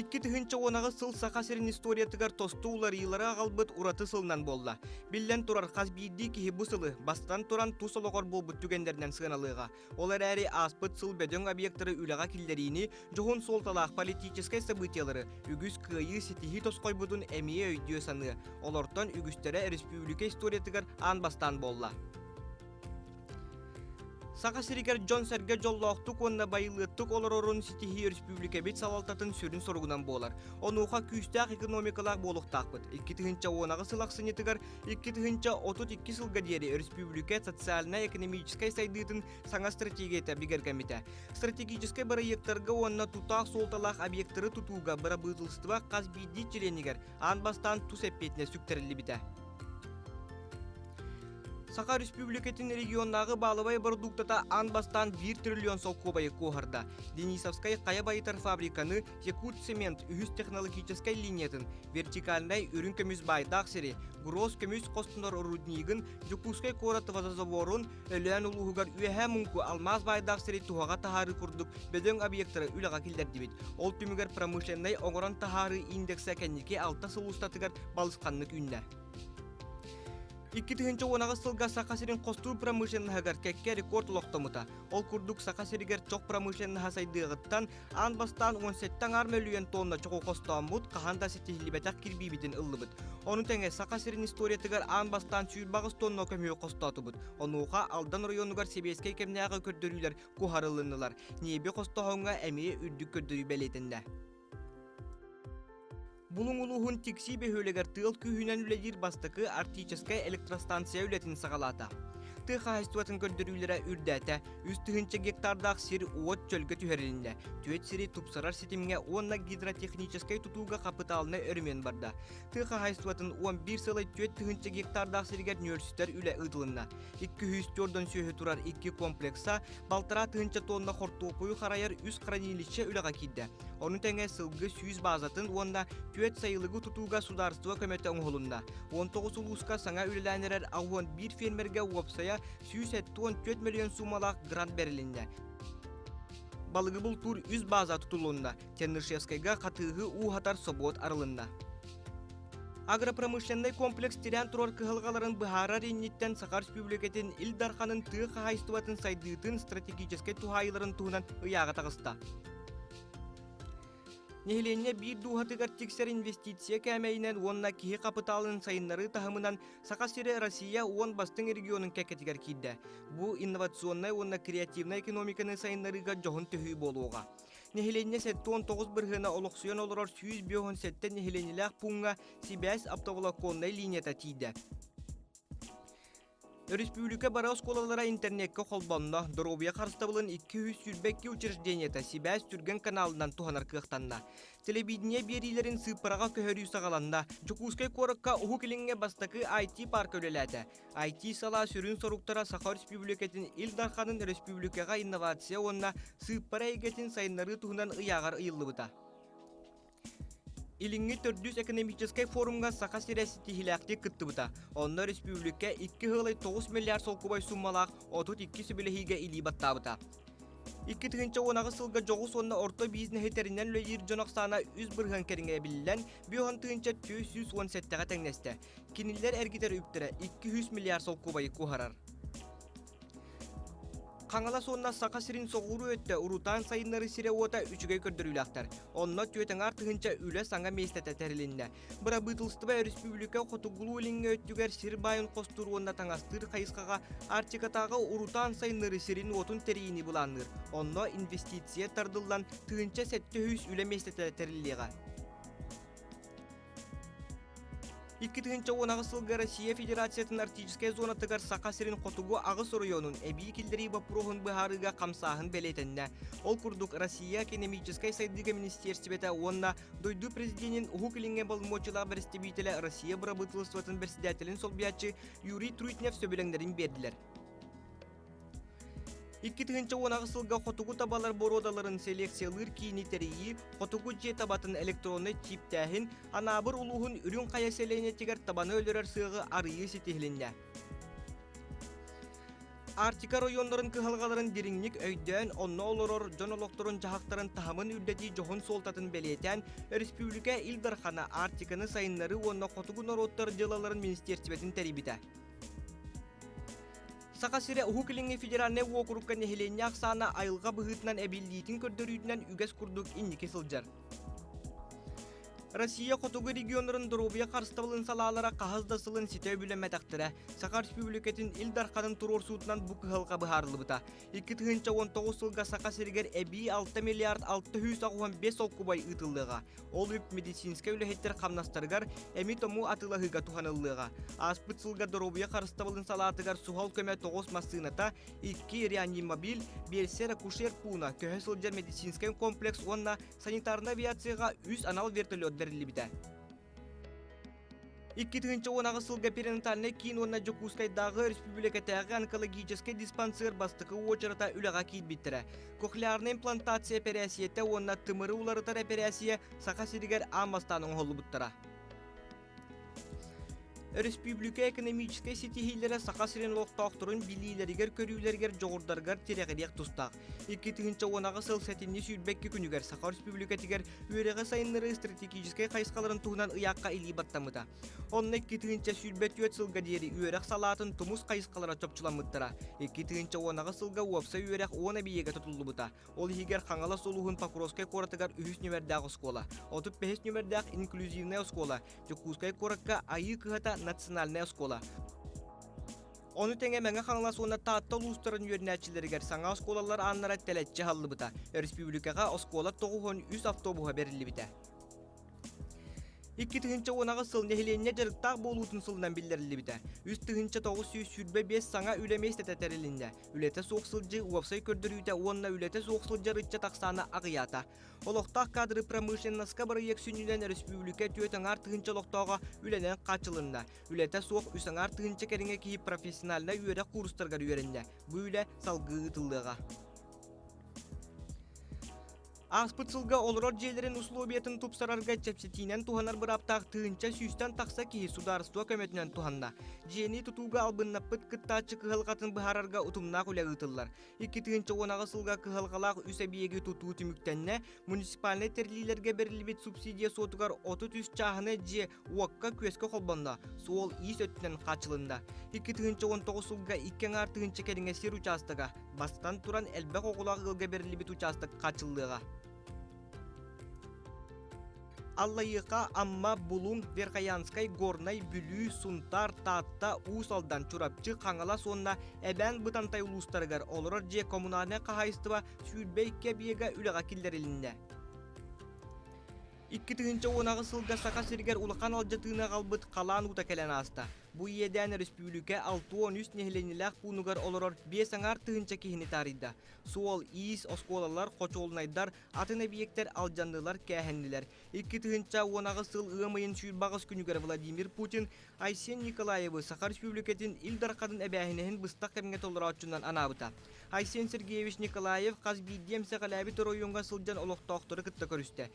Икки тыгынча онағы сыл сақасырын историятыгар тосты уларыйлара қалбыт ураты сылынан болла. Биллен турар қаз бейді кихи бұ сылы бастан туран тусолоғор болбыт түгендерінен сығыналыға. Олар әрі аспыт сыл бәден объекттары үліға килдеріні жоғын солталақ политическай событиялары үгіз күйі сетихи тосқой бұдын әмие өйдіе саны. Олортан үгістері республика историятыгар ан бастан болла. Сақа сиригер Джон Серге жоллоқтық онна байылыттық олар орын сетихи республика бет салалтатын сүрін сорғынан болар. Онуға күйістәқ экономикалақ болуқтақ бұд. 2-тігінші онағы сылақ сынетігер 2-32 сылға дері республика социально-экономическай сайдыйтын саңа стратегията бігер комитет. Стратегическай барайектарға онна тұтақ солталақ объекттары тұтуға бара бұзылыстыва қаз бейді челенігер ан бастан тұс әппетіне сүктерілі біті. Сақа республикатын регионнағы балыбай продуктата ан бастан 1 триллион сол кобайы кохарда. Денисовскай қая байытар фабриканы Якут цемент үхіз технологическай линиятын вертикальнай үрін көміз байдақ сері, гроз көміз қостындар руднигін Жукускай кораты вазазаворын өліан ұлығығар үйәхә мұңку алмаз байдақ сері туғаға тахары күрдік бөдің объекттары үліға келдердебет. Ол түмігер промышленнай оңыран тахары индекса кәнеке алта сылыстатығар балысқанлық үннә. 2-тігінші онағы сылға сақасырын қостур промышленнығығар кәкке рекорд лоқтамыта. Ол күрдік сақасырығар чоқ промышленнығы сайдығыттан ан бастан 17 миллион тонна чоқу қостуамыд қағанда сетихилібетақ кірбейбетін ұллыбыд. Оның тәңе сақасырын историятығар ан бастан 100 тонна көмеу қостуатыбыд. Онуға алдан районығар себескей кемнеға көрдірілер кухарылынылар. Небе қостуағыңа әмее үрдік көрдірі бәлетінде. Бұлың ұлығын текси бөхөлегер тыл күйінен үледер бастықы артическай электростанция үлетін сағалата. Тыға хайстуатын көрдірілері үрдәті, үстігінші гектардақ сир уот чөлгі түхерілінде. Түйет сири тупсарар сетімге онна гидротехническай тұтуға қапыталына өрмен барды. Тыға хайстуатын 11 сылай түйет тігінші гектардақ сиргер нөрсістер үлі ұдылына. 204 сөйі тұрар 2 комплекса балтыра тігінші тонна қортуқойы қарайыр үз хранилище үліға кейді. Оның тәңе сылғы 100 базатын онна түйет сайылығы тұтуға сударыстыва көметі оңғылында. 19 ұлысқа саңа үліләнерер ауын бір фермерге уапсая 174 миллион сумалақ грант берілінде. Балығы бұл тур үз база тұтылуында, Теннершевскайға қатығы уғатар собот арылында. Агропромышленный комплекс тирян тұрар кығылғаларын бұхара рейниттен Сақа республикетін Илдарханын тұғы хайстуатын сайдыйтын стратегическай тухайыларын туғынан ұяға тағыста. Нехленне bir дуғатығар тексер инвестиция кәмейінен онна кихи қапыталының сайынлары тахымынан Сақасыры Россия он бастың регионын кәкетігер кейді. Бұл инновационный онна креативный экономиканы сайынларыға жоғын төхүй болуға. Нехленне 7-19 бірғына олықсуен олырар 100 биоғын 7 нехленелер пұңға Сибәс автоволоконной линията тейді. Республика бара осколалара интернетке қолбанна Доробия қарыстабылын 200 сүрбекке учреждениета Сибәс түрген каналынан туханар кықтанна. Телебидіне берилерін сыпыраға көхөрі сағаланна. Жукускай корыққа ұху келінге бастықы IT парк өлеләді. IT сала сүрін соруқтара Сақа республикетін Илдарханын республикаға инновация онна сыпыра егетін сайынлары туғынан ұяғар ұйылы бұта. Илинги 400 экономическай форумга Сақа сирәсі тихиләқті күтті бұта. Онна республика 2,9 миллиард сол кубай суммалақ 32 сөбіліхиге илі батта бұта. 2-тігінші онағы сылға жоғыз онна орто бизнес хетерінен үлейір жонақсана 100 бірген керіңе білілен, бүйоған тігінші 217-ға тәңнесті. Кенілер әргетер үптірі 200 миллиард сол кубай кухарар. Қаңала сонна Сақа сирин соғыру өтті ұрутан сайынлары сире ота үшіге көрдіріліқтар. Онна түйетін артығынша үлі саңа мейстәті тәрілінді. Бұра бұйтылыстыба республика қотуғылу өліңе өттігер сир байын қостыр онна таңастыр қайысқаға артикатаға ұрутан сайынлары сирин отын тәрейіні бұланыр. Онна инвестиция тардылдан тығынша 700 үлі мейстәті тәріліға. 2-тігінші онағы сылғы Россия Федерациятын артическая зона тығар Сақа сирин қотуғу ағыс районын әбей келдері бапұрығын бұхарыға қамсағын бәлетінді. Ол күрдік Россия экономическай сайдыға министерстібеті онна дойду президентін ұху келінге балмочылақ бірістебейтілі Россия бұрабытылыстыватын бірсідәтілін сол биятчы Юрий Труйтнев сөбіліңдерін берділер. 2-тігінші онағы сылға қотуғу табалар бородаларын селекциялыр кейіні тәрейі, қотуғу же табатын электронны чиптәхін, анабыр ұлығын үрін қая селейне тегер табаны өлірер сығы арыйы сетехілінде. Artika rayonların kıhalgaların diringlik öyden onna oloror jonoloktorun jahaktarın tahamın ürdeti johon soltatın beleten Respublika İldarxana Artika'nın sayınları onna kotugun orottar jılaların ministersibetin teribite. Sakasire uhukilingi federalne wokurukka nehilenni aksana ayılga bıhıtnan ebilliyitin kördörüydünen üges kurduk inni kesiljar. Россия Котугу регионların Доробия карстабылын салалара кахаздасылын сите бүлемедактыра Сака Республикатын Илдарханын турор суутунан бу кыһылга быһаарылыбыта. 2019 жылга Сака сиригер эби 6 миллиард 695 олкубай ытыллыга. Ол үп медицинска үлехеттер камнастаргар эми тому атылahыга туханыллыга. Аспыт жылга Доробия карстабылын салаатыгар сухал көмө 9 массыната 2 реанимобиль, берсер акушер пуна, көһө сылжар медицинска комплекс онна санитарна авиацияга 3 анал вертолет берилибите. 2010 сылга перинатальный кийин онна Жокускайдагы республикатагы онкологический диспансер бастыкы очерата үлага кийбиттере. Кохлеарный имплантация операцияте онна тымыры уларытар операция Сака сиригер амастанын холлубуттара. Республика экономический сетихилері Сака сирен лоқтақтырын билилерігер көрүлергер жоғырдаргар терегерек тұстақ. 2010 сыл сәтінне сүйірбекке күнігер Сака Республика тегер үйреғі сайынлары стратегический қайсқаларын туғынан ұяққа илі баттамыда. Онны 2010 сүйірбет өт сылға дері үйреқ салатын тұмыз қайсқалара чопчыламыттыра. 2010 сылға уапса үйреқ 10 бейеге тұтылды бұта. Ол егер қаңала солуғын Покровскай коратыгар 3 нөмердағы скола. 35 нөмердағы инклюзивная скола. Жокускай коратқа айы кығата национальная школа. Оны теңе мәңе қаңласуына таатта ұлыстарын үйернәтчілерігер саңа школалар аннара тәлетчі халлы бұта. Республикаға школа 9-3 автобуға берілі біті. 2010 сыл нехиленне жарықтақ болуытын сылынан білдерілі біті. 3-9 сүрбе 5 саңа үлемес тәтәрілінде. Үлеті соқсылжы уапсай көрдірүйті онна үлеті соқсылжы рытча тақсаны ағията. Олықтақ кадры промышленностқа бірек сүнілен республика түйетін артығынча лоқтауға үленен қачылында. Үлеті соқ үсің артығынча кәріңе кейіп профессионалына үйері курстарға үйерінде. Бұл үле салғы ұтылыға. Аспыт сылга олорор жерлерин условиятын тупсарарга чепсетинен туханар быраптақ тыынча сүйстен тақса кейі сударство көметінен туханна. Жени тутуга албыннаппыт кыттачы кыхалғатын бұхарарга утумнақ үлі ұтылар. 2010 сылга кыхалғалақ үсәбиеге туту түміктенне муниципальный терлилерге берілбет субсидия сотугар 33 чағыны же уаққа көскі қолбанда, суол ис өттінен қачылында. 2019 сылга иккен артығынчы керіңе сер участыға, бастан туран әлбәқ оғылағы ғылға берілбет участық қачылдыға. Аллайықа амма булум Верхаянскай горнай бүлі сунтар татта усалдан чурапчы қаңала сонна әбән бұтантай улустарығар олырыр же коммунарне қағайыстыва сүйірбей кәбиеге үліға келдерілінде. 2010 сылга Сака сиригер улахан алжатыына қалбыт қалан ута кәлен аста. Бу еден республика 6-13 нехленилах пунугар олорор 5 аңар тыынча кихини тарида. Суол ис осколалар қочолнайдар атын объекттер алжандылар кәхендилер. 2010 сыл ымайын сүйірбағыз күнігер Владимир Путин Айсен Николаевы Сака республикатын Илдарқадын әбәхінехін бұстақ кәмге толыраучынан анабыта. Айсен Сергеевич Николаев қазбейдем сәғаләбі торойонға сылжан олықтақтыры кітті көрісті.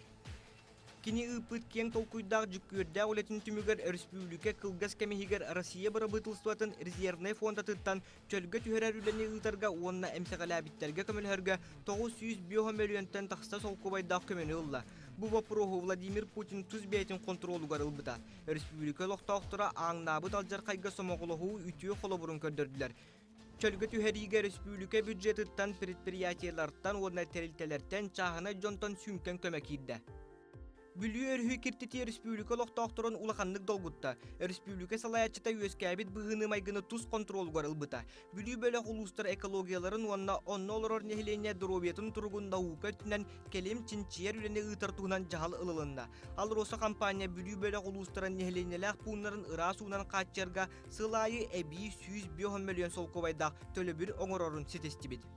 Кини ыпыт кең толкуйдақ жүккөрдә олетін түмігер республика кылгас кәмехигер Россия барабытылстватын резервный фонда тыттан чөлгі түхерер үләне ұлтарға онна әмсәғаләбіттерге көмілерге 900 миллионтен тақса солқубайдақ көмені ұлла. Бу вопроху Владимир Путин түз бәйтін контролугар ылбыта. Республика лоқтақтыра аңнабыт алжар қайға сомоғылығы үтіе қолы бұрын көрдірділер. Чөлгі түхеріге республика бюджетіттан предприятиялардан орна терилтелерден чағына жонтон сүнкен көмекейді. Бүлі өрхүй кертеті республика лоқтақтырын улақанлық долгутта. Республика салаятчыта өскәбет бұғыны майгыны тұз контролугар ылбыта. Бүлі бөлі ұлыстар экологияларын онна олорор нехлене дробиетін тұрғында ұқөтінен келем чинчиер үліне ұтартуынан жағал ылылында. Ал роса компания бүлі бөлі ұлыстарын нехленеләқ пұнларын ырасуынан қатчерға сылайы әбі 100 миллион солковайдақ төлі бір оңырорын сетестібет.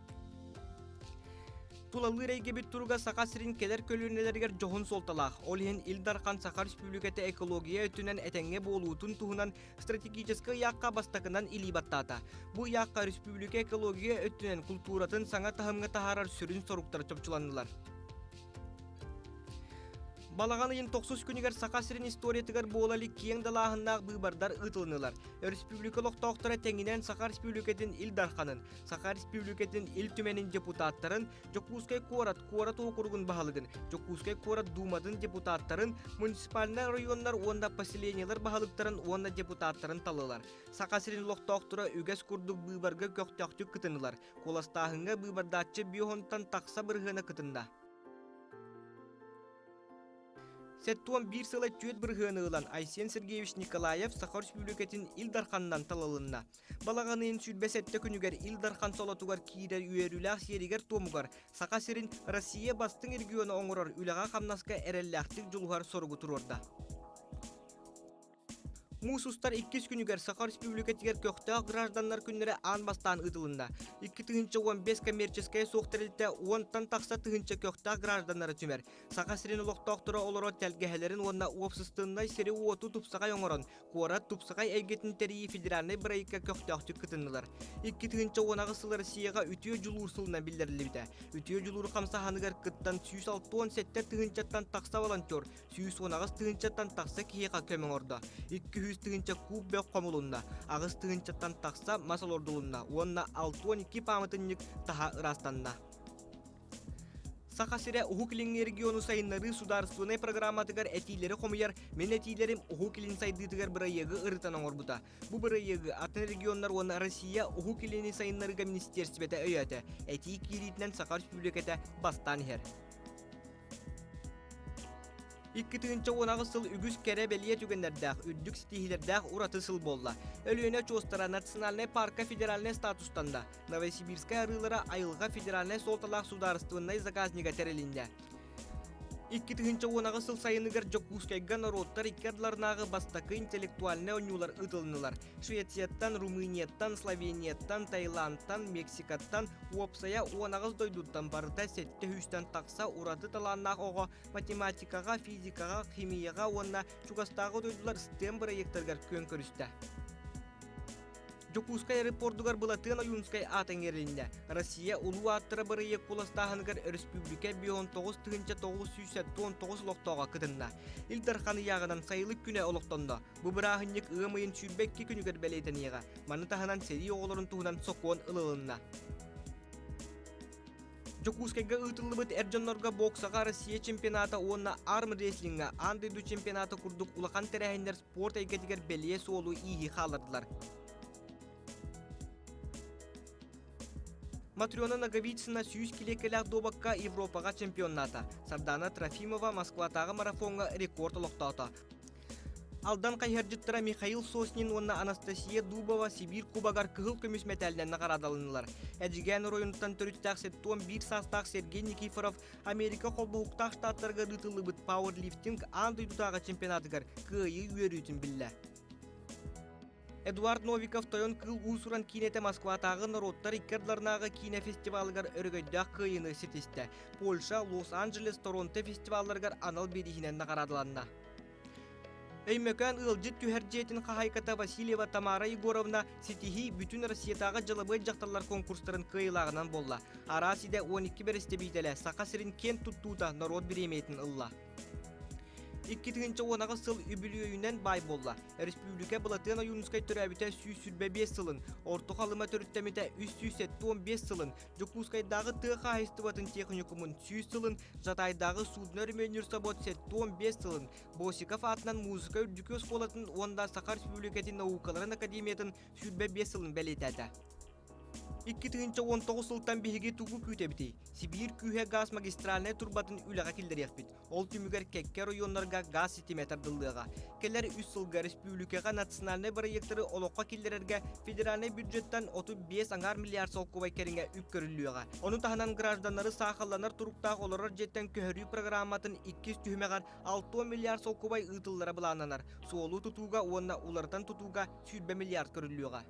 Тулалы рейгебет туруга Сака сирин келер көлүнелергер жоғын солталақ. Олхен Илдархан Сака республикаты экология өтінен әтәңе болуытын туғынан стратегическі яққа бастақынан или баттата. Бұл яққа республика экология өтінен культуратын саңа тахымға тахарар сүрін соруқтар чопчуланылар. Балаганы 9 күнігер Сақасырын историятыгар болали кең далахыннақ бүйбардар ытылынылар. Республикалық тоқтара тәңінен Сақа Республикатын ил дарханын, Сақа Республикатын ил түменін депутаттарын, Жокускай Корат округын бағалыгын, Жокускай Корат Думадын депутаттарын, муниципалына районлар онда поселениялар бағалыктарын онда депутаттарын талылар. Сақасырын тоқтара үгәс күрдік бүйбарға көқтяқтық кытынылар. Коластағынға бүйбардатчы бүйхонтан тақса бірғына кытында. Сеттуан bir сылай түйет бір ғынығылан Айсен Сергеевич Николаев Сақа Республикатын Илдарханнан талылынна. Балағанын сүрбәсетті күнігер Илдархан солатугар кейдер үйеріләқ серігер томугар Сақа Сирин Россия бастың регионы оңырар үліға қамнаска әрелләқтік жылғар соргу тұрорда. Мусустар 2 күнігер Сақа Республикатигер көқтақ гражданлар күннері анбастан ұтылында. 2-15 коммерческая соқтарылты 10-тан тақса тығынча көқтақ гражданлары түмер. Сақа Сирин ұлықтақтыры олары тәлгәхелерін онна опсыстығындай сері уоту тұпсағай оңырын. Қуара тұпсағай әйгетін тәрейі федеральный бірайыққа көқтақты күтінділер. 2-10 сылы Россияға үтіе жылуыр сылына білдірілі біті. Үтіе жылуыр қамсағанығар күттан 106-17 тығынчаттан тақса волонтер, 110 тығынчаттан тақса кейеға көмің орда. 200 куб бөк қомылында, ағыз тығынчаттан тақса масал ордылында, онна 6-12 памытынник таға ырастанна. Сақа Сире Ухуклин региону сайынлары сударственной программатыгар этилері қомыяр, мен этилерім Ухуклин сайдытыгар бірайығы ұрытанан орбута. Бұ бірайығы атын регионлар оны Россия Ухуклини сайынларыға министерстветі өйәті, әти киритінен Сақа Республиката бастан хер. 2-10 сыл үгіз кәрі бәлие түгендердәқ, үддік стихилердәқ ұраты сыл болла. Өліөне чостара национальный парка федеральный статустанда. Новосибирская арылара айылға федеральный солталақ сударыстывыннай заказнига тәрелінде. 2-10 сыл сайыныгар Жокускайга народтар иккадларнағы бастақы интеллектуальны ойнулар ұтылынылар. Швецияттан, Румынияттан, Словенияттан, Таиландтан, Мексикаттан, Уопсая 10 дойдуттан барыта сетті хүстен тақса ұраты таланнақ оға математикаға, физикаға, химияға, онна чугастағы дойдулар стем проекттаргар көн көрісті. Жокускай аэропортугар былатын Оюнскай атаңерінде. Россия улу аттыра бірайек қоластағынығар республика 19-9 лоқтауға кытында. Илдарханы яғынан сайылық күні олықтонда. Бұ бірағыннек ұғымайын сүрбекке күнігер бәлейтін еға. Маны тағынан сери оғылырын туғынан соқуын ылылынна. Жокускайга ұтылыбыт әржонларға боксаға Россия чемпионаты онна арм рейслинга андыйду чемпионаты күрдік улақан тәрәхіндер спорт әйгетігер бәлие соолу иғи қалардылар. Матриона Наговицына 100 килекелек добакка Европаға чемпионната. Сардана Трофимова Москватағы марафонға рекорд олықтаута. Алдан қайхаржыттыра Михаил Соснин онна Анастасия Дубова Сибир Кубагар кығыл көміс мәтәлінен нағарадалынылар. Әджіген ройынттан түріттақ сеттуан бір састақ Сергей Никифоров Америка қолбуықтақ штаттарға рытылыбыт пауэрлифтинг андыйдутағы чемпионатығар күйі үйерүйтін білі. Эдуард Новиков тойон кыл усуран кинете Москватағы народтар иккердларнағы кине фестивалыгар өргөйдақ кыйыны сетесті. Польша, Лос-Анджелес, Торонто фестивалларгар анал берихинен нағарадыланна. Өймөкөн ылжыт түхәржетін қағайката Васильева Тамара Егоровна сетихи бүтін Россиятағы жылыбы жақтарлар конкурстарын кыйлағынан болла. Арасиде 12 бересте бейтелі Сақа Сирин кен туттута народ беремейтін ылла. 2-10 сыл үбілі бай болла. Республика бұлатын Оюнскай түрәбіте 105 сылын, ортық алыма түріттемете 375 сылын, Жокускайдағы тұға айстыватын техникумын 100 сылын, Жатайдағы суднөр менюр сабот 15 сылын, Босиков атынан музыка үрдікі болатын онда Сақа Республикатын наукаларын академиятын 105 сылын бәлетәді. 2-19 сылтан бейге тугу күтебіті. Сибир күйе газ магистральне турбатын үліға келдер екпіт. Ол түмігер кәкке районларға газ сетиметр дылдыға. Келер 3 сылға республикаға национальный проекттары олыққа келдерерге федеральный бюджеттен 35 миллиард сол кубай керінге үп көрілуіға. Оның тағынан гражданлары сақаланар тұруқтақ оларар жеттен көхірі программатын 200 түймеғар 6 миллиард сол кубай ұтылдары бұлананар. Суолу тұтуға, онна улардан тұтуға 100 миллиард көрілуіға.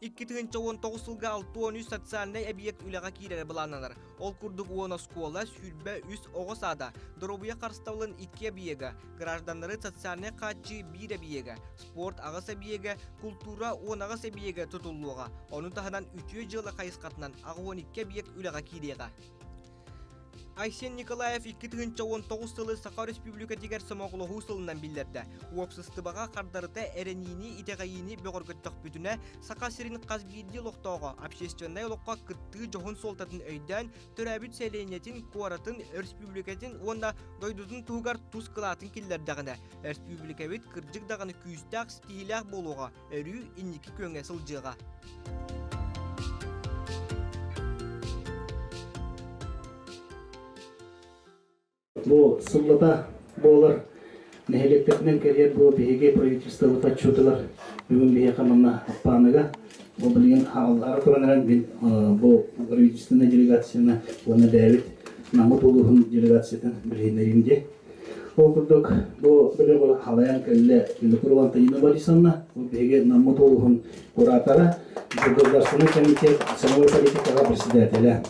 2-19 сылға 6-13 социальный объект үліға кейлері бұлананар. Ол күрдік оңа скола сүрбе үс оғысада. Дұробуя қарыстаулын 2 объега, гражданлары социальный қатчы 1 объега, спорт ағыс объега, культура 10 ағыс объега тұтылуға. Оның тағынан 3 жылы қайысқатынан ағы 12 объект үліға кейлеға. Айсен Николаев 2019 сылы Саха Республика тигер самоғылығы сылынан билдерді. Уопсыстыбаға қардарыта әренейні итеғайыны бөғіргіттіқ бүтіне Саха сирин қазбейді лоқтауға, общественной лоққа күтті жоғын солтатын өйден түрәбіт сәлейнетін, қуаратын, республикатын, онда дойдудың туғар тұз қылатын келдердіғіне. Республикавет кірджік дағыны күйістәқ стилях болуға, өрі иннекі көңе сылжыға. Бұл сыллыда болар нәхелектерінен келер бұл бейге правительстволы отчетылар бүгін бейе қамына аппаныға бұл білген ары көбінерін мен бұл правительственный делегацияны оны дәует намыт олығын делегациятын білгенерінде ол күрдік бұл біле бұл халаян кәлі күрілан тайыны бар исанна бұл бейге намыт олығын куратара Государственный комитет самой политикаға председателя.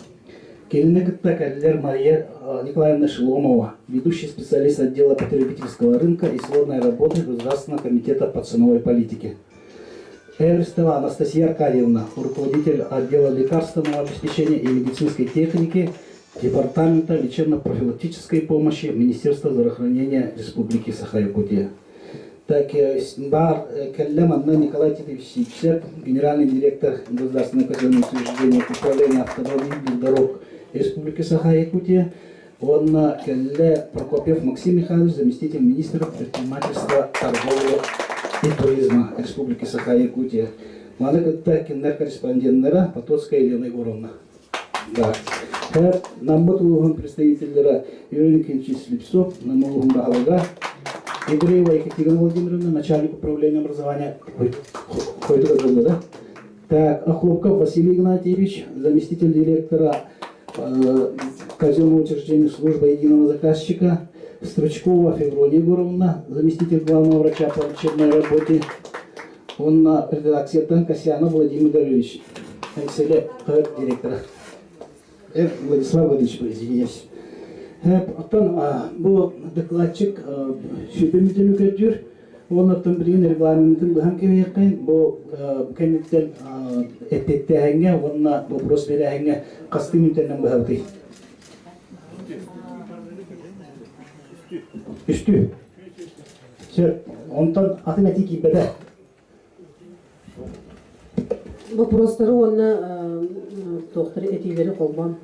Кененегітті кәлілер Мария Николаевна Шеломова, ведущий специалист отдела потребительского рынка и сводной работы Государственного комитета по ценовой политике. Эрстова Анастасия Аркадьевна, руководитель отдела лекарственного обеспечения и медицинской техники Департамента лечебно-профилактической помощи Министерства здравоохранения Республики Саха-Якутия. Так, бар Каллем Анна Николай Титович Сипсеп, генеральный директор Государственного казенного учреждения управления автомобильных дорог Республики Саха-Якутия. Он Калле Прокопьев Максим Михайлович, заместитель министра предпринимательства, торговли и туризма Республики Саха-Якутия. Мадакатта киндер-корреспонденттері Потоцкая Елена Егоровна. Да. Нам был представитель Юрий Никитич Слепцов, нам был Бахалага, Игореева Екатерина Владимировна, начальник управления образования да? Так, Охлопков Василий Игнатьевич, заместитель директора казенного учреждения службы единого заказчика, Стручкова Феврония Егоровна, заместитель главного врача по лечебной работе, он на редакции Касьянов Владимир Гаврилович, директора. Владислав Владимирович, извиняюсь. Бұл докладчик шөпемізден өкетір, оны білген регламентін бұған кемейеккен, бұл комитеттен әттетті әңге, оны вопрос бері әңге қасты мүнтенен бұғалды. Үсті. Онтан атын әті кейбеді. Вопростары оны доктор этилери қолбан.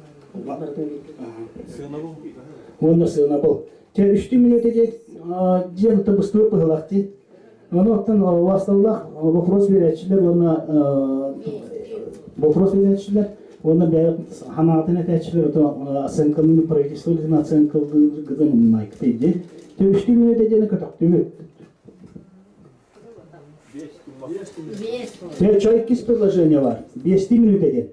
Он сына был. Те үшті минуты ден табыстырып пығылақты. Оны оттан вастаулақ вопрос беретшілер, оны бәйік ханатын әтәтшілер, оценкалының правительстволының оценкалығын айқытайды. Те үшті минуты дені көтіқтігі. Те человек из предложения var. 5 минуты ден.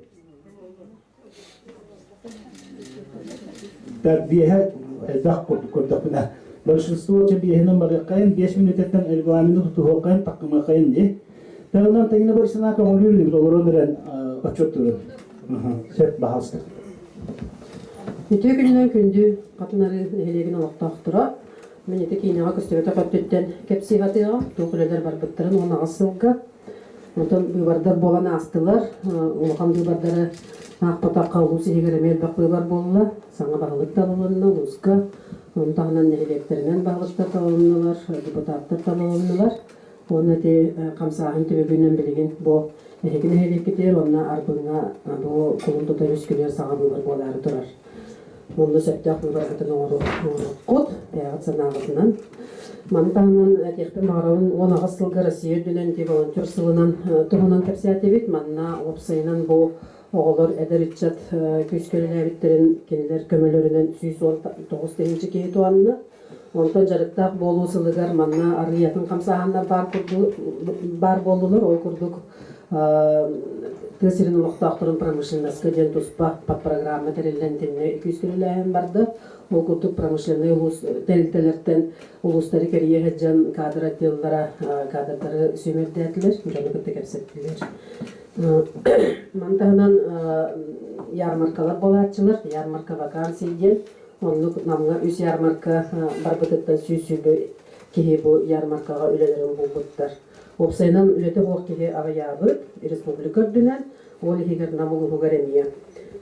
Так, беге эздах көрдіқпіна. Большинство бегенің барыққайын 5 минуттен регламенті тұтуғаққайын таққымаққайын де. Тағынан тәгіне барысына көңілірін олырын отчет тұрын. Сәт бағалыстыр. Үті күнінен күнді қатынары әлеген олықтақтыра. Мен еті кейінеға көстігіті көптеттен кәпсиғатыға, тоқылелер бар бұттырын оны ағысылға. Онтан бұйбардар боланы астылар, олған бұйбардары ақпатаққа ұлысы егеремел бақбайлар болыла, саңа бағылық талылынна, ұлысқа, онтағынан электерінен бағылықтар талылынналар, депутаттар талылынналар. Оны де қамсағын төбегінен білеген бұл әйгін әйлекетер, онына арбыңа бұл құлынды өскілер саға бұйбар болары тұрар. Онды сөптіғ бұйбар бұтын оңыры құт, бәғыт санағызынан. Мантағынан әтекпен мағырауын он ағыз сылғы Россия дүнен де волонтер сылынан тұғынан кәпсиятебет, манна опсайынан бұл оғылыр әдірітчат көскөлі әбіттерін кенелер көмелерінен 119 теңінші кейі туанына. Онтан жарықтақ болу сылығар манна арыятын қамсағандар бар болулар, ол күрдік Тесерин улуктактырын промышленность ден туспа под программа терелентинне 200 килолем барды. Ол күрдік промышленный улус терелтелерден улустары керие хеджан кадр отделлара кадрдары сөмердетилер, жаны күтті кепсеттилер. Мантағынан ярмаркалар болатчылар, ярмарка вакансия ден. Онлық намға үс ярмарка бар бұтыттан сүйсүбі кеге бұл ярмаркаға үлелерін бұл бұттар. Опсайнан үлеті оқ кеге ағаябы республика дүнен, ол егер намылы бұғаремия.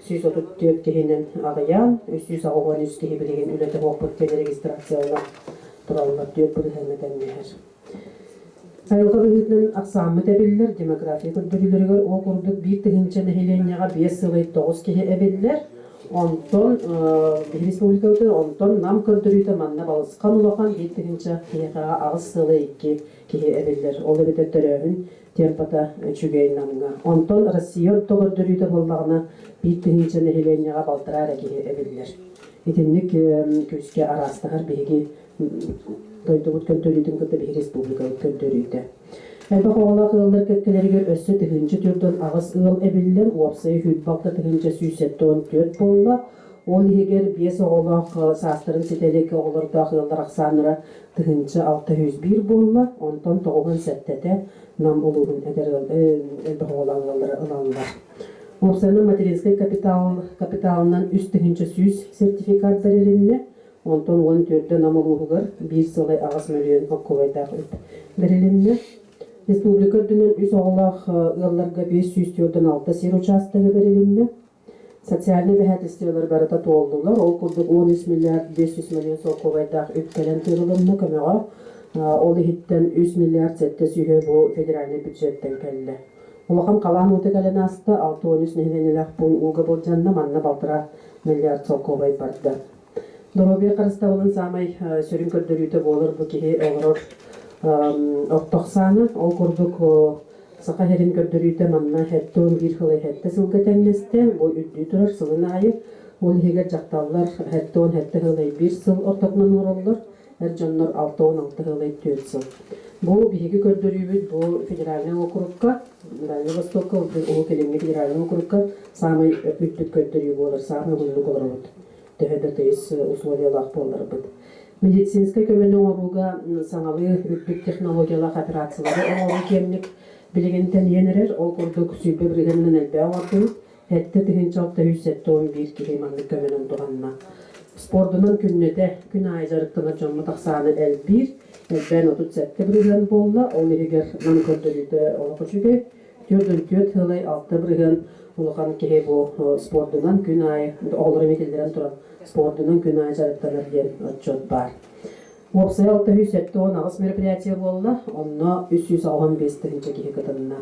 134 киһинен агыян, 393 киһи билигин үлете хоппут регистрациялар тураллар дөп бирһәмәдән мехер. Айылга быһытын аксамы табиллер, демография көрдөрүлөргөр о курдук бир тыгынча нехиленияга 5 сылай 9 киһи эбиллер. Онтон республикада онтон нам көрдөрүтө манна балыскан улахан бир тыгынча киһига агыс сылай 2 киһи эбиллер. Ол эбите төрөһүн терпата чүгей намга. Онтон Россия тогордөрүтө боллагына бир тыгынча нехиленияга балтырара киһи эбиллер. Итинник күскә арастагар биги Дойдугут көлтөрүтүн кыты бир республика көлтөрүтө. Эбе хоголак ылдар кеткелерге өссө тыгынчы түрдөн агыс ыл эбиллер, уапсай хүлбакта тыгынча сүйсеттон төт болла. Ол егер 5 оголак састырын сетелек оголорда ылдар аксаныра тыгынча 601 болла. Онтон тогон сеттете нам улугун эдер эбе хоголак ылдар ыланлар. Уапсайнын материнский капиталынан үст тыгынча сүйс сертификат берилинне. Онтон 14 намылугар 1 сылай агыс миллион оккубайдак берилинне. Республика дүнен үс оголак ылларга 506 сер участогы берилинне. Социальный бэхэтистелер барыта толдулар. Ол курдук 13 миллиард 500 миллион оккубайдак үткелен тырылымны көмөгө. Ол хиттен 3 миллиард 700 бу федеральный бюджеттен келди. Улахан калан утекелен асты 613 нехленелак бун уга болжанна манна балтыра миллиард оккубай барды. Доробия карыстабылын самай сөрүн көрдөрүтө болор бу киһи олорор оттоксаны ол курдук сака херин көрдөрүтө манна хеттон бир хылы хетте сылга теңнесте бу үддү турар сылын айы ол хегер жакталлар хеттон хетте хылы 1 сыл оттокнан ороллор жоннор 6-16 хылы 4 сыл. Бу биһиги көрдөрүбүт бу федеральный округка Дальний Востокка ол келемге федеральный округка самай үттүк көрдөрүү болор самай гуллук олорбут. Тегедетейс условиялах боларбыт. Медицинская көмөнү оруга саңалы үттүк технологиялах операциялары ору кемник билигентен енерер ол курдук сүйбе бригадынан элбе аварды хетте тыгынчалыкта 111 киһи манны көмөнөн туганна. Спордунан күннөтө күн ай жарыктана жомма таксаны L1 элбен 37 бригадан болла ол эгер нам көрдөрүтө олокучуге 4 хылай 6 бриган улахан киһи бу спордунан күн ай олор метелдерен турат спордунан күн ай жарыктанар ден отчет бар. Уапсай 610 агыс мероприятие болла, онно 315 тыгынча киһи кытынна.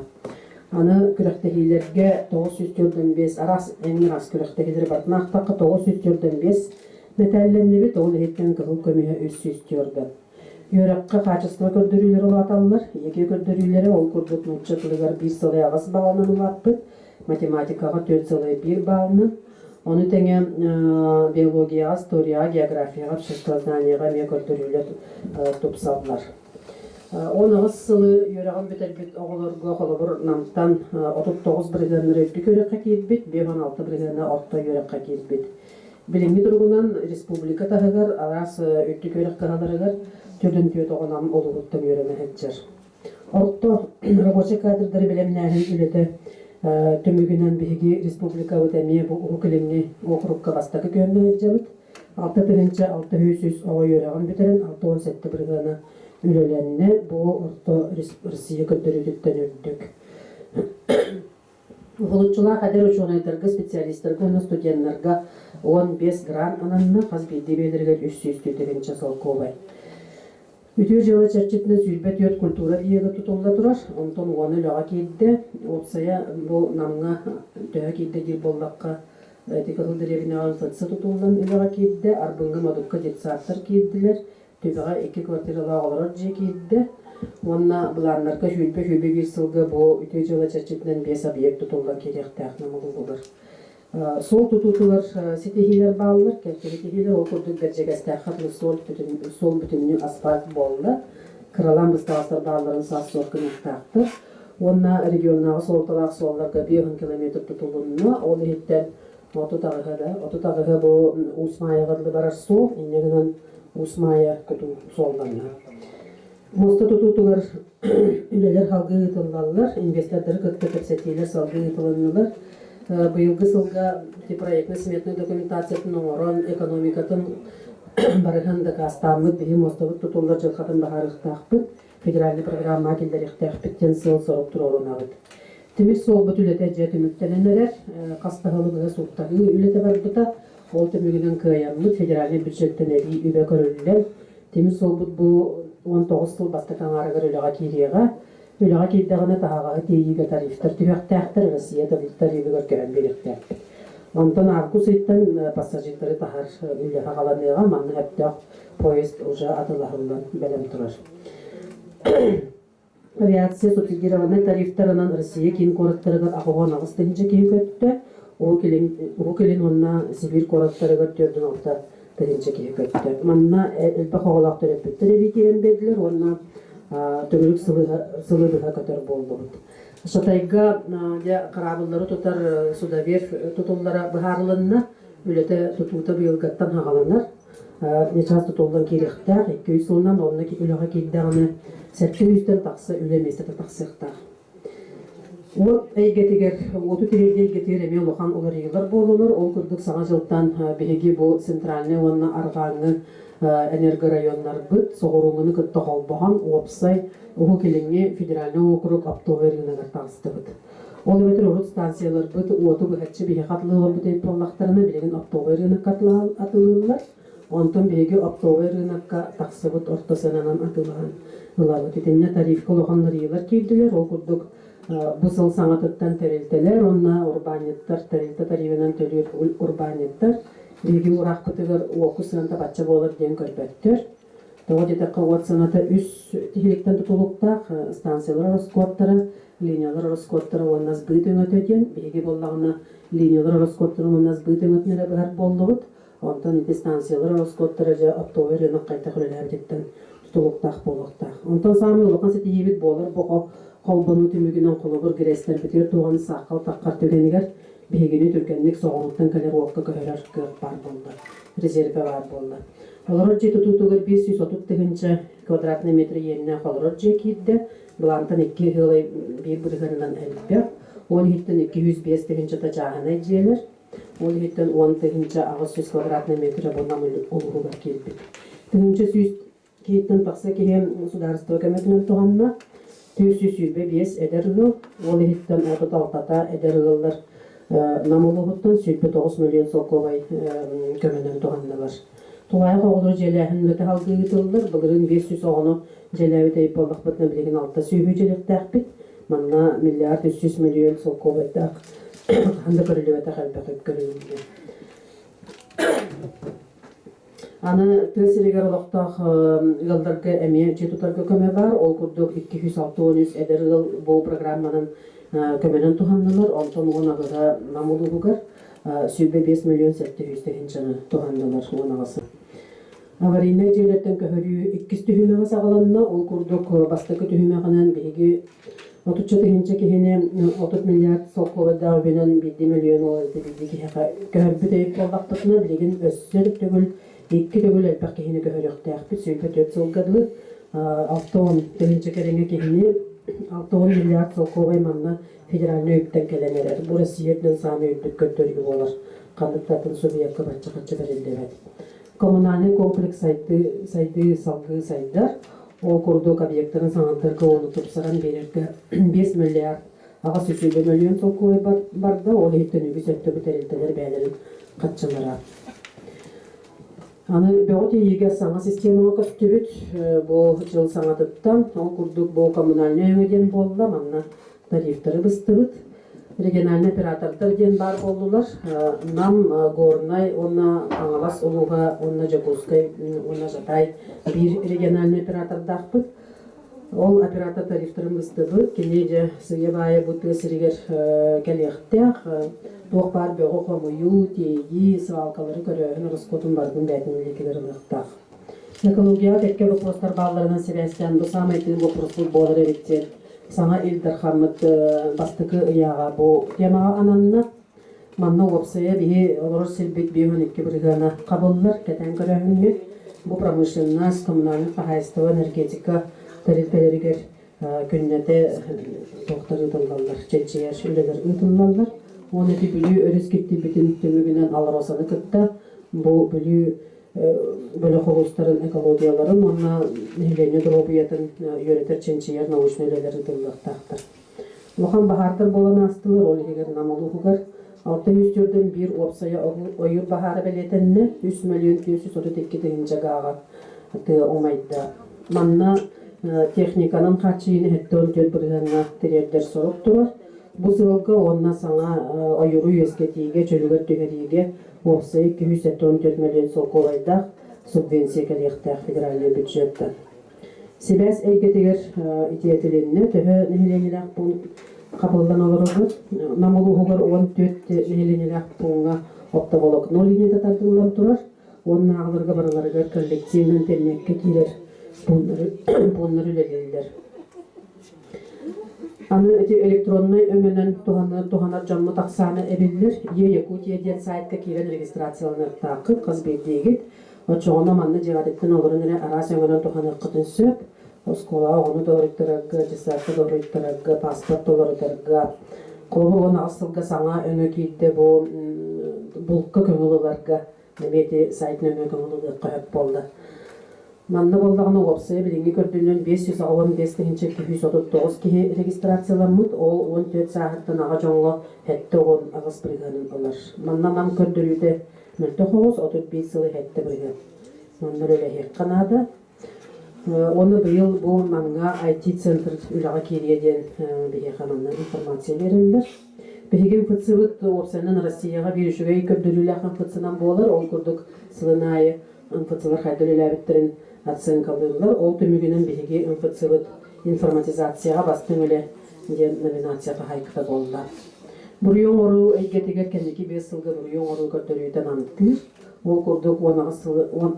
Аны күрәктәгиләргә 945 арас эң рас күрәктәгиләр бартнактакы 945 металләнне бит ол һәттән кыл көмөһө 300 Йөрәккә качество көрдөрүләре улаталар, яки көрдөрүләре ол курдук нуччатлыгар 1 сылай агыс баланын улатты, математикага 4 сылай 1 балны, оны тәңе биология, история, география, обществознанияга ме көрдөрүләр тупсаллар. 10 сылы йөрәгән бит оголорга холобор намтан 39 бригаданны рәйфи көрәккә килбит, 16 бригаданы орта йөрәккә килбит. Билимги тургунан республика тагыр арас үттү көрәккә халарыгар төдөн огонам олугуттан йөрәмә хәҗҗәр. Орто рабочий кадрдары белемнәрен үлете төмүгүнөн биги республика өтәмие бу укылымны округка бастакы көндө җабыт. 6-600 ого йөрәгән битерен 617 бригаданы үлеләнне бу орто Россия көндөрүттән өттүк. Улуччулар кадер учунайдырга специалистларга, студентларга 15 грант ананны хазбиди белергә 300 төгенчә салковай. Үтү жылы чәрчетне сүлбәт йот культура биеге тутулда турар. Онтон уаны лага килде. Опсая бу намга төһә килде дир боллакка этикал деревне алсатса тутулдан лага килде. Арбыңга мадукка детсаттар килделер. Төбәгә 2 квартирала алар же килде. Онна буларнарга хүлбе бир сылга бу үтү жылы чәрчетнен 5 объект тутулда керек тәхнамы булыр. Сол тутулар сетехилер баллар, кертелехилер окурдук дәрҗәгәстә хатлы сол бүтүнне асфальт болды. Кыралан быстастар балларын сассоркын тактыр. Онна регионнагы солталак солларга 1 километр тутулунна, ол һиттән отутагыга бу Усмая гырлы барар сол, иннегенен Усмая көтү солларна. Моста тутулар үлелер халгы тыллалар, инвесторлар көткөтөпсетилер салгы тылланылар. Быйылгы сылга проектный сметный документациясын оңорон экономикатын барыган да кастамы биги мостовут тутулар жылкатын бахарыктакпыт федеральный программа келдерихтакпыттен сыл сорок турорунабыт. Темир соолбут үлете же түмүктененерер, кастахылыбыга суктагы үлете барбыта, ол темигинен кыяммыт федеральный бюджеттен эди үбе көрүлүлен. Темир соолбут бу 19 жыл бастакан арыгар үлега кириега, үлега кирдегіне тағаға тейігі тарифтар түбәқтәқтір Россия тарифтар көркерен беректер. Онтан август айттан пассажирлары тахар үлеға қаланыға манны әптіғ поезд уже атылағылан бәлем тұрар. Авиация субсидированы тарифтарынан Россия кейін қораттарығар ақуған ағыз тәнче кейін көтті. Ол келен онна Сибир қораттарығар төрдің алта тәнче кейін көтті. Манна әлбі қоғалақ төреппеттер әбі керен берділер, онна төгілік сылыбыға көтер болды. Шатайга қарабылары тұтар судавер тұтылдара бұхарлынна үлеті тұтуыта бұйылғаттан хағаланар. Нечас тұтылдан керектәқ, 200 жылынан онына үліға келдіғаны сәтті үйістен тақсы үлеместеті тақсықтақ. Ол әйгетігер, оту терейді әйгетігер әме олыған олар еғілер болылыр. Ол күрдік саңа жылттан бігеге бұл центральны онына арғаңы энергорайоннар бұд, соғырыңыны күтті қалбаған, опсай, оғы келіңе федеральны округ аптовергінагар тағысты бұд. Ол өтір ұрыт станциялар бұд, оту бұхатшы бейе қатылығыр бұд әйп боллақтарына білеген аптовергінак атылығылар. Онтон бейге аптовергінакка тақсы бұд ортасынан атылыған. Олар өтетенне тарифка олғанлар елар кейділер, ол күрдік бұсыл саңатыттан тәрелтелер, онна урбанеттар, тәрелті тарифінен төлер урбанеттар. Беги урак пытыгар оку сынanta батча болар ден көрбөттөр. Тоғы детаққа от сыната үс тихиліктен тұтылықтақ станциялар роскоттары, линиялар роскоттары онназ бұйт өңөтөден, беги боллағына линиялар роскоттары онназ бұйт өңөтнері бұғар болдығыт. Онтан ете станциялар роскоттары жа оптовер енақ қайта құлеләбдеттен тұтылықтақ болықтақ. Онтан сами олыққан сәті ебет болар, бұқы қолбану түмігінен қолыбыр гірестер бітер туғаны саққал таққар төгенігер бейгені түркенлік соғылықтан кәлер оққа көрер күйік бар болды, резерві бар болды. Олар же тұтутығыр 530 тігінші квадратный метр еніне қолар же кейді, бұлантан 2 ғылай бір бірғарынан әліппек, 12-205 тігінші та жағынай желер, 12-10 тігінші ағыз 100 квадратный метрі бұлнам ұлғығыр келбек. Тігінші сүйіз кейттен тақса кейім сударыстығы көметінен тұғанына, 205 әдер ғыл, 12-тен әбіт алтата әдер ғылдар намылығыттан 9 миллион соқовай көменен тұғандылар. Туғайға олар желәхін өті халғығытылдар, бұғырын 500 оғыны желәуі тәйіп болдық бұтына білеген алта сүйбі желіктәқ біт, манна миллиард 300 миллион соқовайдақ қанды көрілі өті қалбақып көрілді. Аны тәсірігер олықтақ ғылдарға әме жетутарға көме бар, ол күрдік 260 әдір ғыл бұл программаның көменен туғандылар, онтан оңағыға намылығығыр, сүйбе 5 миллион 700 тегіншіні туғандылар оңағысы. Аварийна жерлерден көхірі 2 түйімеға сағаланына, ол күрдік бастықы түйімеғынан бейгі 30 тегінші кехіне 30 миллиард соққығыда өбенен 7 миллион оларды бейгі көхірбі дейіп болдақтықына білеген өссеріп төгіл, 2 төгіл әлпәқ кехіне көхіріқті әқпі сүйбе 4 жылғадылы 6-10 тегінші кереңе кехіне 6-10 миллиард соққығай манна федеральный өйттен келемелер. Бұл Россияден саны өйттік көттергі болар. Қандықтатын субъектқа батчы-қатчы берілдебет. Коммунальный комплекс сайды салғы сайдар. Ол күрдік объекттарын саңандарға оны тұпсаран берерді 5 миллиард. Аға 300 миллион соққығай барды. Ол еттен үгі сөтті бүтерілділер бәлерін қатчылара. Аны бәғыт еге саңа системаға көстібіт, бұл жыл саңадыттан, ол күрдік бұл коммунальный өңеден болды, манна тарифтары бұстыбыт. Региональный оператордар ден бар болдылар, нам Горнай, онна Аңалас Олуға, онна Жакускай, онна Жатай, бір региональный оператордақ бұд. Ол оператор тарифтарын бұстыбыт, кенеде сүйе байы бұты сірігер кәлеқтәқ, тоқ бар бөғі қомыю, тейгі, сывалқалары көрігін рұскотын бардың бәтін лекелері ұлықтақ. Экология тәтке въпростар балларынан себәстен бұл самайтын въпросыл болыр еректер. Саңа елдер қамыт бастықы ұяға бұл темаға ананына. Манна опсая бейі олар селбет бейін екке біргана қабылылар кәтен көрігінге. Бұл промышленность, коммунальный хозяйство, энергетика тәрелтелерігер күннәте тоқтар ұтылғалар, чәнчияр үлелер ұтылғалар. Оны ки бүлі өрес кетті бітін төмігінен алыр осаны күтті. Бұл бүлі қоғыстарын экологияларын, онына нелені дробиятын өретер чәнчияр научны үлелер ұтылғақтақтыр. Лохан бахартар болан астылар, ол егер намылуғығар. 600-ден bir опсая ойыр бахары белетенне 3 миллион 932 жағаға омайда. Манна техниканын қачыйыны хеттен төт біргенна терердер сорып тұрар. Бұл сылғы онна саңа ойыру ескетиге, чөлігер түгериге опсая 274 миллион сол колайдақ субвенция кәлектәқ федеральный бюджеттен. Себәс әйгетігер итиетіленне төһі нәйленіләқ бұл қабылдан оларығы. Намылуғығыр 14 нәйленіләқ бұлға оптаволок 0 линияда тартылдан тұрар. Оның ағылырғы барыларығыр коллективнен тернекке кейлер бұлныр үлелелер. Аны электронный өңінен туғанар жаммы тақсаны әбелдер. Якутия ден сайтқа кейлен регистрацияланыр тақы қыз белдегіт. Очоғына манны жиғадеттен олырын арас өңінен туғаныр қытын сөп. Оскола оғыны доғырыттырығы, жесарты доғырыттырығы, паспорт доғырыттырығы. Қолы оны асылға саңа өңі кейді бұлқы көңілілерге. Неметі сайтын өңі көңілілер қойып болды. Манна болдағына опсая біліңгі көрдіңнен 515-239 кеге регистрацияланмыд, ол 14 сағыттан аға жоңғы әтті оғын ағыз біргенін олар. Манна нам көрдірүйді мүлті қоғыз 35 сылы әтті бірген. Манна өлі әйек қанады. Оны бұйыл бұл манға IT-центр үліға кереден бейе қаманнан информация берілдір. Бейген фыцывыт опсайнын Россияға берішіге көрдірілі ақын фыцынан болар, ол күрдік сылынайы фыцылар қайдырылі әбіттерін оценкалылар. Ол төмігінің бейге фыцывыт информатизацияға бастың өлі номинацияға хайқыта болды. Бұрыйон ору әйгетігер кәнекі бес сылғы бұрыйон ору көрдірілден анықтыр. Ол күрдік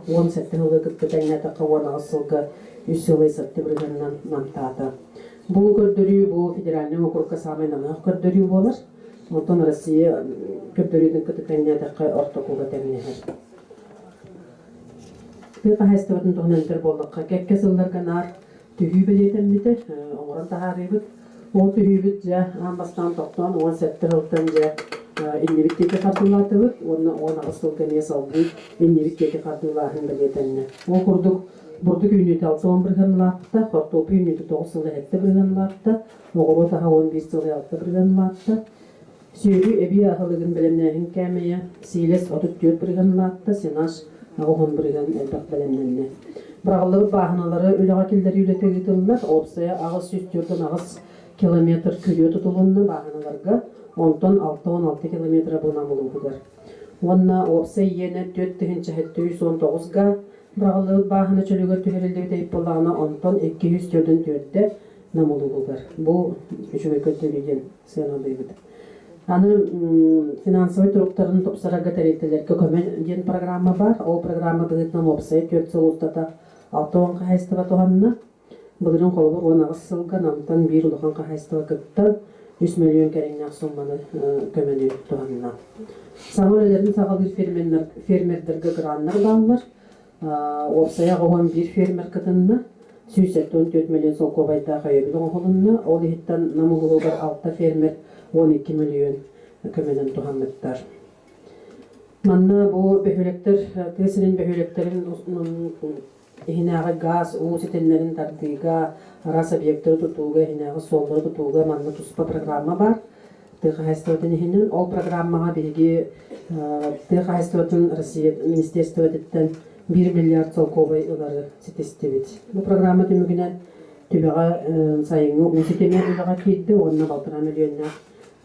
10 сәтті ғылы күппетәңіне тақы 10 сылғы 3 сылы сәтті біргеннен мантады. Бұл көрдірі бұл федеральный округқа самай намақ көрдірі болар. Онтан Россия көрдірінің күтікәніне тақы ортықуға тәмінер. Бұл қағайстығатын тұғынантыр болдыққа кәкке сылларға нар түйі білетімді, оңырын тағарыбыд. Ол түйі біт жа амбастан тоқтан 10 сәтті ғылттан жа иннебиттеке қартылатыбыд, оны ағысылғы не салды иннебиттеке қартылағын білетімді. Ол құрдық Бурдук үйнеті 6-11 ғанлақта, Қортопы үйнеті 9 сылы әтті бір ғанлақта, Оғыру таға 11 сылы 6 бір ғанлақта, Сүйрі әбі ағылығын білімнәйін кәмейі, Сейлес 34 бір ғанлақта, Сенаш 11 бір ған әлбәқ білімнәйіне. Бірағылығы бағыналары өліға келдері үйлеті ғытылынар, Опсая ағыз сүстердің ағыз километр күлі тұтылынны бағыналарға 10-16 километр бұна мұлығығыр. Онна Опсай ені 4-19-ға Бағылығы бағыны чөлігер түхерілдегі дейіп болағына 10-204-4-де намылығығыр. Бұл үшіге көттеруден сena бейбіт. Аны финансовый тұрықтарын топсараға тәреттелерге көмен ден программа бар. Ол программа бұғытынан опсай 4 сыл ұстата 6-10 қағайстыға туғанына. Бұлырын қолғыр 10 сылға намтан 1 ұлыған қағайстыға күттан 100 миллион кәріңнақ сумманы көмені туғанына. Саңырелерін сағалыр фермердерге граннар бағылар. Опсая оған bir фермер кытынна 174 миллион сол кобайда қайыбылы оғылынна. Ол ехеттен намылығылар 6 фермер 12 миллион көменен туғанметтар. Манна бұл бөхілектер, тесінің бөхілектерін ихинағы газ, уысетенлерін тардыға, рас объекттері тұтуға, ихинағы солдары тұтуға манна тұспа программа бар. Тыға ихинен ол программаға берге тыға Россия министерстветтен 1 миллиард сол кобай олары сетестебет. Бұл программа түмігінен түбіға сайыңы ұсетеме ұлыға кейді, онына 1,5 миллионна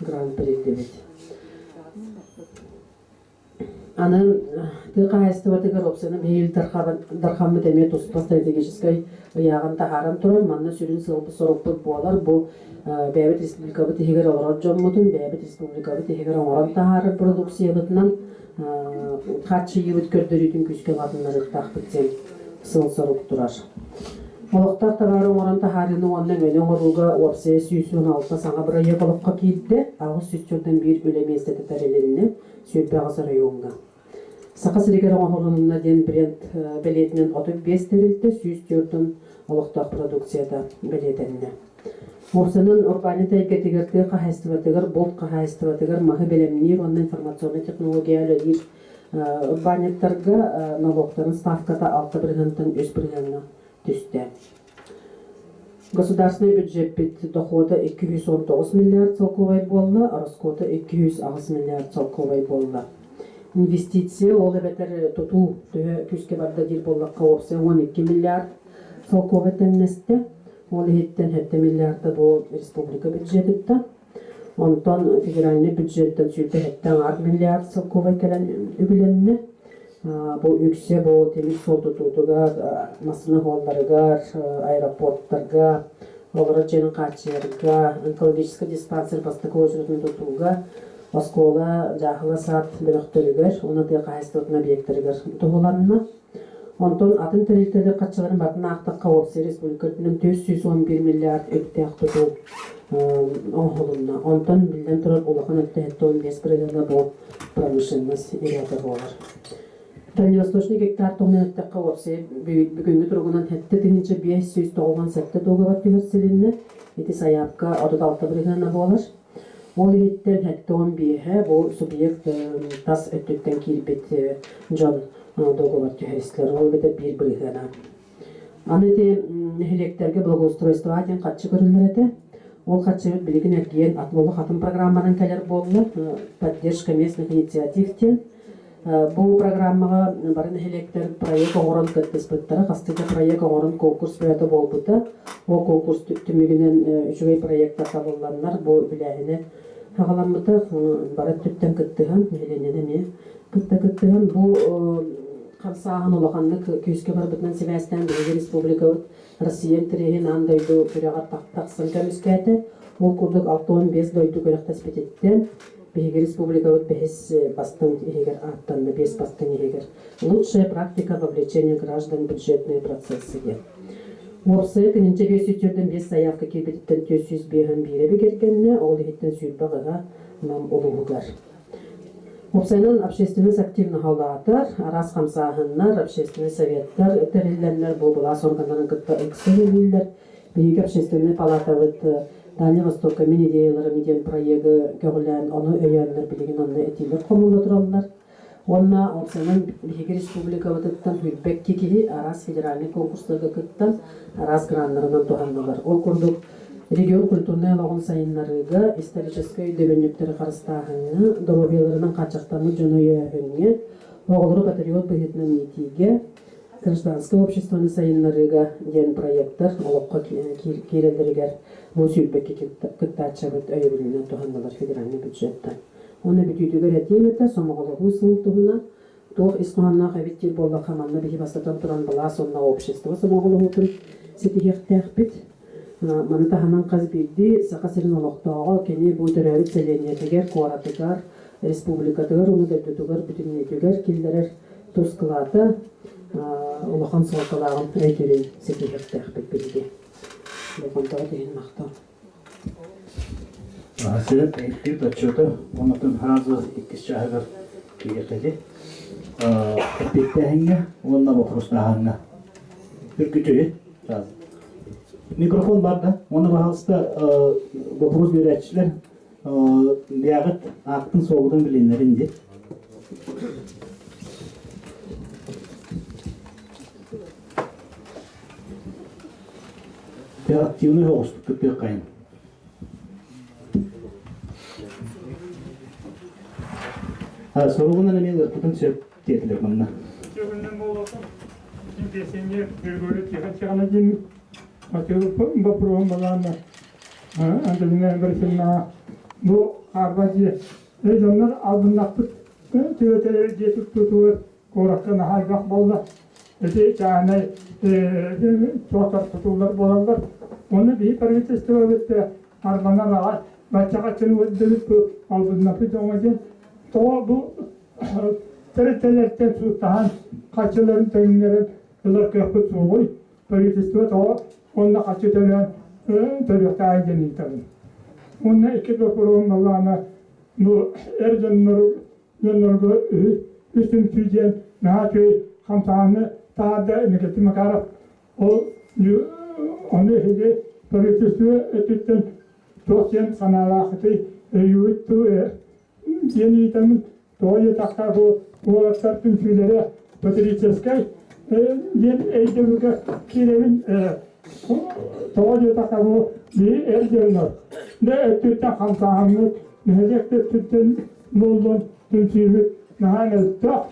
грант берілдебет. Аны тыға әстіватығыр опсаны бейіл дархамы деме тұспа стратегическай ұяғын тағарам тұрар, манна сүрін сылбы сорықпыд болар. Бұл бәбет республикабы тегер оларат жоммудын, бәбет республикабы тегер оңаран тағары продукциялытынан қатшы ебіт көрдіретін күшкен адынлары тақпытсен сыл сорық тұрар. Олықтақ табары оңаран тағарыны оннан өне оңаруға опсая сүйсуын алтына саңа бұра еқылыққа кейді, ағыз сүстірден бір өлеместеті тәрелеріне сүйіппе ағыз районға. Сақас регер оңарынына ден бренд білетінен 35 тәрілді, сүстірдің олықтақ продукцияда білетініне. Орсанын урбанит әйгетігерді қағайстыватығыр, болт қағайстыватығыр, мағы білемнер, онны информационный технологиялы урбаниттарға налогтарын ставката 6 біргентін 3 біргеніне түсті. Государственный бюджет бит дохода 219 миллиард целковой болла, а расхода 209 миллиард целковой болла. Инвестиция ол бетер туту күскә барда дир боллакка опса 12 миллиард целковой теннесте. Ол хеттен 7 миллиард бу республика бюджетитта. Онтон федеральный бюджеттен сүйтә 7 миллиард целковой келен үбүленне. Бу үксе бу темир сол тутуга, масына холларга, аэропорттарга, олорачын качырга, онкологический диспансер бастыкы өчүрүтүн тутуга, оскола жахыла саат бөлөктөрүгөр, уну да кайсытын объекттергер тууланна. Онтон атын территория качыларын батына актакка опсы республиканын 411 миллиард өктөк туту оңголунна. Онтон билден турар улахан өттө 15 бригада бу промышленность ирета болар. Дальневосточный гектар тоғнанаттаққа опсы бүгінгі тұрғынан хәтті тігінші 597 доғабар түйірселінні еті саяпқа 36 бригана болар. Ол еттен хәтті 15 бұл субъект тас өттіттен келбет жон доғабар түйірселер. Ол беті 1 бригана. Аны де хелектерге благоустройство аден қатшы көрілдер әті. Ол қатшы білігін әрген атмолы қатын программадан кәлер болды. Поддержка местных инициативтен. Бұл программаға барын хелектер проект оңырын көттіспіттірі, қастыда проект оңырын конкурс бөйті болбыты. Ол конкурс түмігінен үшігей проекттар табыланлар бұл біләхіне ағаламыты бары түттен күттіған, хеленені ме күттіған. Бұл қамсағын олағанды күйіске бар бұтынан себәстен білгі республика Россиян тіреген андайды күрегар тақсын көміскәті. Ол күрдік 6-15 дойды көріқтас бететтен. Беги республика вот без бастын егер аттанны без бастын егер. Лучшая практика вовлечения граждан в бюджетные процессы. Опсы тенинче бесүттерден без заявка кебеттен 400 беган бире бегергенне, ол еттен сүйтбагыга нам олугугар. Опсайнан общественность активно халатар, арас хамсахыннар, общественный советтар, терилленнер, болбулас органларын кытта экселилер, беги общественный палата вот Дальний Восток мен идеялары ден проекты көңілен, оны өйәнлер білеген онны әтейлер қомылы тұралылар. Онна опсанын Беги республика ватыттан хүлбек кекеде арас федеральный конкурсларға күттан арас гранларынан туғандылар. Ол күрдік регион культурный алағын сайынларыға исторической дөбенектері қарыстағыны, дробияларының қачақтамы жоны өйәңе, оғылыры патриот бұхетінің етеге, гражданское обществоны сайынларыға ден проекттар олыққа керелдірігер бұл сүйілбекке күттәтші бұд өйебілінен туғандылар федеральный бюджеттен. Оны бүтүйдігер әтеметті, сомағылығы сылтығына, тоқ исқуанна қабеттер болда қаманна бейі бастатан тұран бұла сонна общество сомағылығы күн сетігек тәқпет. Маны тағанан қаз білді, сақа сірін олықтауға кәне бұл түрәуі цәленетігер, қуаратығар, республикатығар, оны дөттігер, бүтінетігер, келдерер тұрскылаты, олыған солқылағын өйтірін сетігек тәқпет білді. Бұқындығы дейін мақтау. Себеп әйттер датчоты, онытын харазы иккіс жағығыр кейекеді. Әппетті әңге, онына бұқырыстағанға. Үркітөйі жазы. Микрофон бар да, оны бағалыста бұқырыз бөретшілер бияғыт ақтың соғыдың біленлерінде. Активный хоғыстық көппек қайын. Соғығынан мен ұқтың сөп тетілер мұнна. Сөгіннен боласың, сен бөлгөлі тиғана деймін. Бапыруым баланы, әнділінен бірсіліна бұл арбази. Өйдонлар алдынлақтық төтелері жетіп тұтуыр қорақтан хайбақ болды. Өте жағанай тоқтар тұтулар болалар. Оны бей правительство өтті арбанан ағай бачаға чыны өтділіп алдынлақы жоңаген. Тоға бұл тәреттелерден сұқтаған қачыларын тәңінерін ұлар көпіт суғой. Правительство тоға онына қачы төлен төліқті айден етемін. Онына екі допыруым Аллахына бұл әр жонларға үстін түйден наға көй қамсағаны тағады үнекетті мақарап. Оны хеде правительство өтіттен тоқсен саналақыты өйуітті ені етемін. Тоғы етаққа бұл олаттар түнсүйлері патрицияскай ен әйдеуге керемін Toğu takabu bir ergenler. Ne ötütten kamsahamlık, ne hedefte tütten buldun, tüntüyü, nahanel tak.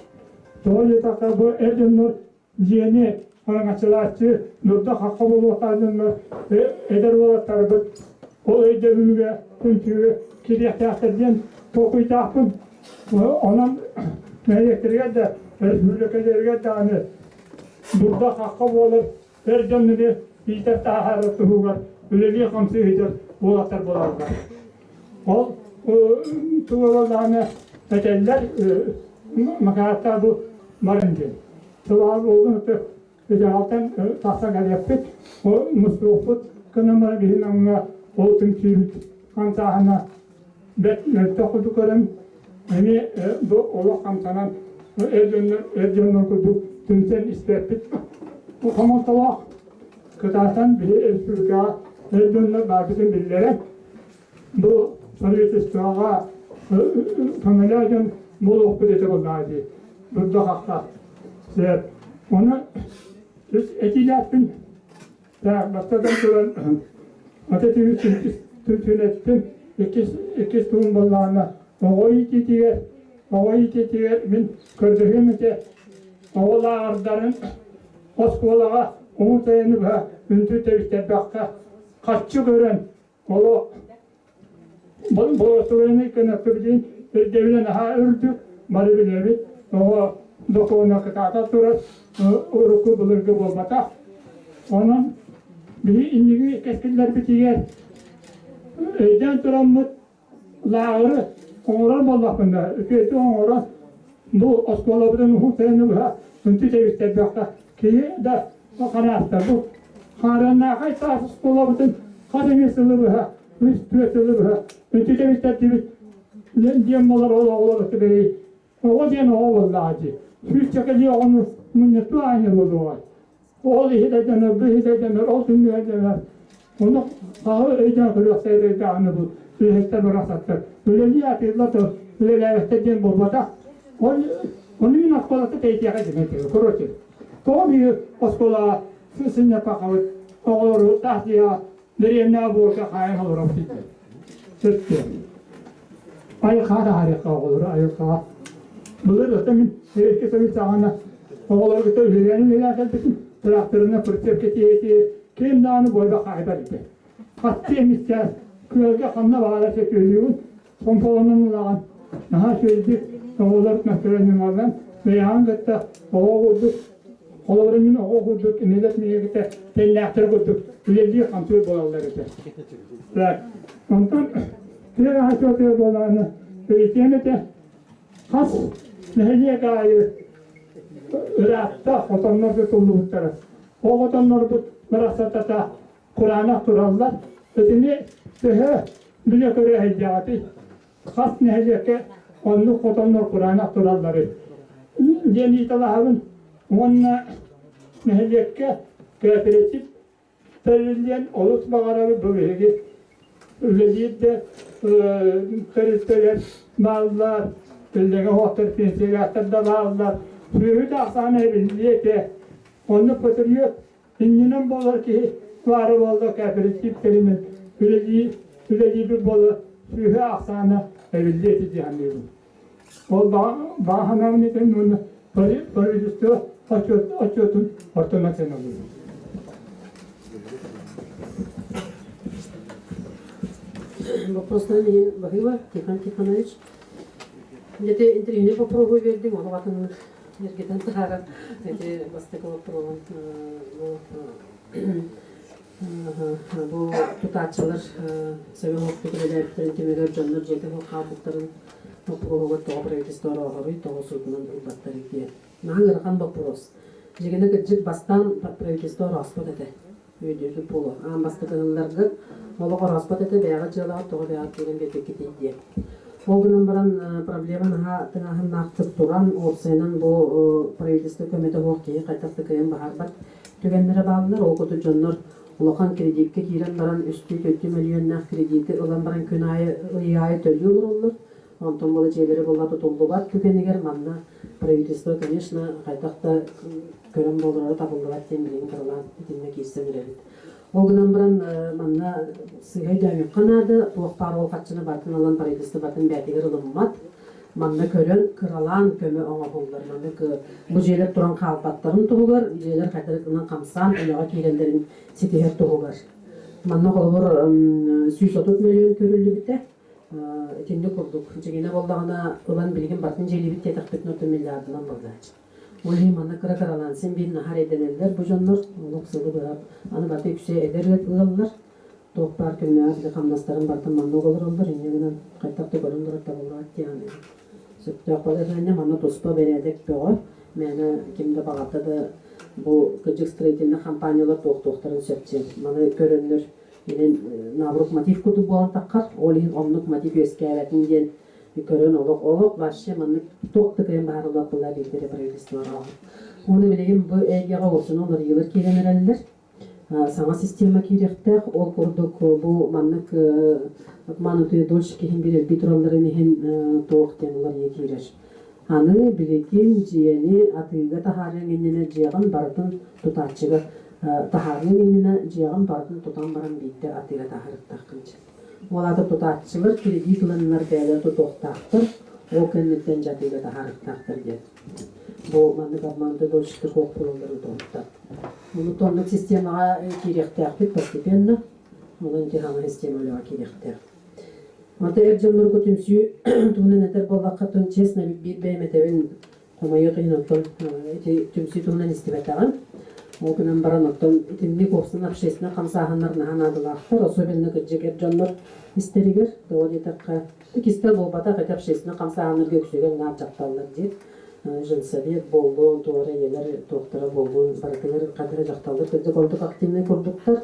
Toğu takabu ergenler, yeni, onun açılaçı, nurda hakkı bulu otardınlar, eder olatlardır. O ödevülüge, tüntüyü, kiriyat yahtırden, tokuy takpın. Onun meyektirge de, Respublikalarga tane, nurda hakkı olur, ergenleri, İşte taharatı huvar, üleliği kamsı hidir, olatlar bolarlar. O tuğalarına eteller, makaratlar bu marınca. Tuğalar olduğunu da altın tahta galyapıt, o muslufut, kınamara bihinamına, o tümçüyüt, kamsahana, tokudu körüm, hani bu ola kamsanan, ergenler kudu, tümsen ispepit, o kamantalak, Kıtaatan bir Respublika Erdoğan'la Bakı'nın birileri bu Sovyetistan'a kamelerden bol okudete olmadı. Burada hakta. Onu etilattın. Baştadan sonra Atatürk'ü tümtünettin. İkiz tuğumballarına oğu itiyor. Min kördüğümüzde oğularların Oskolağa umurtayını ve üntü tevişte bakka kaççı gören oğlu bu oturayını kınaklıbıcın devine naha ördük bari bilevi o dokuğuna kıtata turar uruku bulurgu bulmata onun bir indigi keskiller bitiyer öyden turamut lağırı oğuran bollakında öketi oğuran bu Oskola'dan umurtayını ve üntü tevişte bakka ki de o kanatta bu harana hay tasız olabıtın kademesini bu ha üstüsünü bu ha ötede bitti diyen molar olabıtı bey o diyen o vallahi şu çakali onu minnetu aynı oldu o hideden bu hideden o dünyada onu ha öyle kılıyor seyrede anı bu sürekli bıraktı öyle diye atıldı öyle levette bulmada onun akıllı teytiye demek korottu Tomi oskola sınıf pakavut oğlu tahtiya deriyemne borca kayan olur optik. Sırtı. Ayıkada harika olur ayıkada. Bunlar da temin herkes bir sahana oğullar gitti üleyen neler bütün traktörüne fırçıp gitti kim dağını boyda kaybeder gitti. Hatta emisler köyge kanına bağlar çekiyorsun. Son polanın lan. Daha şöyle oğullar meselenin vardan beyan gitti oğuldu. Oğulların oğulduk, neletmeye gitti, tellahtar gördük, üleliği kamçılı boğalar gitti. Ondan bir açıklığı boğalarını öğretmeyemedi. Has nehliye gayı Irak'ta otanlar tutuldu muhtarı. O otanlar bıraksatata Kur'an'a kurallar. Öteni tühe bile göre heycati. Has nehliyeke onluk otanlar Kur'an'a kuralları. Yeni talahın Onunla mehliyeke kâfiretip terörleyen olut bağırarı bölgeye üleliyip de kırıklar, mallar, ülgene otur pensiyalatlar da mallar sürühü de aksana evliyete onu pıtırıyor İnginin bolar ki varı oldu kâfiretip terinin üleliyip bolar sürühü aksana evliyete cihannıyım. O bağhanam neden onu Parayüstü açıyordun, ortadan sen alıyorsun. Вопросlarına bakıyor, Tihan Tihanoviç. Где-то интервью попробую verdim, onu vatanın ergeden taraf, bastıkı вопрос. Bu tutaçılır, sebebi hukukları temirer canlar, jeti hukukların Попробовать добрые истории, того судна батарейки. Награхан вопрос. Жигене гыджик бастан правительство распад эте. Өйдүрдү полу. Бастыгынларга молого распад эте бяга жылга тоо бяга келен бете кетейди. Огунан баран проблема наха тынахан нактып туран орсенан бу правительство көмөтө хокки кайтакты кыйын баарбат. Түгенлере баалар окуту жоннор улахан кредитке кирен баран үстү 4 миллионнак кредити улан баран күн айы төлөөлөр олор. Антон было жебері болады толдуға түгенегер манна правительство, конечно, қайтақта көрім болдырары табылдыға темірен кірілан етіне кейсен өреледі. Олгынан баран манна сыгай дәмек канады, туақпар ол қатшыны батын алан парайдысты батын бәтігір ылыммат. Манна көрін кыралан көмі оңа болдар. Манна бұл жерлер тұран қалпаттарын тұғығар, жерлер қайтарықынан қамсан, ұяға кейлендерін сетігер тұғығар. Манна қолыбыр 130 миллион көрілі біті. Тенде құрдық. Жегені болдағына ұлан білген батын желі бітте тақпетін 30 миллиардынан болды. Олей манна кыра-кыралан сен бейін ахар еденелер бұ жонлар. Олықсылы бұрап. Аны баты үксе әдерлет ұлалар. Тоқпар күнне әрді қамнастарын бартын манна қолыр олдар. Енегінен қайтақты көріндір Сөптөк баларына мана тоспа бередек бөҕө. Мәне кимде багатады бу кыжык строительный компаниялар тоқтарын сөпчен. Мана көрөннөр менен набрук мотив куду болан таккар. Олин омнук мотив өскәбәтин ден көрөн олок башы мана токты крем барлап булар битере правительстволар. Уну билеген бу эгега болсун олар йылыр келенерлер. Саңа система киректек ол курдук бу маннык мануты дольшики хим бирер битролларын хин тоқтенлар екирер. Аны билеген жиени атыга тахарын генене жияган бардын тутачыга тахарын генене жияган бардын тутан баран биттер атыга тахарып таккынчы. Оларды тутачылар кредитланнар бәлер тоқтактыр, ол кеннеттен жатыга тахарып тактыр дед. Бу маннык абманты дольшики коқпуллары тоқтар. Bunu tonluk sistemaga kirектәк постепенно. Onun tehana sistemaga kirектәk. Ата эрҗәннәр көтүмсү тугынан этер боллакка тон честно бир бәймәтәбен комайы кыйнаттан эти түмсү тугынан истебәтәгән. Ол көннән баран оттан итимли копсын общественно камсаганнарны ханадылактар, особенно кыҗык эрҗәннәр истеригер, дәвалетәккә. Тикистә булбата кайтып общественно камсаганнар гөксөгән напчакталар дип. Женсовет болду, туары елер тоқтары болду, баратылар кадыры жақталды, кыжык олдық активный көрдіктар.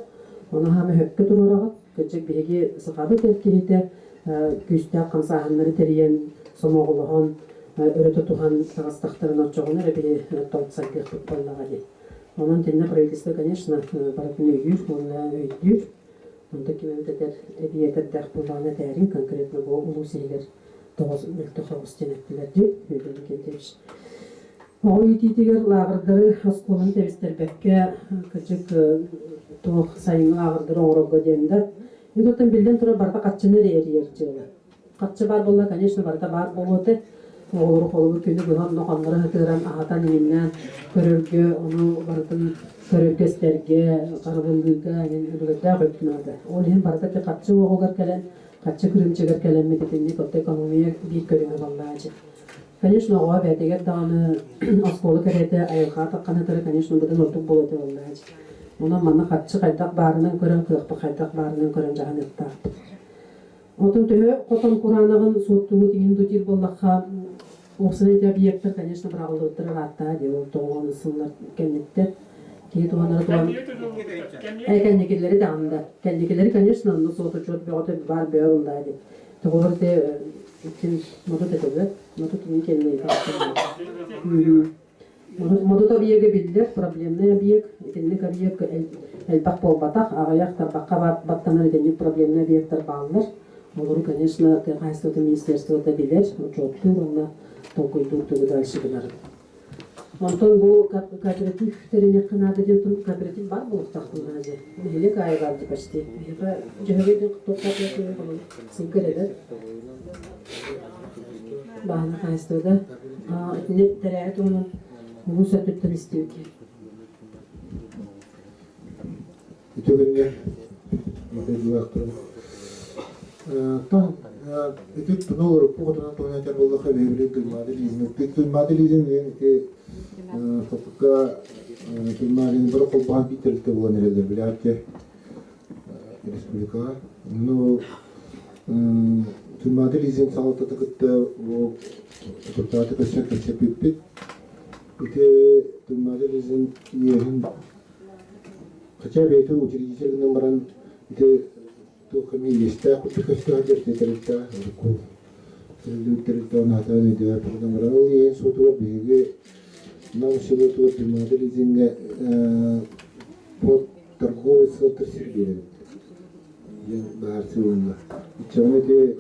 Оны хамы хөпкі тұрарағыт, кыжык беге сықады тәркелеті, күсті қамсағанлары тәріен сомоғылыған, өрөті туған тағастақтарын отчоғыныр, әбе толтсайдық бұтпаллаға де. Онын тенне правительство, конечно, баратын өйір, оны өйдір. Онда кемемдетер әбиетер дәқ болағына тәрін, конкретно бұл ұлу сейлер. Тоғыз мүлті қоғыстен әттілерді, өйдені кентепш. Оғы ететігер лағырдары осколын тәвістер бәкке күчік тоқ сайын лағырдары оңырауға дейінді. Өтіптен білден тұра барда қатшыны рейер жығылы. Қатшы бар болла, конечно, барда бар болуды. Оғылы қолы күні бұған ноқанлары ғытыран ағатан еміннен көрерге, оны бардын көрергестерге, қарыбылыға, үлгірді ғөптінады. Ол ең барда бір қатшы оғылар кәлен, қатшы күрімчегер кәлеммететінді көпті экономия бір көріңі баллағачы. Конечно, оға бәтегер дағаны осколы кәреті айылға таққанытыры, конечно, бұдан ортық болуды баллағачы. Онан манна қатшы қайтақ барынан көрін, қиықпы қайтақ барынан көрін жағын еттақ. Отын түйі қотын құранығын соттығы дейін дүтер боллаққа оқсыны да объекті, конечно, бірағылдыры ратта, де ол тоғаны сыллар кәнетті. Кейт оғанары туған кәнекелері дағында. Кәнекелері, конечно, соты чот бөғаты бар бөғылда, де. Тоғылыр де модут әтеді, модут не келмей тағыстырды. Модут объегі білдер, проблемный объек, етенлік объек әлбақ болбатақ, ағаяқ тарбаққа баттанар етенлік проблемный объекттар бағылыр. Олары, конечно, қайсыты министерствода білер, чотты, онына толкойды түгі дальше білер. Онтон бұл кооператив теріне қынады ден тұрып, кооператив бар болып тақтың ғазе. Мейлек айы барды почти. Жөғеден тоқтап етуі болу. Сыңкыр еді. Бағына қайыстыда. Этіне тәрәйт оның бұл сөттіттен істеуге. Ütөгүнге махедуактыр. Тан этит тунолор похотона тонятер боллаха бебрик моделизм. Тит моделизм эти фотока тимарин брокол бан питерте болонердер билятте республика. Ну моделизм салата такытта бу депутаты качакта чепиппит. Ите моделизм ехин хотя бы это учредительный номер, это только места, куда что одержит это руку. Это на то не делает, потому что он есть вот то беги, нам все вот то моделизинга под торговый центр Сергея. Я Барселона. И чем это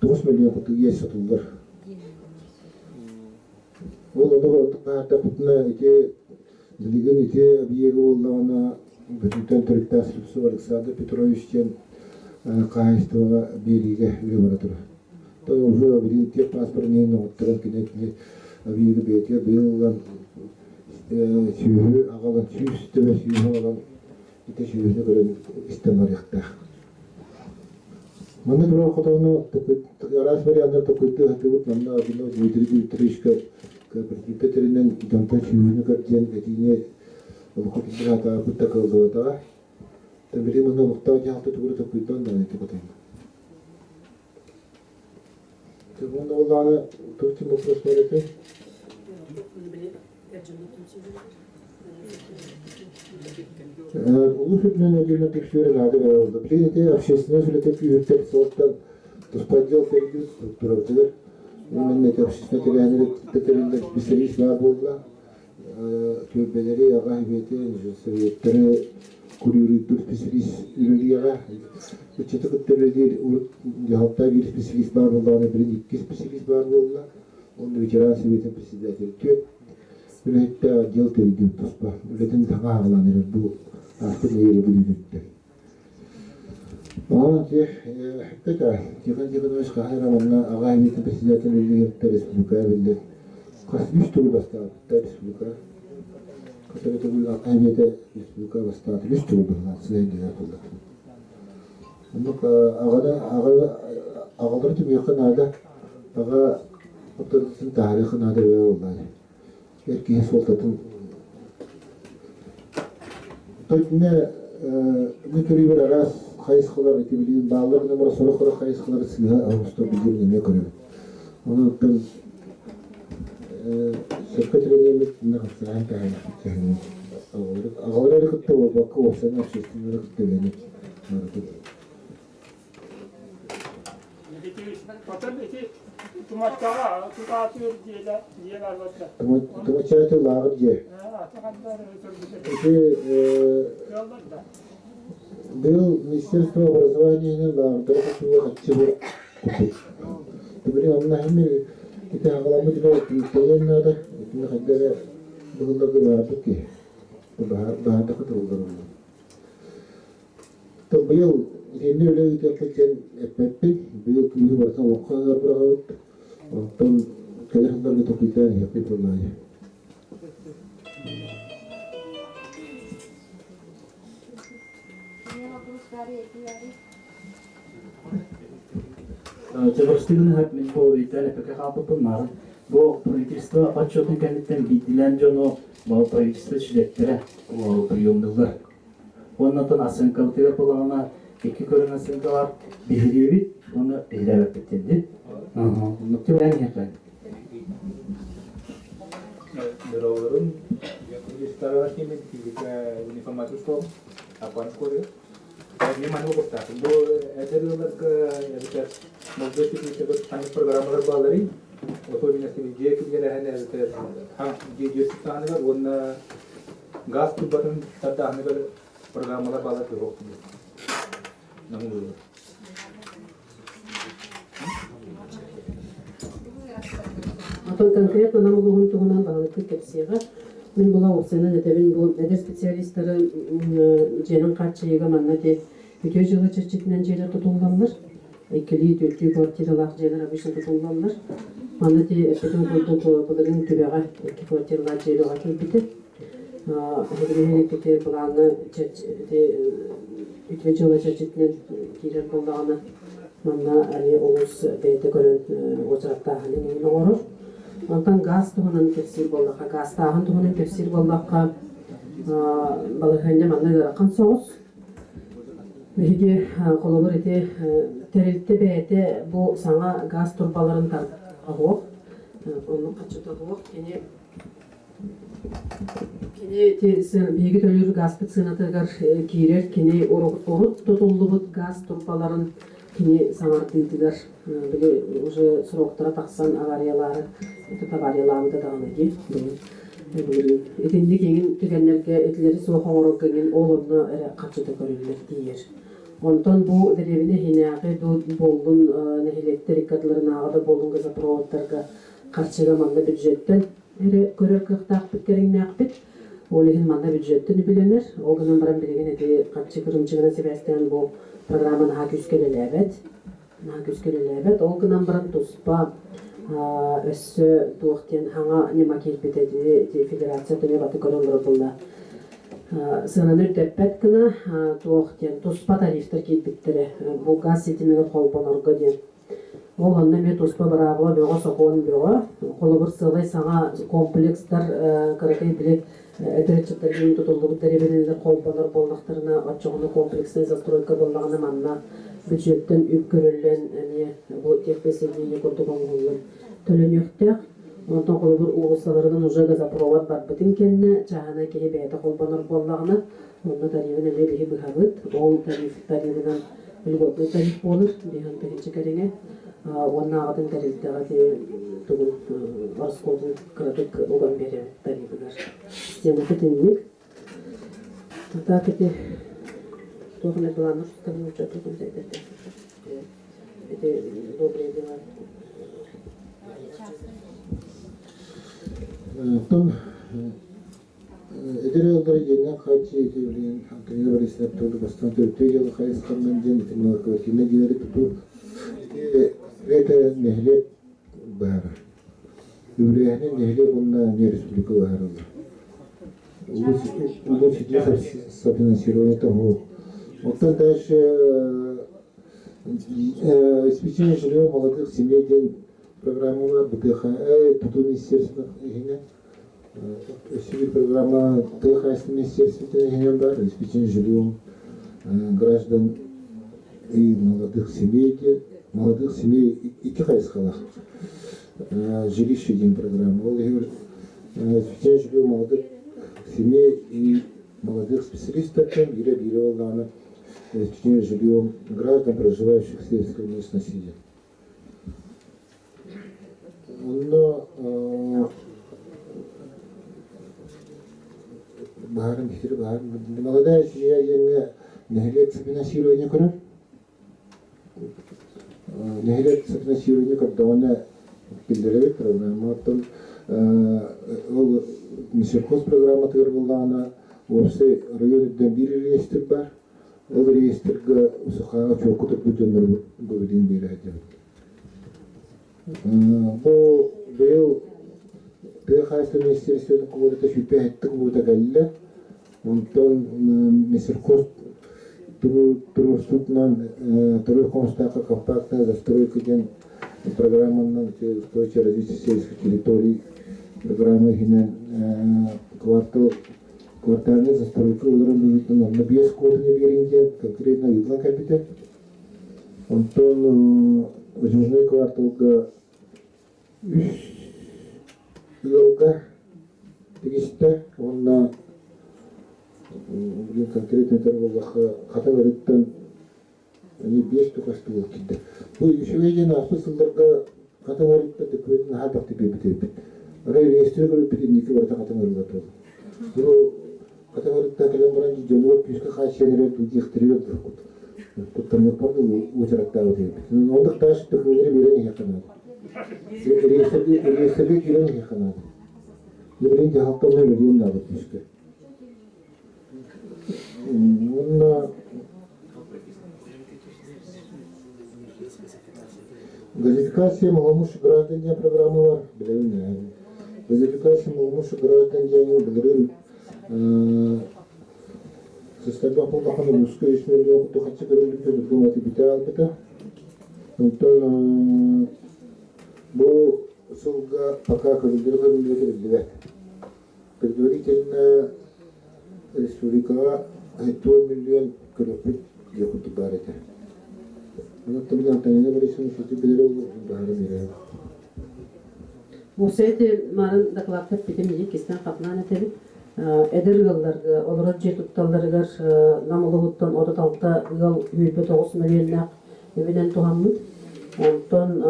2 миллионов есть вот удар. Ол оны да бұтына әке Билигин ите биеге оллағына бүтүнтен Төріктасов Александр Петровичтен кайыстыга бериге үре бара тура. Той уже билин тек паспортнен оттыран кинетне биеге бете быйылган сүйү агалан сүйүстөбө сүйү агалан ите сүйүнө көрөн истемар якта. Мана дура хотону раз вариантар токуйты хатыбыт манна абино видриди тришка Петеринен донта сүйүнө көрден этине Лукутирата Путакалдота, Табили Манолта, Ялта to the Piton, and Ticotin. The one of Lana took him of prosperity. Улучшительная генетическая рада, the plenty of общественность you take sort of to спадел перейдет структура, именно это общественная специалист Лабулла. Көлбелери аға бетен советтері курюридур специалист үйреліға үтчеті күттерлер жағалта бір специалист бар болдағына бірін екі специалист бар болдыға оны ветеран советін председатель төт үлетті отдел тереген тұспа үлетін таға ағыланыр бұл астын ері бүлінетті оған тиған өз қағайраманна аға бетін председатель үлігерді республика білді Касвиш тугу бастап, республика. Касвиш тугу ахмеде республика бастап, виш тугу бастап, сылайдыға толды. Ондық ағалар түм яқын ада, аға оптадысын тарихын ада өе олады. Еркеге солтатын. Тойтіне мүкірі бір арас қайысқылар, еті білген бағаларына мұра сұрақыра қайысқылар сыға ауысты білген неме көреді. Оны өттен Секретарь нахождения тайны. Агалар рекотто бака осана общественный рекотто. Тумачайты лагыр же. Был Министерство образования лагыр хочу купить. Теперь он нахмели kita akalama juga kalian ada itu ada betul betul ke bahan tak terlalu tu beliau ini lagi kita kerja FPP beliau kini berasa waktu berawat waktu kerja hendak itu kita ya itu lagi Çabarstığını hep min bu ülkeyle pek kapatılmaz. Bu правительство отчетын кәнеттен бидилен жону бұл правительство шүдеттері ол приемдылар. Оннан оценкалытыға болағына екі көрін оценкалар бігіребет, оны бігіребет беттенді. Нүкте білән екен. Дырауырын, старлар кемен информативском, апан скоры. Ini mana bukti? Itu ada juga ke mobil itu kan programmer balari, atau ini sih dia kita lah ni ada ham dia juga sana kan, warna gas tu button tanda hanya kan programmer balar tu hoki, namun. Atau konkretно нам было гунтугунан бағалықты кепсиға. Мен бұла оқсана нетебін бұл әдер специалисттары женің қатшыйға манна де өте жылы чырчетінен жерлер тұтылғанлар. Екілі төлті квартиралақ жерлер абышын тұтылғанлар. Манна де әпетін бұлырын төбеға екі квартиралақ жерлер ғатыл біті. Әдермен екеті бұланы өте жылы чырчетінен жерлер болдағаны манна әлі олыс бәйті көрін отыраттағаны нейін оғырыр. Ondan gaz tuğunun tefsir bollakka, gaz tağın tuğunun tefsir bollakka balıkhanca manna gırakın soğuz. Bege kolobur eti teriltte beyete bu sana gaz turbaların tarafı onun kaçıda bu kene bege tölür gaz pıtsınatıgar kirer kene orut tutulduğu gaz turbaların kini sanartıydılar. Böyle уже сроктара тақсан авариялары, это авариялары да дағанеге. Böyle etinde kengin tükenlerge etleri soğuğurak kengin oğlunu kaçıda görülür diyer. Ondan bu derevine hinaqı bolun nehiletleri kadlarına ağda bolun kızı provatlarga karşıga manna büdjetten ere görür kıhtaq bitkerin naqbit. Олеген манна бюджеттен биленер. Огынан баран билеген эти катчы кырымчыгына Себастьян бу программаны ха күскелелебет. Огынан баран туспа өссө туохтен хаңа нема келбетеди федерация төне баты көрөлөр булда. Сынаныр төппет кына туохтен туспа тарифтер келбеттери. Бу газ сетимеге колбонорго ден. Ол онна мен туспа барабыла бөға соқуын бөға. Қолы бір сылай саңа комплекстар кыракай билек эдерчиктер кейін тұтылды дәребенелер қолбанар болнақтарына отчоғыны комплексный застройка болнағына манна бюджеттен үп көрілген бұл техпеселдейіне көрдік оңғылын төлөнектек. Онтан қолы бір уғысталарынан уже газопровод бар бітін кенне чағана кейі бәйті қолбанар болнағына онна тарифін әле бейі бұхабыт. Ол тарифінен үлгөтлы тариф болыр бейхан тәхінші кәреңе. Онна ағатын тарифтіға түгіл Арсколдың кіратық оған бері тарифығар. Система күтінлік. Так эти тоже планы, что там учат в это добрые дела. Тон эдерелдер еңе хачи кебилен Антонио Борисович турду бастан төтөйел хайскандан ден тималка кине гери туту это нехле бар. Юрияне нехле бунна не республика бар. Удовлетворить софинансирование того. Вот дальше обеспечение жилья молодых семей день программа БТХ, потом министерство программа ТХ министерства обеспечение жильем граждан и молодых семей и Тихайскалах. Жилище день программа. Обеспечение жилья молодых семей и молодых специалистов, или бированно обеспечение жильем граждан, проживающих в сельской местности. Но молодая семья нехилет софинансирование курит. Нехилет софинансирование, когда она пилдеревит программа, потом Мисерхоз программа тырбылана, вовсе районы бир реестр бар. Ол реестрге усаха чокутуп бүтөндөр бөлүн берет. Бу быйыл ТХ министерствонун кулута шүпөттүк бута галле. Онтон Мисерхоз турустутнан туруконстака компактная застройка ден программанын устойчивое развитие сельских территорий программы хинен квартальная застройка уровня на без корня беринген конкретно южный капитал. Онтон южный кварталга юлга тегисте онна конкретно торговля хаталарыттан они без тухашты бол кидде. Бу шеведен асылдарга хаталарытта текведин хатакты бебитеп. Реестрге битиники барта хаталарга тол. Бу хаталарытта келен баран жөнөп пишке хашенер дихтирет дуркут. Туттан япарды учаракта өтөп. Ондак таш текведер берен якана. Реестрге келен якана. Берен жахаттан берен надо пишке. Газификация маломуш граждан программы бар, билебин. Газификация маломуш граждан билерин составда полнохана муская ишмерде окуту хатчы көрүлүптө документи бите албыта. Онтон бу сылга пока көрүлдүрүлдү. Предварительно республикага 1 миллион көрөпүт жокуту бар экен. Бусете марын докладтап битем кистен капнан этеп эдергылларга олор жетутталдаргар намылыгыттан ототалта гыл 9 миллионнак эбиден тугаммыт. Онтон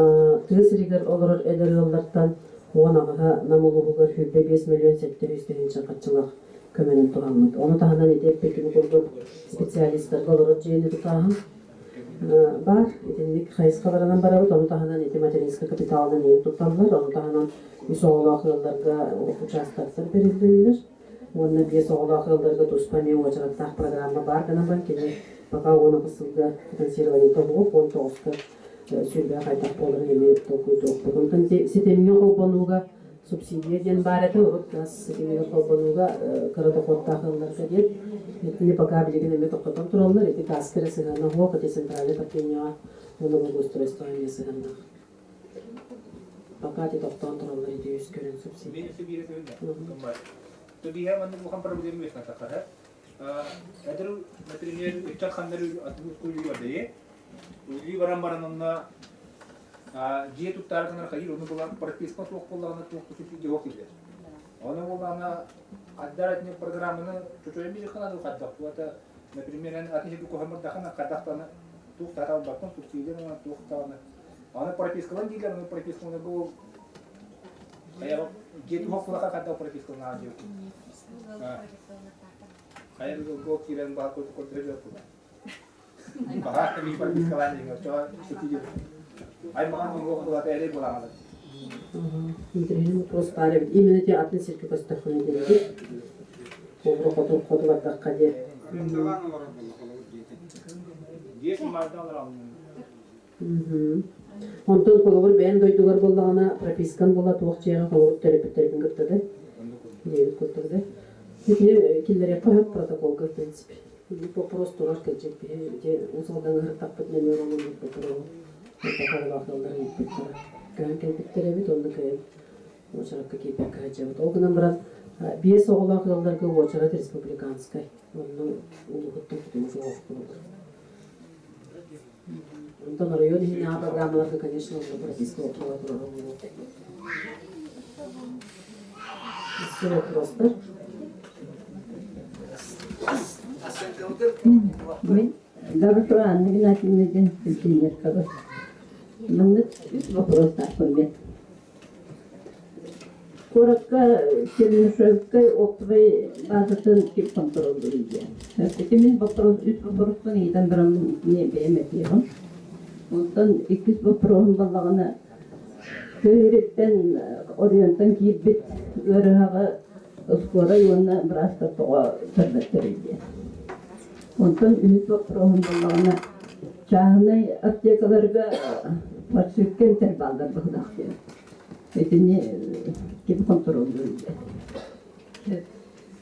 тесригер олор эдергыллардан онага намылыгыгар 5 миллион 700 катчылак көмөнүн тугаммыт. Оны таханан этеп бекин курдук специалисттер олор жени тутаган бар. Этинник хайскаларынан барабыт, оны таханан эти материнский капиталынан ен туталлар, оны таханан үсоолу акылларга участоктор берилдилер. Онна бес оғлақ ғылдырғы тұспаме очыраттақ программа бар гынан кене бақа оны қысылды финансирование тоғып, 19-қа сүрбе қайтақ болыр еме тоқуй тоқты. Онтан сетемге қолбануға субсидия ден бар еті, от газ сетемге қолбануға қырады қоттақ ғылдырға ден. Етіне бақа білеген еме тоқтатан тұралар, еті газ кірі сығана ғоқ, еті центральный подпенияға оны благоустройство еме сығана. Бақа еті тоқтан тұралар, еті үз көрін субсидия. То биһа манны бухан проблема есть на такая. Это, например, ичат хандар атбус кули вадае. Ули баран-баранна жие туттаргана хайыр оны була прописка сок боллагана токту субсидия жок иде. Оны булана аддаратны программаны чөчөй бир кана каддак. Вот, например, атышы кухамар дахана каддактаны туктатал бактан субсидияны туктатаны. Аны пропискалан дилер, аны прописканы бу Кaya gitu hok laka kada прописка на аудио. Kaya go kiran ba ko treasure ko. Bahas kami прописка lagi ngaco setuju. Ay mga ngo ko ta ere bola ngala. Интернет просто паре именно те атны сирке постахны делди. Обро кото ватта каде. Дес мардан Онтон колобор бән дойдугар боллагана пропискан бола туакчыга колобор терапевтерин кыттады. Дебит кыттады. Кине киллере кайып протоколга в принципе. Вопрос тураш келчек бе усалдан гыртак бетне нейронун беттеро. Это халыклар беттер. Грант беттеребит онда кайып. Очарак кепе кайжабыт. Огынан бираз бес оглак жылдарга очарат республиканскай. Онун улугуттун күтүмү жок болду. Антон район хине программаларда, конечно, уже прописка около. Все вопросы. Мен добро аннигнативный инженер кабы. Мында вопростар қоймен. Коротко Чернышевской оптовой базасын кеп контроль дейді. Мен вопростан еден бірін не бейметейім. Онтан 2 вопросын балағына көйреттен ориентан кейіп бет өріғаға скоро онна бірастар тоға сәрбеттер еді. Онтан 3 вопросын балағына чағынай аптекаларға подшипкен тәрбалдар бұғдақ деді. Этине кеп контроль еді.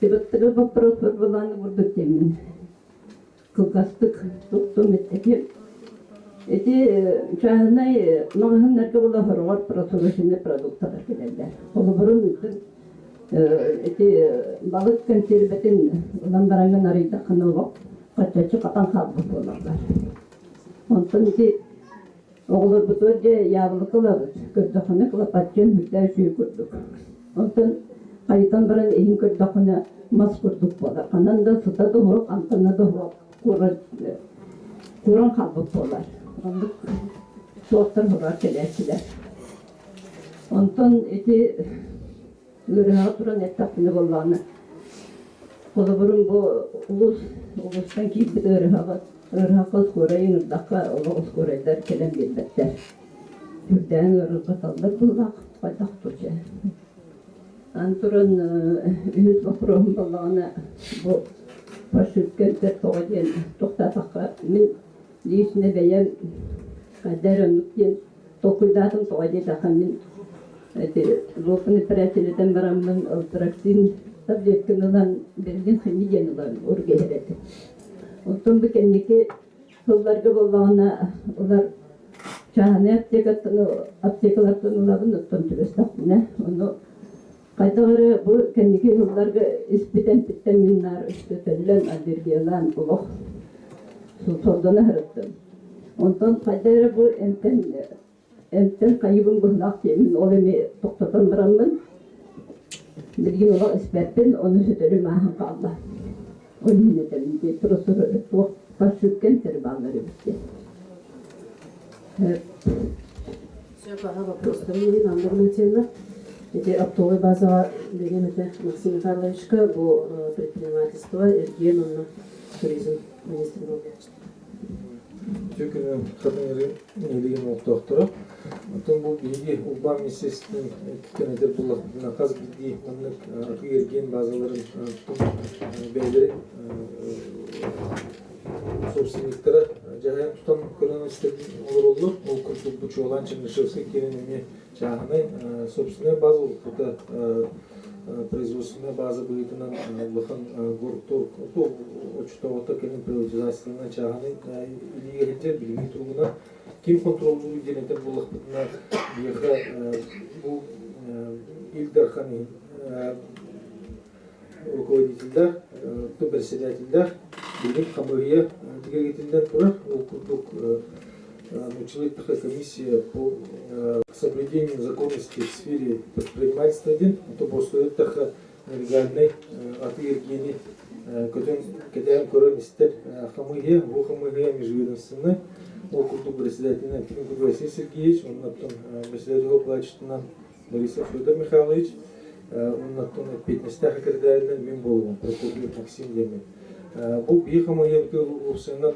Себеттігі вопрос баланы бұрдық демін. Кылқастық тұқтым еттеке. Эти чағынай мағынларға бола ғырғар просурышыны продукталар келелер. Олы бұрын үттін балық консерветін ұландараңын арайда қынылып, қатчачы қатан қалбы боларлар. Онтын оғылыр бұтыр же яғылы қылабыз. Көрдіқыны қылапатчын мүлдәй жүйі көрдік. Онтын қайтан бірін ең көрдіқыны мас көрдік болар. Қанан да сұтады ғоқ, антына да ғоқ көрін қалбық болар. Ондық соқтыр ғырар келесілер. Онтын өріға тұран әттақпыны болғаны. Қолы бұрын бұл ұлыстан кейіп біті өріға қыз көрейін ұрдаққа ұлығыз көрейдер келем белбеттер. Үрдән өріға салдар бұлғақ қайдақ тұршы. Антұрын үйіз бақырығын болғаны бұл пашүткендер тоға ден тоқтатаққа мен дейсіне бәйем қайдар өніктен тоқыдатым тоға дейдаққа мен лопыны пірәселеден барамын ылтырақсин таблеткін ұлан берген химиден ұлан ұрге әреті. Онтон бекеннеке сылларға болғаны олар чағаны аптекалардан ұлағын ұттан түбестақмына. Оны қайдағыры бұл кәнеке сылларға іспетен миннар үстетелен аллергиялан ұлық солданы ғырыттым. Онтон қайдағыры бұл әмтен қайыбын бұлақ темін ол еме тоқтатан бұрамын. Білген олақ іспәттен оны сөтері мағын қалды. Onun nedeniyle profesör başlıkken terbalları bitti. Все пора вопросы. Мне надо тема. Эти оптовые база деген это Максим Михайловичка по предпринимательству регионального туризм министрінің. Çünkü kadınların ilgili noktaları Антон бұл биги Улбан министрліктің кенедер буллатына қаз биги маннык акы ерген базаларын бәйлері собственниктері жайын тұтан көрін істердің олар олар ол күртік бұчы olan Чернышевский кененеме жағыны собственная база бұл производственная база быйтынан лыхан горктор очтовата кенен приватизациясына чаганы илигердер билими тургуна ким контролдуу денетер булакытына бияха бу илдархани руководителдер председателдер билим камырия тигергетилден турар ол курдук научно-исследовательская комиссия по соблюдению законности в сфере предпринимательства, то построит такая нелегальной отвергение, когда коронистер хамыге, во хамыге межведомственной, округу председателя Василий Сергеевич, он на том председатель плачет нам Борисов Федор Михайлович, он на том 15 кредитов Мимболовым, прокурор Максим Демин. Бұл бейхамыге ұсынар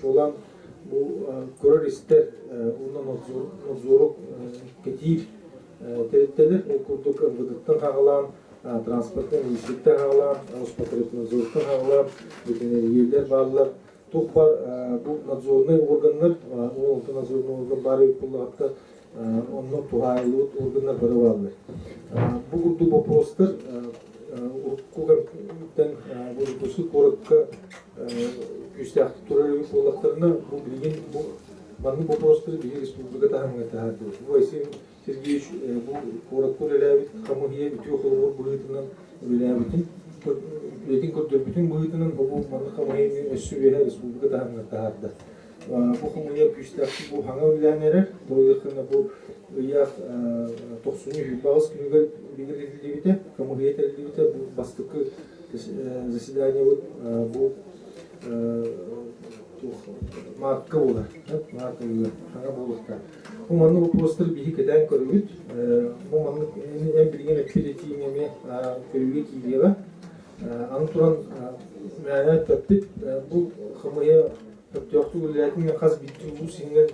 чолан bu körüster ondan zorluk ketir teretteler o kurduk vıdıktan hağalan transporttan ilişkiden hağalan hospitalın zorluktan hağalan bütün yerler varlar çok var bu nadzorlu organlar o nadzorlu organ bari hatta onun tuhaylı organlar bari varlar bu kurdu bu poster kugandan bu kusu korukka Üstad turları olduklarına bu bilgin bu bana bu posteri bir respublika tahmin ettiler. Bu isim Sergey bu koraktor elabet kamuhiye bitiyor kolor boyutundan elabetin bütün kurdu bütün boyutundan bu bana kamuhiye süveyler respublika tahmin ettiler. Bu kamuhiye üstad bu hangi vilayetler bu yakında bu ya toksunu hübağız günüge bildirildi kamuhiye terildi bu bastıkı заседание bu marka olur. Marka olur. Hangi bulukta. Bu manlı bu poster bir hikayeden görüyoruz. Bu manlı en bilgin etkileşimimi görüyoruz ki diye. Anturan yani tabii bu kamuya yaptığı vilayetin khas bittiği bu singen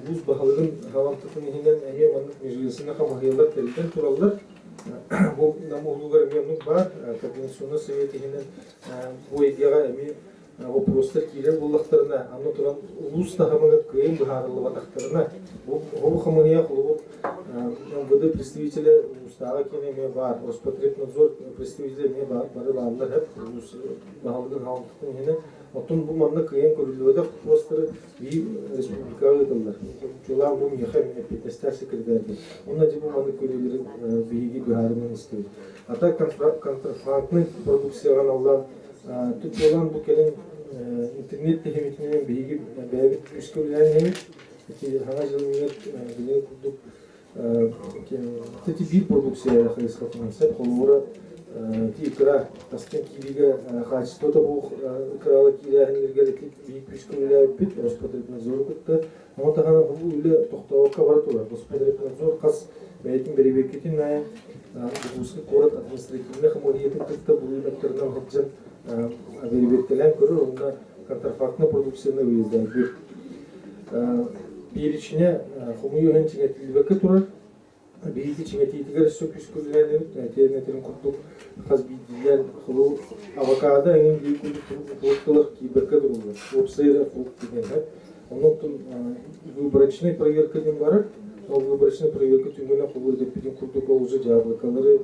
ulus bahalığın havantısının hinden emiye manlı meclisine kamuyalar telden turallar. Bu namuhluğlar memnun var. Konvensiyonel seviyetinden bu iddiaga emiye o poster kiler bullaklarına anlatılan ulus tahamına kıyım buharlı vataklarına bu kamuya kulu bu представители устава кенеме бар Роспотребнадзор представителleri бар бары барлар hep ulus bahalığın havantısının hinden Otun bu manna kıyım kuruluyordu posteri bir respublikalı yıllar. Çoğulan bu miyakay minepetesler sekreterdi. Onun için bu manna kuruluların bilgi biharından istiyor. Hatta kontrafaklı prodüksiyon olan çoğulan bu kelin internet tehemitinin bilgi beyabit üskülen hemet ki hangi yıllar bilen kurduk teti bir prodüksiyon yakayız katılmışsa kolora Тикра, тастен килиге хачто да бу крала килегенлерге бийик күчкүлөр бит Роспотребнадзор кытты. Монтаган бу үле токтоокка бара турат. Роспотребнадзор кас бейтин беребекетин на бузгы корот административный хамориятын кытты бу үлөктөрдөн хаджан беребектелен көрөр, онда контрафактный продукцияны выездайт. Перечине хумуюген чиңетилбекке турат. Бейти чиңетитигер сөп күчкүлөрүн тернетерин курдук каз бидилер кылуу авокадо эң бийик фруктылар кийберке турулат. Опсейра фрукт деген. Онун выборочный проверкаден барып, ол выборочный проверка түнгөнө кылуу деп бидин курдук уже жабылкалары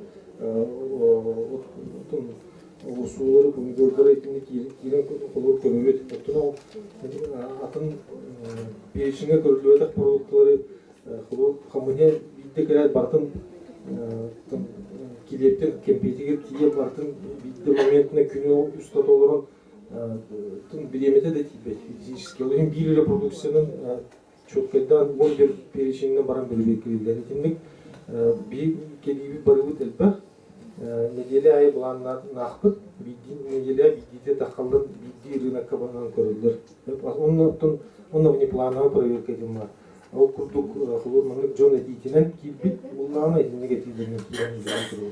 суулары помидордор этини кийин кылуу көрүлөт. Оттон атын перечинге көрүлөт продуктлары кылуу камыне Tekrar batın kilepten kempetiger kiye batın bitti momentine günü üstad olan bilemete de tipet fiziki olarak bir reproduksiyonun çok kadar model perişinden baran bir bekliyorlar. Etkinlik bir kelibi barıvı telper nedeli ayı bulanlar nakpıt nedeli bitti takallar bitti rınak kabanan korulur. Onun ne planı proyekt edildi. Ол курдук хлорманлык жон этитинен килбит булнаны негативден кирен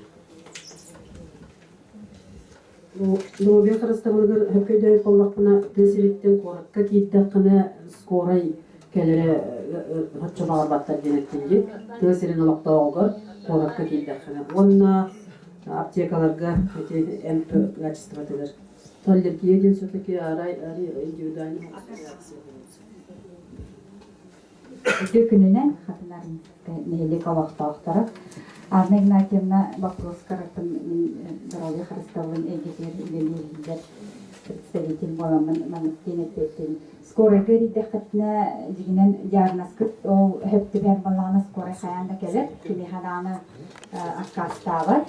Ну, бе харастамыгыр хөкөйдөй коллакына тесилиттен коракка кийдакына скорай келере хаччабагар баттар денеттинди төөсерин олоктоогор коракка кийдахана онна аптекаларга эти эмп качествотыгар толлерки един все-таки арай индивидуальный Өтө күнүнен хатынарын нелек алактаактара Анна Игнатьевна вопрос каратын дороги Христовын эгетер илелер представитель боламын манкенеттен скорый гэридэ хатна дигинен диагноз ол хептибер баланы скорый хаянда келет кимихананы аккастава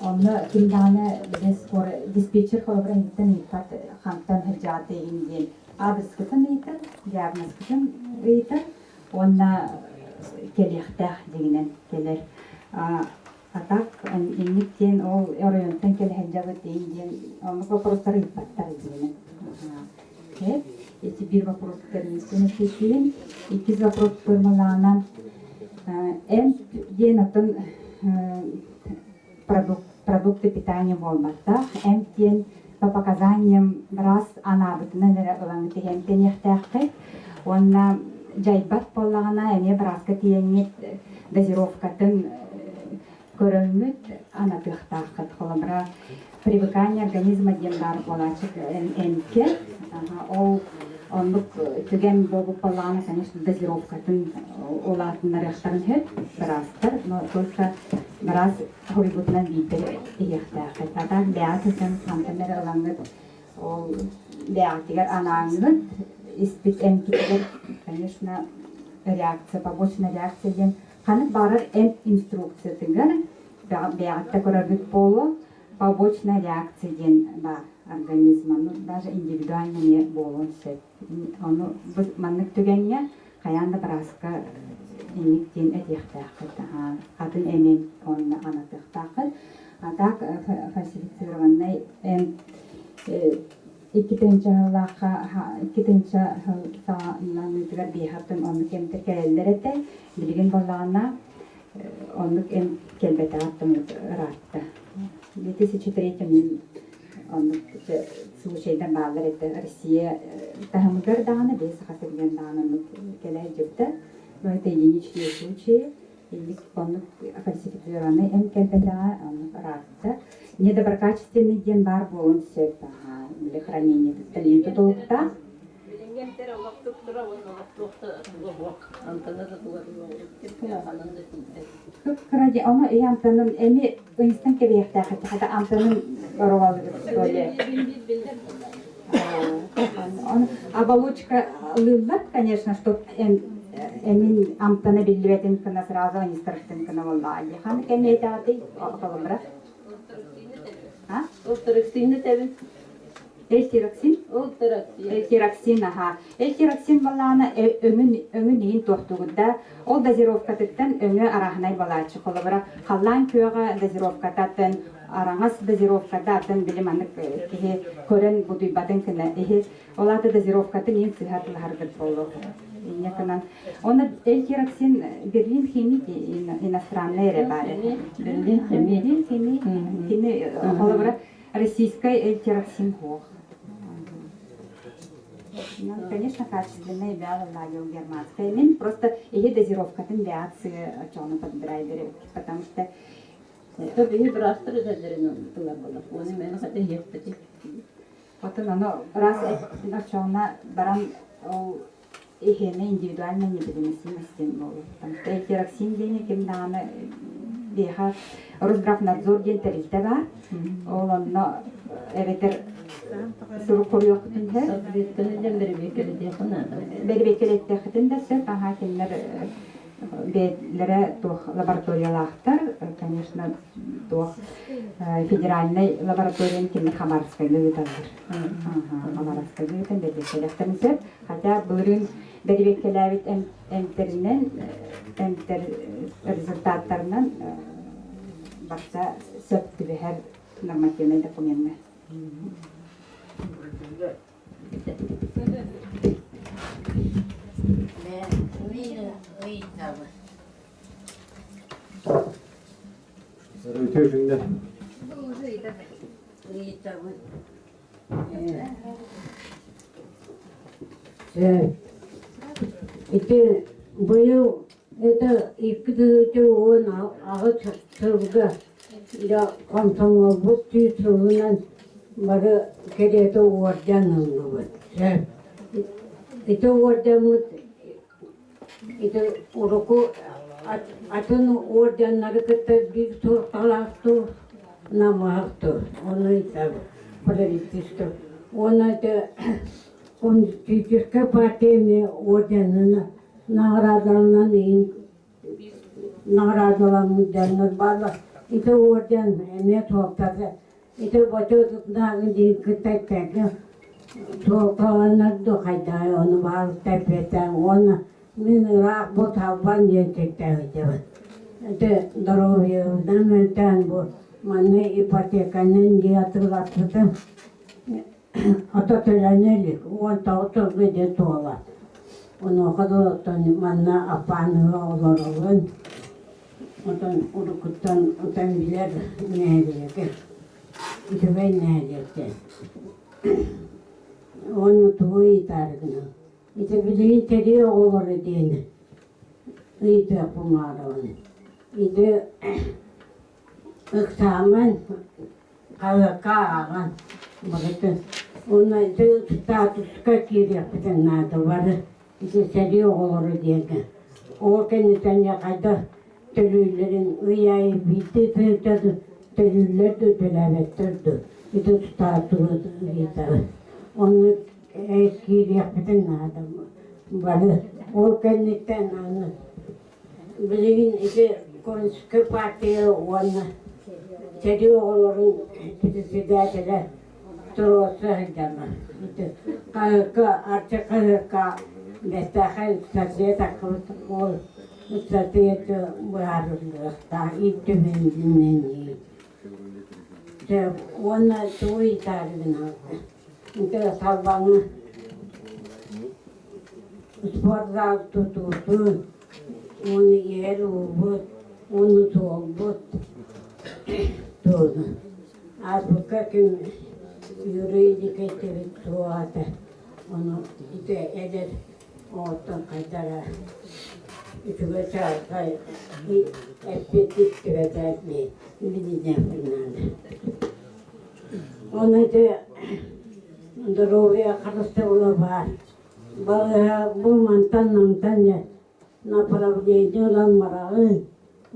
онны кимданы без скорый диспетчер холобренттен ипат хантан хаджаты инден адрес кытын итер диагноз кытын итер онна келехтах дигинен келер атак инниктен ол районтан келехенжабы дейінден оны вопростары ипаттар дигинен эти бир вопрос көрмөстөн эсептейин икиз вопрос көрмалаана ден атын продукты питания болмакта ден по показаниям раз анабытынан ылаңыты хемтен эхтээхтэй онна жайбат боллагана эме браска тиеңет дозировкатын көрөммүт анапыхтаахкат холобра привыкание организма ден бар болачык энке ол онлук түген болуп боллагана конечно дозировкатын олатынарыхтарын хет бразтар но только браз хорибутунан битер иехтаахкат ата беатысын хантемер ылаңыт ол беатигер анааңыт испит энкитер конечно реакция побочная реакция ден Ханық барыр инструкция тыңгар, бәғатта көріргіт болу, побочная реакция ден бар организма, даже индивидуально не болуын сөп. Оны біз маннық түгенге қаянда біразға иніктен әтектақыд, атын әмен онына анатықтақыд. Атақ фальсифицированный иккитенче сааннамытыгар бейхаттын оннук эмтер келелер эте билген боллаана оннук эм келбете аттымыт ыраатта 2003 мен оннук случайдан баалар эте Россия тахамыгар даана бес хасырген даана келе жепте но это единичные случаи или оннук фальсифицированный эм келбете оннук ыраатта недоброкачественный ден бар болун сөп для хранения талента толкта Кради, оно и антонным эми инстинкт кебехтахат, хата антонным ровал столе. Оболочка лыллар, конечно, что эмин антона билбетин кына сразу инстрактин кына воллаали. Хан кемейтаты околобра. Ултыраксинны табин. Эльтироксин? Эльтироксин, ага. Эльтироксин баллана өңүн дейін тоқтуғыда. Ол дозировкатыттан өңі арахынай балачы. Қолыбыра қаллан күйеға дозировкататын, араңас дозировкататын білім анық көрін бұдуйбадың кіні. Олаты дозировкатын ең сыхатыларғыд болу. Оны эльтироксин Берлин химии иностранный ребары. Берлин химии. Қолыбыра российской эльтироксин хох. Конечно, качественная бяла ладил германская. Мен просто и дозировка-тын бяцы чону подбирай, потому что Tabii biraz da rezervlerin tular bana. Onu men hadi yaptı. вот оно раз чона баран ихене индивидуально невыносимостен болу. Потому что эльтироксин денег им даны биха Росздравнадзор ден терилте бар. Ол онно эветер сурук коруяктын хэ. Tabii beri bekle diye Бербекелеттехтен да сөп аха кемнер бетлере тух лабораториялахтар, конечно, тух федеральный лабораториян кемнер Хабаровская гывыталар. Хабаровская гывытан бербекелехтен сөп, хотя бұрын бербекелевит эмтеринен, эмтер результаттарынан барса сөп түбехер нормативный документны. Ötüyorsun ити быйыл это 2010 агыт сылга я комсомол бут түйсүгүнөн бары керети орденыңгы ити орденмут ити уруку атын орденнары кытта бир турталаакту намаакту оны итабы правительство оны это коммунистическая партия орденына наградалынан наградаланмыдяннар барлы ити орден эме токтарды ити бочодуктагы дейин кытайтаги токталанарды кайдай оны баары тайпетен оны мен rak bu taban yentekten jabat. Ete здоровьедан ментен bu manne ipotekanen yatırılat tutum. Atatöreneli on tautur gede tola. Onu kadar manne apanı olurun. Ondan urukuttan ondan bilir ne diyecek. İşte ben ne diyecek. Onu tuğu targına. İşte bildiğin teriği olur diyene. İyi de kumarın. İşte ıksamen kavga ağan. Bakın ona işte statuska kiriyapıdan nadı var. İşte teriği olur diyene. O kendisinden yakada telüllerin ıyayı bitti tırtadı. Telüller de telavettirdi. İşte statusu gitar. Onu kiriyapıdan nadı var. O kendisinden anı. Bilgin işte Komünist Parti'ye ona teriği olurun sidatıyla turusu hıcama. İşte artık Bestahel statüye takılıp o statüye buharlıkta ilk tümeninden iyi. İşte ona çoğu itarına. İşte salvanı spor zal tuturdu. Onu yer oldu, onu soğudu. Doğru. Artık kim yürüyecek ettiği soğudu. Onu işte eder. Orta kadar üçüge çarpay epetik tüveterli bileceğim bunları. Onu da Doğuya karıştırılı var. Bu mantan ya направление olan marağın.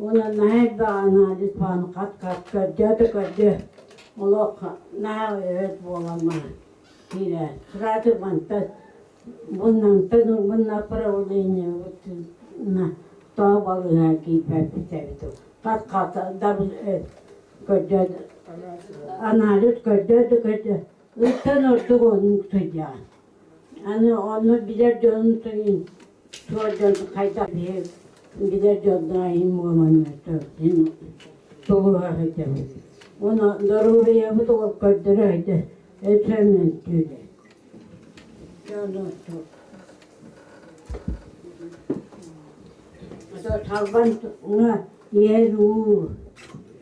Ona ne bir analiz falan kat kötü. Ola ne evet bulama. Kira sırada mantan. Bundan направление на то было кипятить. Kat double kötü. Analiz kötü. Lütfen ortak onun tutar. Yani onu bilir canım tuyun. Tuğdan kayda bilir canım olmanı tutun. Tuğu hakikaten. Ona doğru yapıp o kötüydü. Etmemen tüyle. Canım tut. Ada talban ona yer u.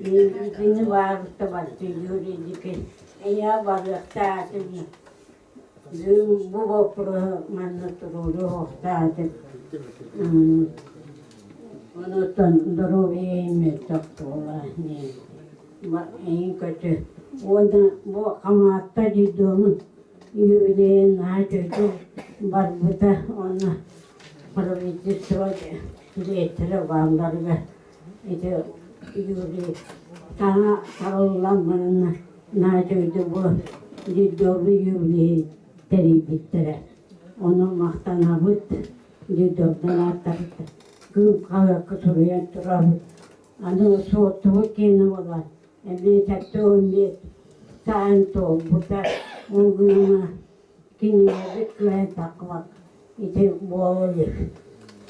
Ini vardı vardı yürüdük. Ya varlıkta bu vapuru manaturu hoştadı. Onu tanıdırıvı metaktola ne. En kötü. Onda bu kamatta diyorum. Yüreğin naçöydü. Barbuda ona pravительство летера bağlarına. İşte yüreği. Sana sarılanmanın naçöydü bu. Didorlu yüreği teribittere. Onu mahtanabıt. Didordan atardı. Gün kavakı soruyan turabıt. Anı soğutuğu kendi olar. Emre taktığım bir sağın toğu. Burada o günüme kendine kıvay takmak. İşte boğulur.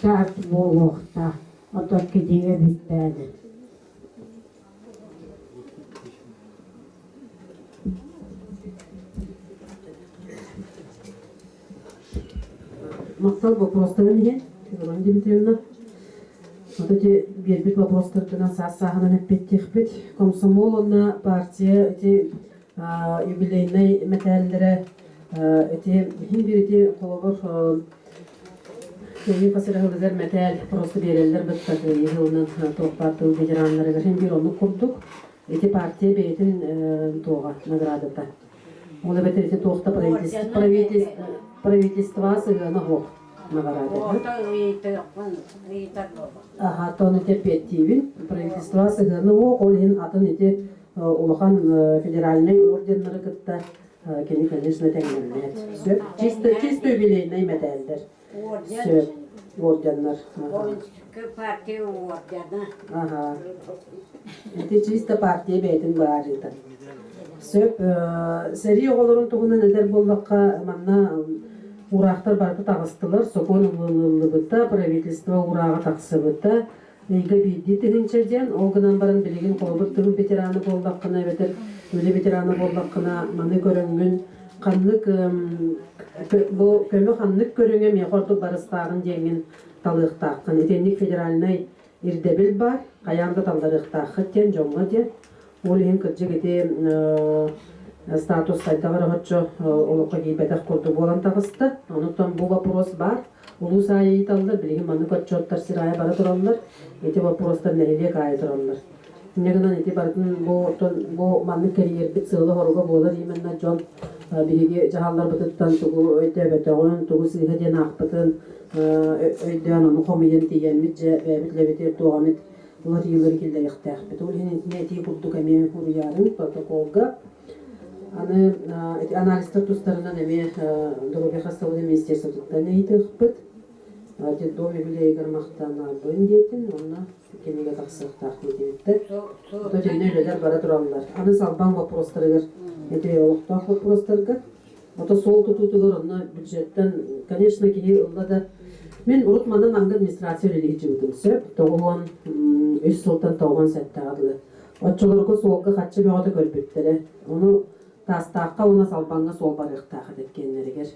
Saat boğulukta. Otak gidiyor bitlerdi. Мақсал вопростарын ең, Иван Дмитриевна. Вот эти бирбит вопростарынан сағынан әппеттекпет. Комсомол онна партия эти юбилейный мәтәлдері эти хин бир эти қолыбыр Кöyü kasırağılıgar metal просто берелер быттады. Йылынан тоқпартыл ветеранлары гашен bir onu kurduk. Эти партия бейтин тоға наградата. Ола бетер эти тоқта правительства сыгана хох наградата. Ага, тоны терпеттивин правительства сыгана хох. Ол хин атын эти улахан федеральный орденлары кытта. Кени, конечно, тәңгелмет. Чисто юбилейный медальдер. Söp, ordenlar. Partiya ordeni. Aha. Eti çista partiye beytin bağırıydı. Söp, seri oğulların tuğuna neler bollakka manna uraqtar barıtı tağıstılar. Sokon ıllı bıtta, правительство urağı taqsı bıtta. Eyga biddi tığınçacan, oğunan barın biligin kolbur tığın veteranı bollakkına, öyle veteranı bollakkına manı görüngün, kanlık bu kömü xanlık görüngem yaxordu barыстağın jengin talığıqtaqın. Etenlik federalnay irdebil bar, qayanda tallarıqtaqı ten, jonga ten. Ol hen kırcık eti status saytağır hoçço oluqqa giybedak kurdu bolan tağısты. Onuktan bu vaporos bar. Ulu sayı itallar, bilgin manı kaçotlar siraya bara durallar. Eti vaporoslar nehiliye kaya durallar. Негынан ити бардын бу манны карьер бит сылы хоруга болар именна жон бириге жаһаллар бытыттан тугу өйдө бетөгөн тугу сыйга ден акпытын өйдөн ону хомиен тиген мит же битлебете тугамит улар йылыр килде яктак бит ул хин нети курдук эме курыярын протоколга аны анализ статустарынан эме дороге хасталыгы министерствотан эйтип Доме билей гармақтан албын дейтін, онна кенеге тақсықтақ дейті. Төтегіне өлелер бара тұралылар. Аны салбан вопростарығыр, әте олықтақ вопростарығы. Ота сол тұтутығыр, онна бюджеттен, конечно, кене ұллада. Мен ұрытмадан аңғы администрация өлелігі жібудым сөп. Тоғуан, үш сылтан тоғуан сәтті ағылы. Отчылырғы солғы қатшы беғаты көрбеттері. Оны тастаққа, оны салбанға сол барықтағы деткенлерігер.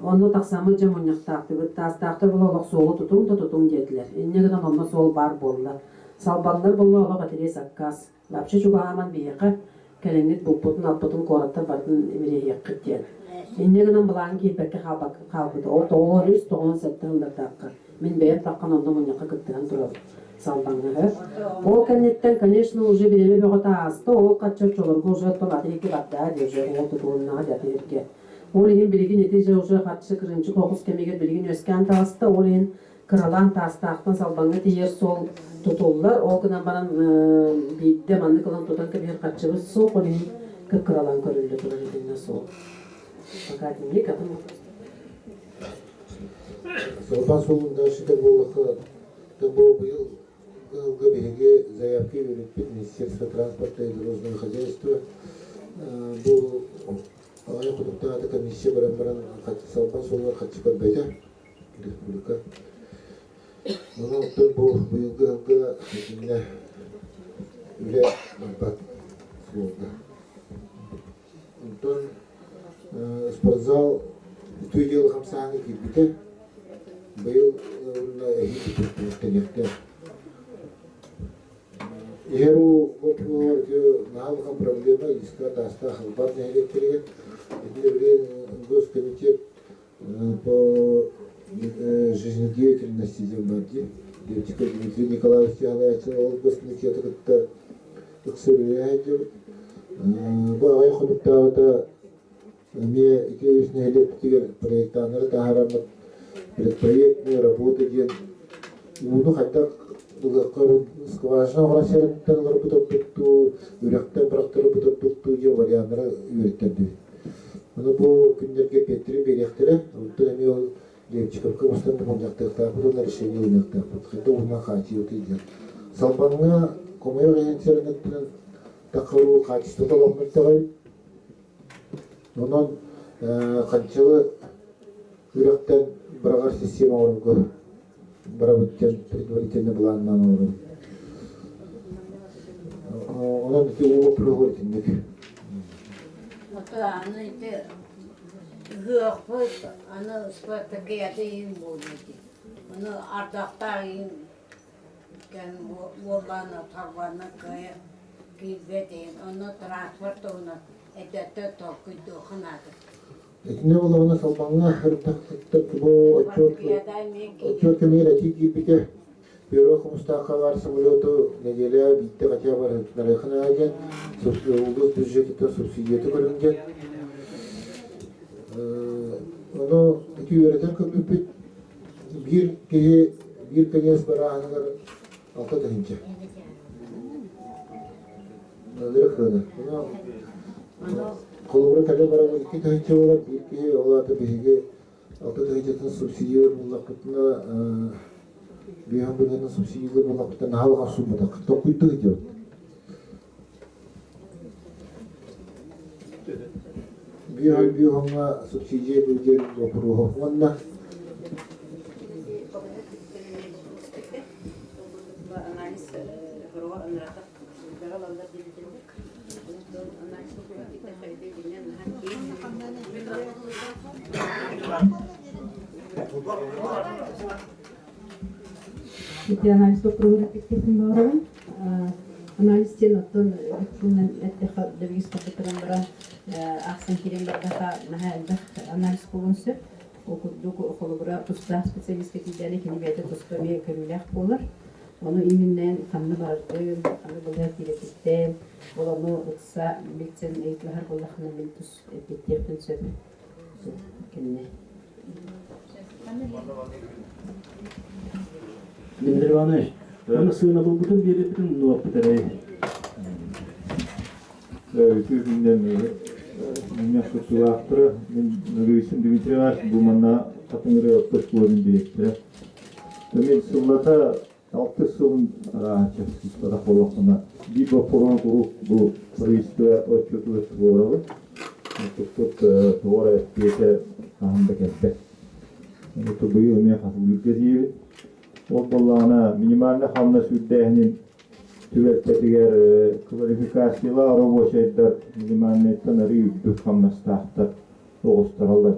Onu taqsamı jam oynaqtaqdı. Bu tastaqda bulaq soğu tutum dediler. Ennegeden onda sol bar bolla. Salbanlar bolla ola qatire sakkas. Lapçı juga aman biyaqa kelengit bulputun alputun qoratda bardın emire yaqıt diyen. Ennegeden bulan kiypekki qalbıdı. O 997 yılda taqqa. Men beyer taqqan onda oynaqa qıttıgan turab. Salbanlar. O kennetten, конечно, уже береме беғата асты. О қатча чолырғы уже толадыреки баттаа деже. Ол тұтуыннаға дәтірге. Олин билигин этеже уже хатчы кырынчы кокус кемегер билигин өскөн таасты, олин кыралан таастаактан салбаңга тиер сол тутуллар. Ол гынан баран бидде манны кылан тутан кемегер хатчыбыз сол, олин кыралан көрүлдү турар сол. Fakat ne kadın Салпан соғында шекер болықы бұл ГБГ заявки верит Министерство транспорта и дорожного хозяйства. Бұл ағай құдықтағы комиссия баран Салпан соғылар қатшы көрбейді республика. Оның ұқтыр бұл бұйылғы үлі барбат соғылды. Онтон спортзал түйдел қамсағаны келбіті. Бұл әйті егер нағылған проблема искать аста халбар нәйлектереген Госкомитет по жизнедеятельности Зембарди Дмитрий Николаевич Тигалаевич Госкомитета кітті ұқсырыяйды бұл ағай құдықтауыда ме 200 нәйлектеген проекттаныры тағарамыд предпроектные работы ден уну хотя скважина врачевтен работу үректен практыры работу ден варианттары үйреттенди. Аны бу күндерге петри беректери, улту эми ол Левчиковка устан мундактыкта бу решение уйнакта. Хотя уна хатио тийди. Салбанга комуя интернеттен такыруу качество боломуттагы. Онон канчылы үректен Брагар система орынғы барабыттен предварительный планнан орын. Онан өте оғы проғыртындық. Аны өте ғықпыз, аны спартакияты ең болды. Оны ардақтар ең кән оланы табаны кейбет ең. Оны транспорт оны әдетті тоқыйды қынады. Etine olana salmanga hırtaklıkta bu отчет камера тики бите бюро мустака var самолету неделя битте кача бар нарахана аген улус бюджетте субсидияты көрүнгөн оно эти öğreten köpüp bir kanyas barağınlar altta dönünce nadir kına kolubra kada bara iki dönünce olar bir ki olata bihge altta dönünce subsidiya bulakıtına bir hamburger'ın subsidiyalı bulakıtına hava asumada tokuydu diyor. Bir hamla subsidiya bulacak vapuru onunla Jadi analis doktorun efektifin bağıralım. Analistin ottun bunun ettiha deviz kapıtırın bara ahsen kirin bardaha naha analis bulunsu. Okuduk okulubura tusta spesialist ketideni kini bete tusta bir körülek olur. Onu iminden kanlı vardı, kanlı bulgar direkitten, onu ıksa bilsen eğitlahar bollahına biltus ettikten söyle. Kendine. Dindirvanış. Onu sığına bu bütün biri bütün nuapıtırayı. Evet, günden minyak tuaktır. Nögüsün Dimitri var. Bu manna katınırı otuz boyun direktir. Demek sılata 6 yılın araçası taraf olmakına bir vaporun bu proyekte açıklığı doğru. Çok doğru etkiye sahanda kesse. Bu yılmaya hasıl ülkesi. Okullarına minimalde hamle sürdüğünün tüvettiğer kualifikasyalar o şeyler minimalde tanrı yüklük hamle startta doğustarıldı.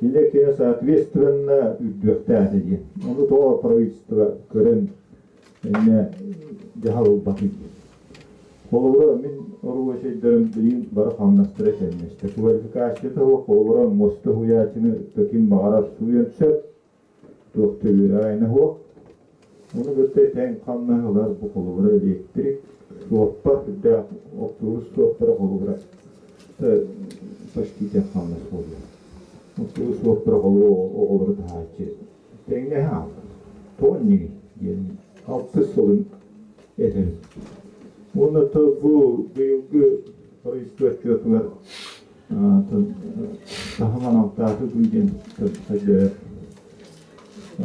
Kile ki соответственно üddüktədir. Onu doğru proyekte gören ne cahal bakıyor. Kolora min o şeylerin birin barı hamlastırı kendisi. Kualifikasyada o kolora mostu huyatını takim bağırar suyunsa doktorlar aynı o. Onu götte ten kanlılar bu kolora elektrik sohbet de otobüs sohbet kolora. Başka bir hamlas oluyor. Otobüs sohbet kolora daha ki. Denge ha. Tonni yani 6 yılın eder. Onu da bu büyük proyekler daha manavtası büyüyen tabii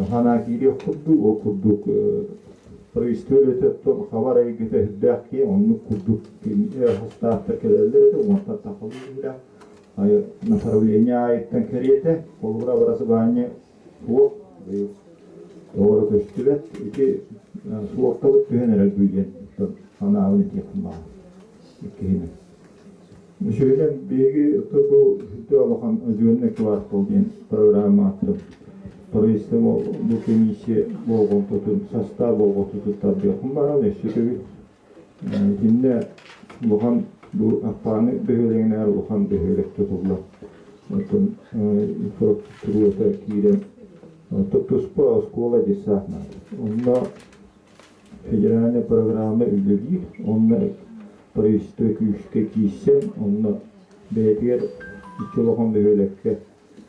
hana giri okuduk proyekleri de haber getirdük ki onu kurduk hasta tekerleri de orta takılıyor. Hayır, направление конкретно, kollara burası bence bu doğru gösteriyor. İki soğuktalık düğenerek büyüyen hana avını yapma. İkini. Şöyle bir bu hüdüalakan özgürlük var olduğun programı attım. Proyekte bu komisye bolğun tutun, sastav bolğun tutun tabi yapın bana ve şükür. Şimdi bu akpanı behölenler buhan behölek tutuldu. Otun infrastrukturda kiren tutuşpa skola desahna. Onda federal programı üyeliği, onda proyekte güçte kişi, onda belediye içilokan behölekte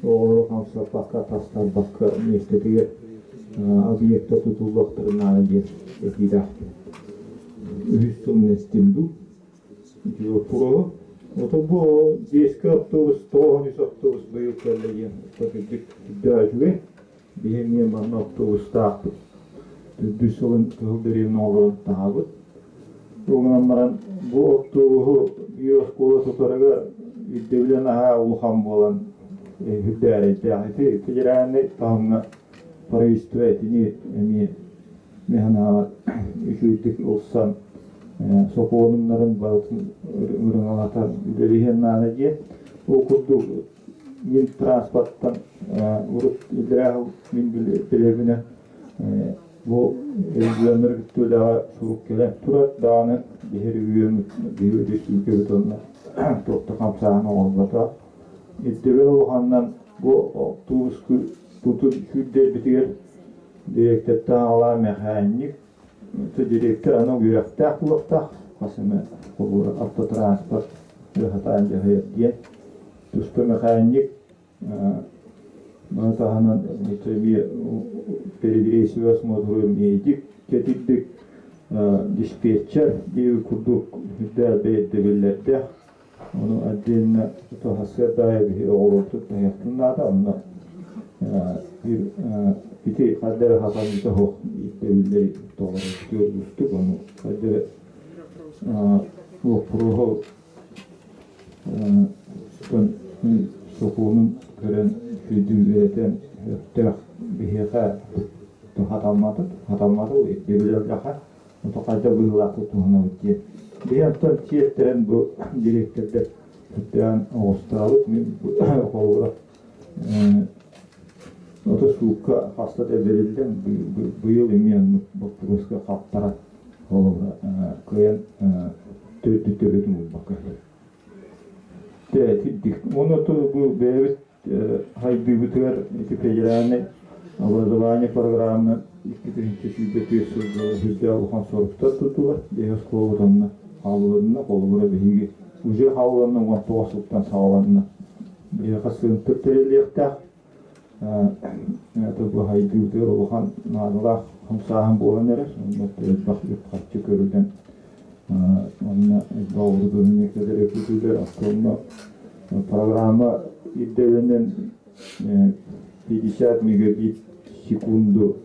oğlu hamsa bakka taslar bakka üniversitede obiyekte tutulduğuna diye üstün nestimdu. Pro, это было 10 автобус, 100 автобус был коллеги, porque даже бегемия на автобус так. Düssel'in kıldırıyorum oğlum tabi. Onların bu avtobusu biyoskola tutarak devlen aha uluhan olan hüddâret yani ticarane tamamına para istiyordu ni mehana üçüydük olsan sokonunların batın ürün alatan üleliğin nâlece okuduk min transporttan urup idrah min bilevine bu evlenler gitti daha soğuk gelen turat dağını bir üyümü bir ülke betonla topta kamsağını olmata İddebe olandan bu otobüs tutu şüddet bitiyor. Direktör dağlar mekanik. Direktör ana yürekte kulakta. Kasımı bu avtotransport hatancı hayat diye. Tüspü mekanik. Matahanan bir belediye motoru medik getirdik. Dispatcher bir kurduk hüdder beydebillerde. Onu adına tuhasya dair bir oğluktu yakınlarda onunla bir biti kadere hatamızda hoş beydebilleri doları gördük onu kadere o proho sokunun gören sürdüğü üreten hüdder bir heka hatammadı o beydebiller daha Otokayda buyurlaklı tuhuna ötüye. Bir yandan çiğetlerin bu direktörde tuttuğun Avustralık kolura otosuka hasta da verilden bu yıl emiyen bu proska kaptara kolura koyan töredim bu bakar. Onu da bu beyvet haydi bütüver ekipecilerine образование программы ikkitinci şiddeti hüzde alıkan sorupta tutular. Deyaz kovudanına, havlularına, kolubura behigi. Ucu havlularına, vakti vasıftan sağlarına. Deyaz sığıntır tereliyekte. Bu haydi ütüyor olukan nadılar. Hamsahın boğulan erer. Onunla bakıp kaççı körülden. Onunla doğru dönünekler yapıtırlar. Aslında programı iddelenen 50 megabit sekundu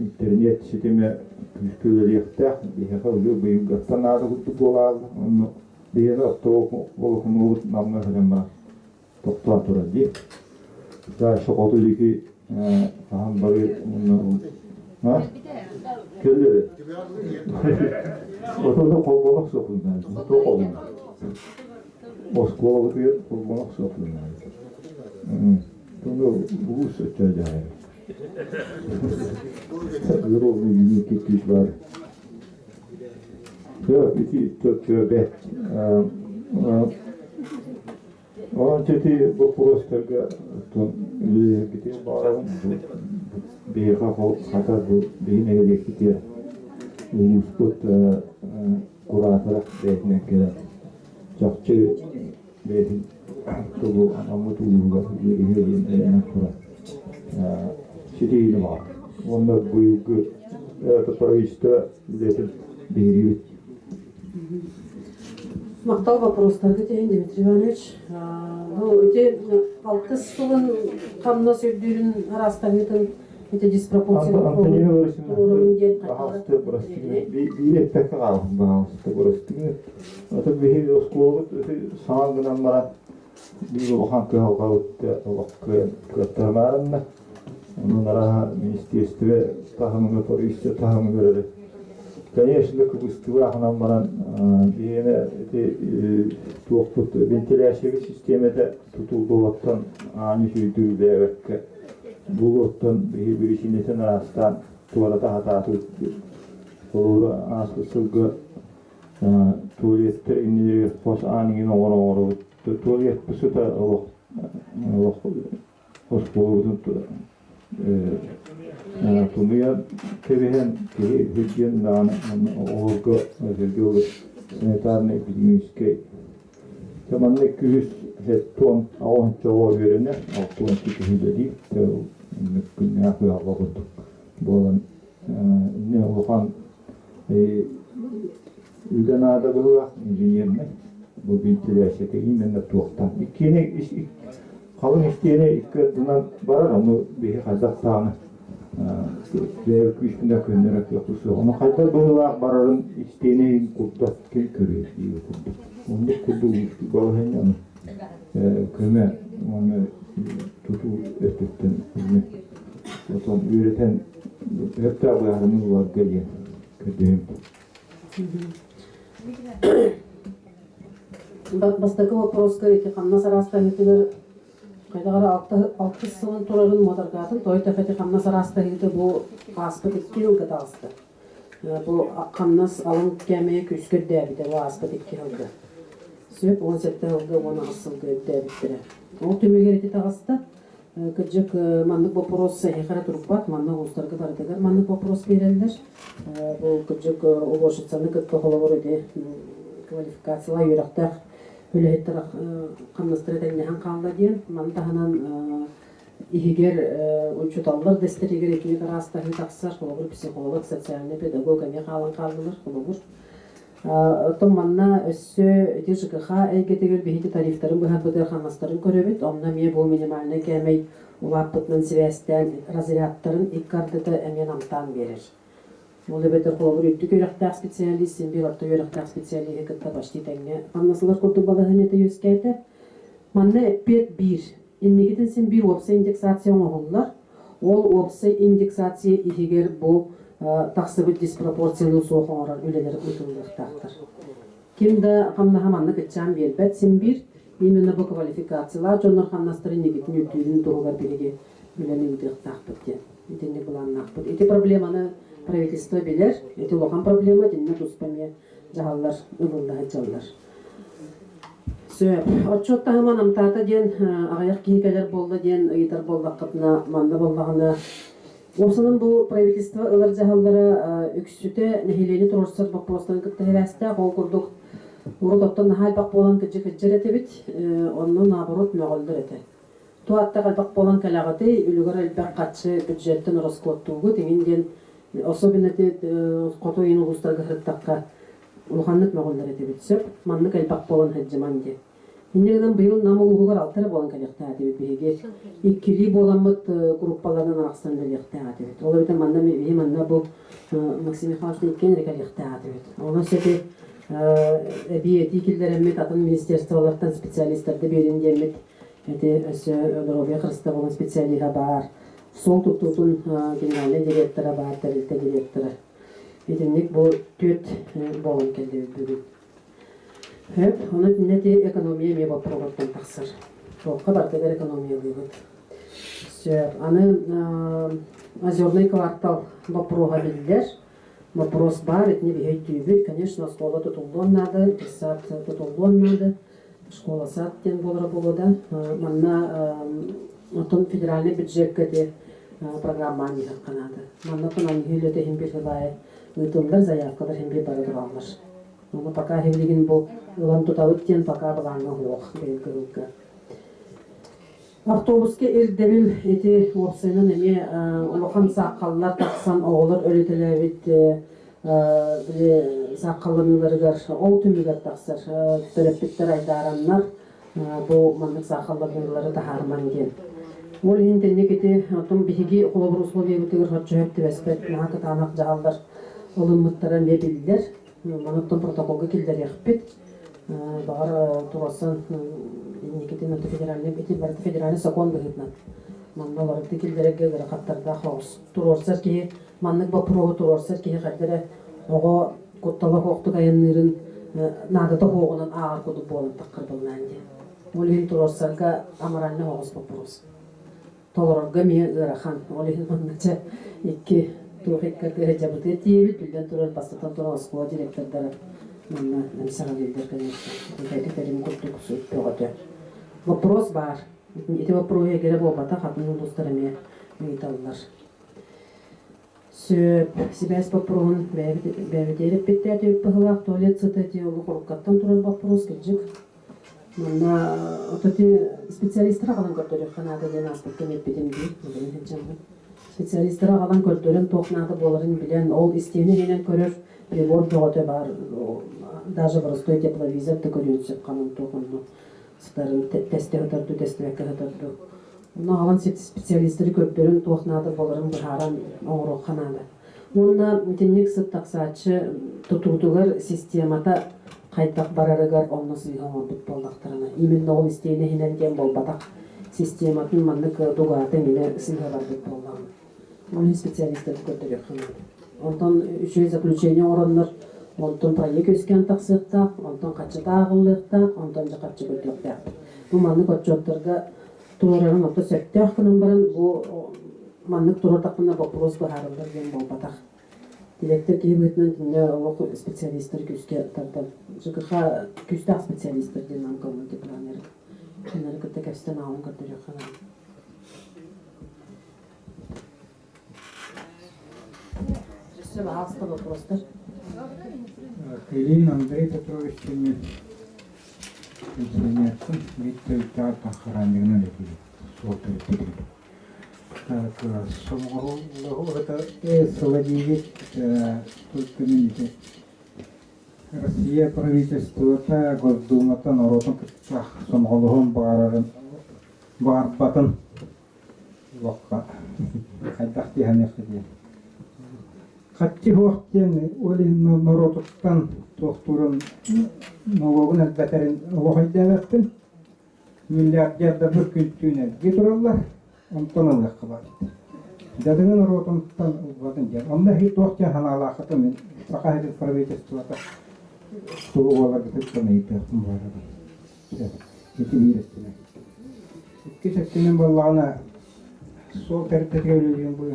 internet sistemi güçlülükte bir hafta büyük gazeteler tutuyorlar. Onu bir hafta okunuyor namlarım var. Toplantılar diye. Daha çok oldu ki hem bari onu ha kelleri. Otoda kolbalık sokuldan. Çok oldu. Moskova diyor kolbalık sokuldan. Bunu bu söyledi yani. Yorulma yüzü keklik var. Ya iki tövbe. Onun için bu prosperga ton ülkede bağırın bir hata bu bir nereye gidiyor. Bu spot kuratarak bekleyen kadar çokça behin tuğu anamı tuğuga yürüyen en kura. Şiddetle var. Onda bu yılgı правительство летит берет. Мактау вопростарды тегин Дмитрий Иванович. Өте алтыс жылын камна сөйдүүрүн арастагытын өте диспропорциялык Антонина Борисовна, пожалуйста, простите. Билет так қалды, пожалуйста, простите. Это беги осколот, это саңгынан бара. Биги охан калгалтты, каттармарынна. Onun ara ministerstve tahımını polisi tahımını verir. Конечно, кубыстыва ханамаран биене туопут вентиляция системада тутулду оттан аны сөйдүү бэвекке бул оттан бирисинетен арастан туалата хатату олора асылга туалеттер иннери пос анын оңоро туалет пусута оспорудун Tunuya kevehen hücyen dağına olgu özellikle sanitarne epidemiyske zamanla 200 ton ağın çoğu verene altın tükühüde değil ne yapıyor vakit bolan ne olan ülden ağda buluğa injinerine bu bilgiler şekilde de tuğtan ikine kalın isteyene iktidardan barar ama bir hazak tane ve güçlüğünde göndererek yapısı. Onu kayda buluğa bararın isteyene kurtlar kim körüyor diye kurdu. Onu kurdu güçlü bağlayın yani köme onu tutu ettikten otom üreten hep de bağlarımız var geliyor kötüyüm. Бастакы вопроска эти хамна сарастагытылар кайдагара 60 сылын турарын модергатын той тафети хамна сарастагыты бу аспыт 2 жылга тасты. Бу хамнас алын кеме күскөддө бите бу аспыт 2 жылга. Сөп 17 ылга оны асылга өттәбиттире. Ол төмегерети тагыста кыжык маннык вопрос хехара турупат, манна устарга бардыгар маннык вопрос берелдер. Бу кыжык обошицаны кытка холовор эти квалификациялар юрактак өлөһөттөр камнастыра тегнехан калды диен. Мантаханан игер учуталлар дестеригер итини карастахы таксар холовор психолог, социальный педагог ами калан калдылар холовор. Том манна өссө ЖКХ әйгетегер бихити тарифтарын быһабытыр ханастарын көрөбүт. Онна мие бу минимальный кемей улаппытнын связьтен разрядтарын иккардыты эмен амтан берер. Молы бетер холовор үттү көрөктак специалист, син бир орто көрөктак специалист кытта почти теңне. Аннасылар курдук балаһынета юскәйте. Манна эппет бир. Иннигитин син бир опса индексация оңоллар. Ол опса индексация игер бу тақсыбыт диспропорцияны соғыңырар өлелер ұтылдықтақтыр. Кемді қамнаға манны күтчан бербәт, сен бір именно бұл квалификациялар жонлар қамнастырын негетін үлтүйдің тұғығар береге өлені ұтылдықтақпыт ден. Етенде бұланын ақпыт. Еті проблеманы правительство белер, еті лоқан проблема денне тұспаме жағалар, ұлылығы жалдар. Отчетта ғыман амтата ден ағаяқ кейкелер болды ден ұйытар болдаққытына, манды болдағына Осының бұл правительство ылар жағалары үксүте нәхилені тұрорсар вопростан кіттігерәсті қол күрдік. Уру топтан нахай бақ болан кіджі әтебіт, оны наоборот мөғілдір әті. Туатта қалбақ болан кәлағыты үлігір әлбәқ қатшы бюджеттен расходтуғы теңінден особенно қоту ең ұғыстарға қырыттаққа ұлғанлық мөғілдір әтебіт сөп, манлық әлбәқ болан әджіман де. Иннегенен быйыл намыл угугар алтары болан калякта атыбыт биһиги. Иккили боламыт группаларынан араксан калякта атыбыт. Ол битен манда биһи манда бу Максим Михайлович иккен калякта атыбыт. Оны сети биети килдеремет атын министерстволардан специалисттарды берин демет. Эти здоровье христа болан специалига бар. Сол туктутун генеральный директора бар, тәрилте директора. Битенник бу төт болан келди бүгүн. Оны нәте экономия ме вопрогаттан тақсыр. Тоққа бартығыр экономия бұйғыд. Аны озерный квартал вопроға білдер. Вопрос бар, етіне бейхет түйбі. Конечно, школа тұтылуын нады, сад тұтылуын нады. Школа садтен болыры болуда. Манна отын федеральный бюджетке де программа не қанады. Манна тұнан үйлеті хембір ғылай ұйтылдар, заявкалар хембір бары тұралар. Оны пока хевлеген бұл ылан тұтауыттен пока бұлаңы оқ белгілігі. Автобуске ердеміл еті опсайнын әме ұлыған саққалылар тақсан оғылар өлетілі саққалыныларығар ол түмігер тақсыр. Төреппеттер айдаранлар бұл маңдық саққалыларығы тахарман ген. Ол ентеннек еті отын бігіге қолабыр условия өтігір қатшы өпті бәспәт нағақы танақ жағалдар ұлымыттары не білдер. Маноттон протоколга келдер яқпет. Бағар турасан некетен өті федеральный бетен барды федеральный закон бұғытнат. Манна оларды келдереге ғырақаттарда қауыз. Турорсар кейі, маннық бапыруғы турорсар кейі қардары оға көтталы қоқты қайынларын надыда қоғынан ағар көді болын таққыр болын әнде. Олеген турорсарға амаральны қоғыз бапырыз. Толырарға ме ғырақан. Олеген манныча екі Тухиккаты жабыты тиебит, билден турар бастатан турар школа директордары. Манна намсага билдер, конечно. Эти терим куртук суп пёготе. Вопрос бар. Эти вопросы егере болбата хатынын достарыме мейталлар. Сөп, себәс вопросын бәведеріп бетті әтеуіп пығылақ, туалет сыты әте олы қорыққаттан турар вопрос кілжік. Манна ототе специалистер ағалан көрдірек қанады ден аспық кемет бетем дейін. Специалисттер ағалан көрдөрін тоқнады боларын білен, ол істеуіне енен көрір прибор жоғыты бар, даже простой тепловизорды көрінсіп қанын тоқынды. Сықтарын тәсті ғытырды, тәстімәкке ғытырды. Оны ағалан специалисттері көрдөрін тоқнады боларын бұхаран оңыру қанады. Онына теннек сыт тақсатшы тұтудығыр системата қайтақ барарығар онына сұйған орбыт болдақтарына. Именно ол істеуіне енен ген болбадақ систематын мандық дуғатын ене сыйға барбыт болдағын. Onun специалисттері көрдірек қанады. Онтан үшөй заключение оранлар, онтан проект өскен тақсықтақ, онтан қатшыда ағылықтақ, онтан жақатшы көрдіректақ. Бұл маңнық отчеттарға тұрарының опта сөкті аққынан барын, бұл маңнық тұрар тақпына вопрос бұхарылдар ген болбатақ. Директор кебетнен тинне олох специалисттер күскә тартам. ЖКХ күстә специалисттер дигән коммуналь планер. Шуннан көтә кәстән алын көтә яхана. Все баһаста вопростар. Ирина Андрей Петрович Чемин. Инженерсон, Виктор Тахаранин лети. Сотер. Так, самого это Солодевич, только минуты. Россия правительство-то Госдума-то народом самоголовым барбатын. Лоққа. Қайдақ дегені қыден. Қатти хоқтен олин народуттан тоқтурын налогын әлбәтәрін оғайдағаттын миллиардерді бір күнтүйінен кетіралар, онтан алаққа бар. Дәдіңі народуттан ұлғадын жер. Онда хей тоқтен ханалақыты мен сақайдың правительствода суғы оларға түттен ейтіғым барады. Еті бейрестіне. Етке сәттенен болағына сол тәртіге өлеген бұл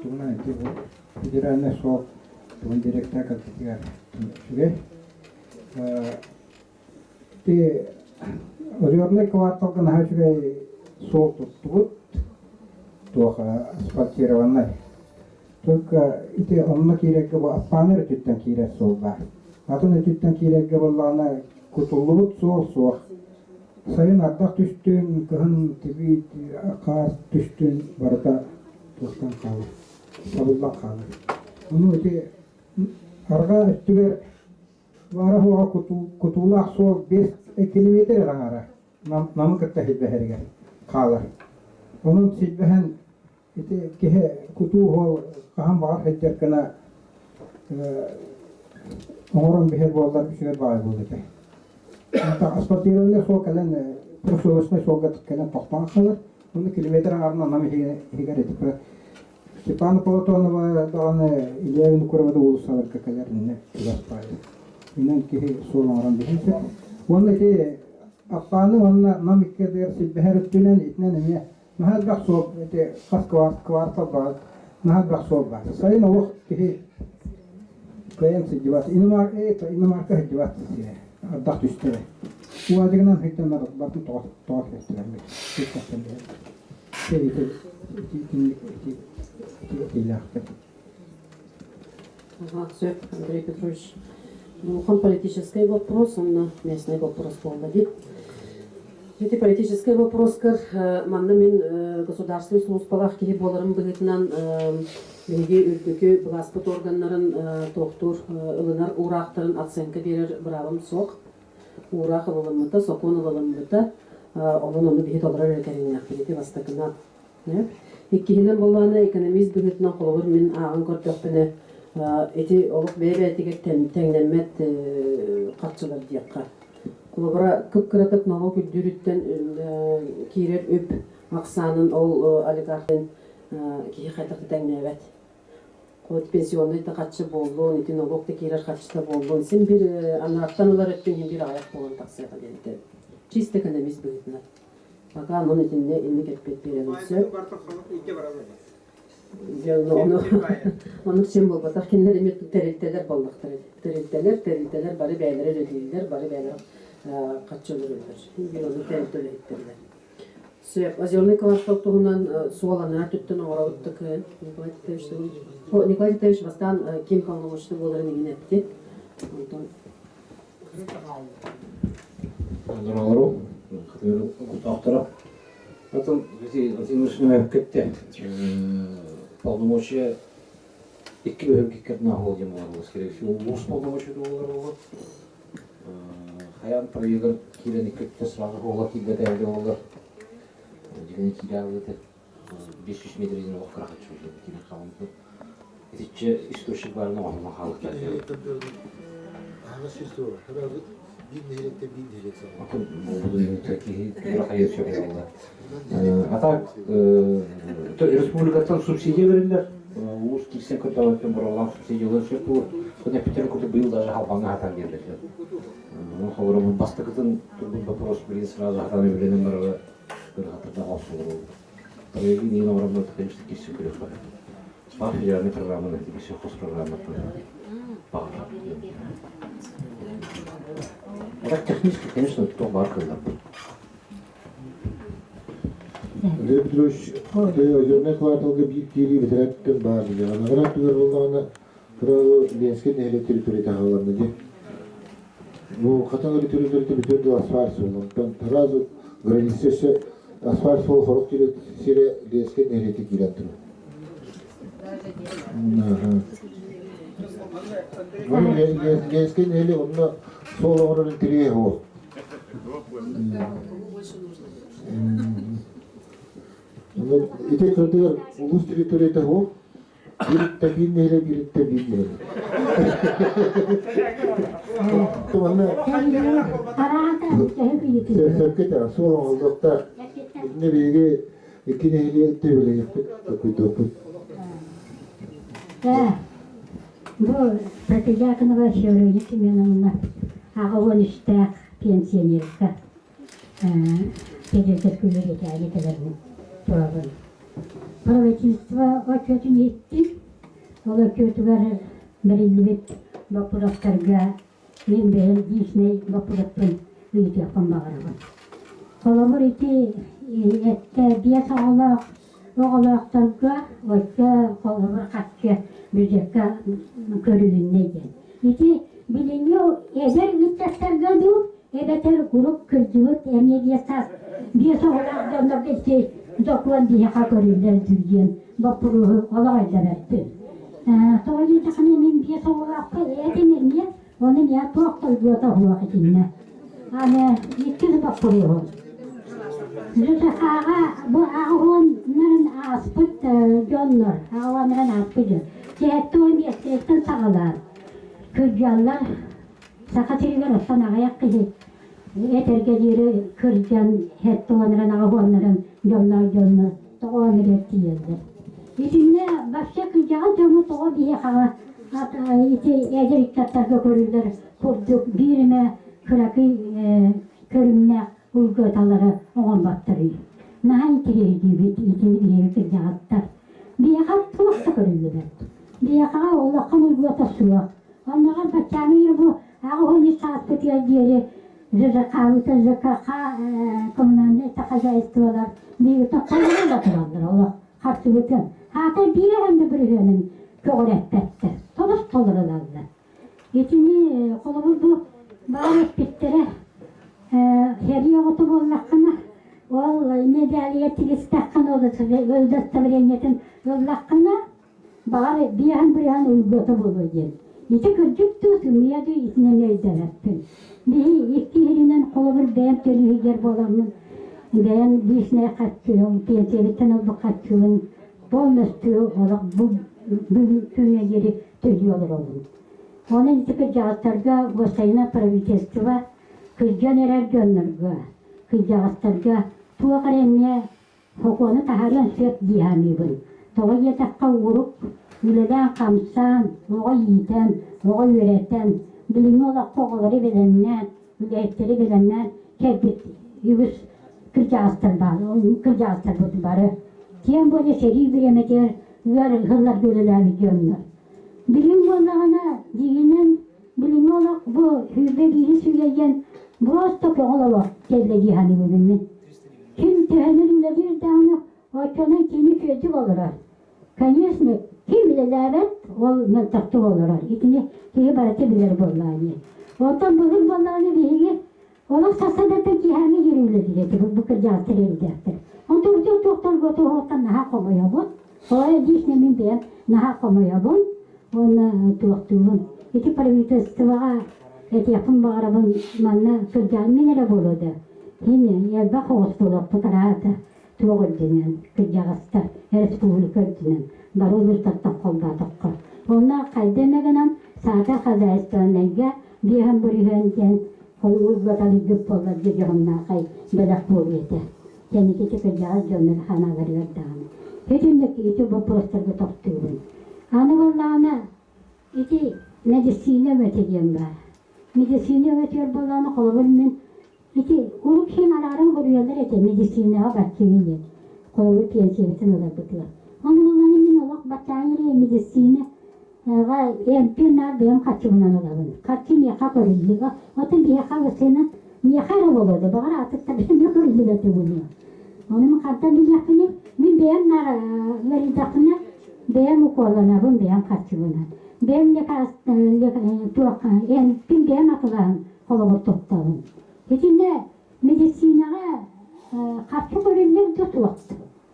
тұғына еті бұл. Федеральный суд, директор категории. Ты районный квартал нахожусь суд тут, только асфальтированный. Только это он на кирек был, панер тюттен кирек солда. А то на тюттен кирек был она кутулут сол. Сайын ардақ түстен, кыһын тибит, қаас түстен барда тоқтан қалыр. Сабыллақ қалыр. Оны өте арға үттігер бара хуға кутулақ сол 5 километр ғаңара. Намы кітті хетбәхерге қалыр. Оның сетбәхен кеhe куту хол қахан бағар хеттер кіна оңырын бәхер болдар үшігер бағай болды. Асфальтированный сол кәлін профилосный сол кәтіп кәлін тоқтан қалыр. Оны километр ағарына намы хегер етіп. Степана Платонова дағаны Ильявин көрімеді олысалар кәкәлеріне күласпайды. Инен кеhe сол оңырын бәхесі. Оны ке аппаны онына намикке дәр сетбәхер үттінен етінен әме нахад бақ сол, қас квартал бар, нахад бақ сол бар. Сайын олық кеhe көйен сетдеваты. Иномарка хетдеваты сене. Ардақ түстері. Уадығынан хеттен батын тоғақ естірәмді. Все, Андрей Петрович. Он политический вопрос, он местный вопрос полный. Это политический вопрос, как манна государственный службалах кеге боларым бігітінен беге үлдікі властық органларын тоқтур ылынар урақтарын оценка берер бұрағым соқ. Урақ ылылымыта, соқон ылылымыта, оны бігіт олар өрекерін әқпелеті бастықына. Иккihinen болланы экономист бігітінен қолығыр мен ағын көртөкпіні эти олық бәйбәтіге тәңнәмет қатшылар дейаққа. Қолыбыра күп-кіратып налог үддүріттен кейрер өп мақсанын ол олигархтен кейі қайтақты тәңнәбәт. Қолыт пенсионный қатшы болуын, еті налогты кейрер қатшыта болуын. Сен бір анарттан олар өтпен бір аяқ болуын тақсыға дейді. Чист экономист бігітінен. Бака анын етінде енді кетпет береміз. Оның үшін бол батақ кенлер емет тәрелтелер болдықтыр. Тәрелтелер бары бәйлері өтейлер, бары бәйлері қатшылыр өтір. Bir onu tәрелтелер еттерілер. Сөйіп, озерный квартал тұғынан суаланар түттін оңырауыттық. Николай Титович бастан кем қалмашты боларын еген әпті. Здорово. Автора. Потом Владимир кетті. Полномочия екі бөлімге кетіне ағыл дем олар керек. Осы полномочия олар олар. Хаян проегір келені кетті сразу олар келбет әлде олар. Дегені келе ағылды. 500 метрден оқ қырақат жүрді. Келе қалымды. Ететші источник барына оғылма қалық кәді. Ағыз істі бар. Bir nehirlikte bir nehirlik sağlar. Bakın bu Türkiye'yi bırak ayır çok eyvallah. Ata Respublika'dan subsidiye verirler. Uğuz kilsen kötü alıpken buralan subsidiyalar çok bu. Sonra Peter kötü bu yıl daha halbana hatan verirler. Sonra bu bastıkıtın turgun вопрос bir sırada hatan evlenen var ve bir hatırda olsun olur. Tabii yine oranında конечно kilsen kötü var. Бар федеральный программаны, еще хозпрограмма. Так технически, конечно, то барка. Андрей Петрович, озерный кварталга бир кири битираттен бар. Анагара тугар болгана туравы Ленске нехиле территория тахаларны де. Ну, катаңгы территория битирди асфальт солон. Таразы границасы асфальт сол хорок тире сире Ленске нехиле кираттын. Ленске нехиле онна сол оңырын тирие хо. İte kırdılar ulus teritoriyete ho, bir bin neyle bir bin neyle. Tamam Sevket ya, sol oldukta ne bilgi iki neyle tevle yaptık, dokuz. Bu протяжакını başlıyor ki benim ağabey işte pensiyonerka. Gece kulübe geldilerdi. Правительство очень етті, ол көтігер бірілі бапырақтарға мен бәйіл дейшіней бапырақтың үйті яқын бағырағын. Қолабыр еті әтті бия оғалақтарға өтті қолабыр қатшы бүзекке көріліннейден. Еті білінеу әзір үттастарға ду, әбәтер ғұрып күрдігіт әме бия оғалақтарға Dokwan diye hakkırırlar düzgün, bakıruhu olaylar etti. Sonra yedikini min bir soğukta edemem ya, onun ya toğutlar göğde huak içinde. Hani yetkiz bakıruhu. Zütakağa bu ağınların aspıt gönlür, ağınların aspıdı. Cehette olmayasın sağlar. Kırcanlar, sakatırlar olsan ağayak kızı. Etergeleri kırcan, hette onların ağınların Yollar, doğal üretiydi. İçinde başka kıcağı camı doğal diye hava. Hatta eğer iktatlarda görürler, kurduk birine kırakı körümüne uygulataları oğan battırıyor. Nahan kireydi içini bir kıcağı attar. Bir yaka tuğakta görürler. Bir yaka oğlakın uygulatası yok. Onlara bakacağım bu ağını saat kötüye diyeri Zırkavıta zırkaka komunanne takaza istiyorlar. Bir takayla da duranlar Allah harçı bütün. Hatta bir yerinde birinin köğretpette. Tolos tolurlarlar. İçini kolumuz bu bağırıp bittere. Her yoğutu bollakına ol medaliyeti istakkan olursa ve öldürtüveriyetin yollakına bağırıp bir yan uygulata buluyor. İçi kırcık tuğsun miyadu içine neydelettin. Bir iki yerinden kolabır beğen tölühüger bolamın. Beğen dişine kaçıyor, piyasevitten oldu kaçıyor. Bolmuştuğu olarak bu köyüne geri tölüyorlar olun. Onun için kızcağızlarga Gosayna pravительства kızcan erer gönlürge. Kızcağızlarga tuğa karemye hukunu taharan süt dihamibin. Tuğa yetakka vurup, üleden kamsan, oğa yiten, oğa üreten, bilimi olarak toğuları bilenler, üleyetleri bilenler, kebit, yüz kırcağızlar bağlı, kırcağızlar bu barı. Diyen böyle seri bir emecer, hırlar gölüler videonlar. Bilim olağına diyinen, bilimi olarak bu hübe biri söyleyen, bu hastaki olarak kellegi hani bölümün. Kim tehenir üledir de onu, o çoğunun kimi çözük olurlar. Конечно, kim bileler o mültakta olurlar. İkini kimi baratı bilir bollağını. Ondan bulur bollağını bilgi, olak sasadatın ki hani yürüyle diyecektir, bu kırcağızdır edecektir. Ondan ucuk doktor götü ortadan naha komuyor bu. Oya dişnemin ben naha komuyor bu. Ona doktorun. İki pravitelstva eti yapın bağırabın manna kırcağın minere buludu. Yine ya bak hoşbuluk bu tarafta. Tuğul dinen, kırcağızlar, Respublika dinen. Bar olurtaktan kolda tokka. Onlar kaydemegenem saata kazaystanlarga bir hem burihenden kol uygatalı güp olur gecehumna kay belak boğuyete. Yani ki kırcağız dönür hanaları dağını. Hepimdeki iti bu posterde toktuğun. Ana vallağına iti medisine öteyem var. Medisine ötüyor bollağına kolubulmin. İti uruk hin alarım kuruyorlar ete medisine bakçıyla. Kolu piyasebetin olabilir. Onu vallağına min olak бачаанери медицина га эмпинар бем качымынан алабын. Качын яка көрүлүгө, отун яка өсөнө мияхара болду. Багара атыкта бем көрүлүгө тебүнү. Onun kadar bir yapını, bir beğenler verildiğinde beğen ukolana, bunu beğen kaçırına. Beğen tuğka, en bir beğen atılan kolaboru toptalım. Şimdi medisinaya kaçı görürler tutuyordu.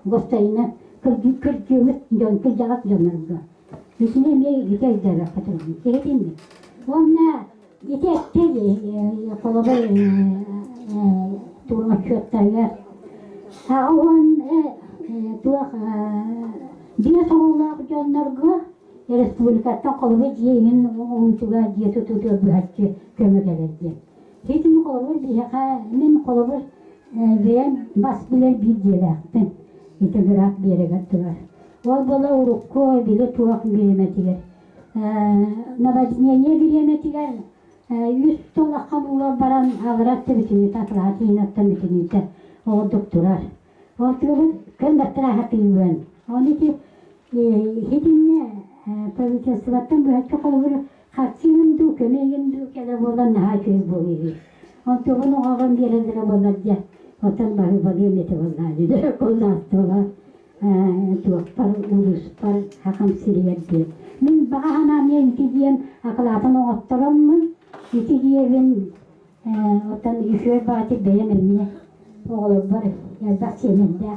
Gösterine kırcığımız, kırcağız canlarımızda. Şimdi emeğe gideceğiz kaçırın. Şimdi onunla gideceğiz kolaboru tuğma çöplerler. Awan tuak dia soalnya jonarga Respublikata kalau jiin juga dia tutup baca kemegalannya. Itu kalau dia kan kalau dia bas bilir bir jelakten itu gerak bir gatlar. Wabala urukko bile tuak bilemetiler. Nabajnya bilemetiler. Yüz tolak kamular baran agrat bitini tatlati inattan bitini ta. O doktorar. O tuh kan doktor hatiwan. O itu hidinnya pravicasvatan baca kalau kacian tuh kemegan tuh kada bolan haji boleh. O tuh kalau orang dia rendera bolarja. O tan baru bagi mete bolan. Jadi kalau tuh tuh par urus par hakam siriat dia. Min bahana min tidian akalatan o ottaram tidian o tan işe baca beğenmiyor. Oğlum var ya da senin de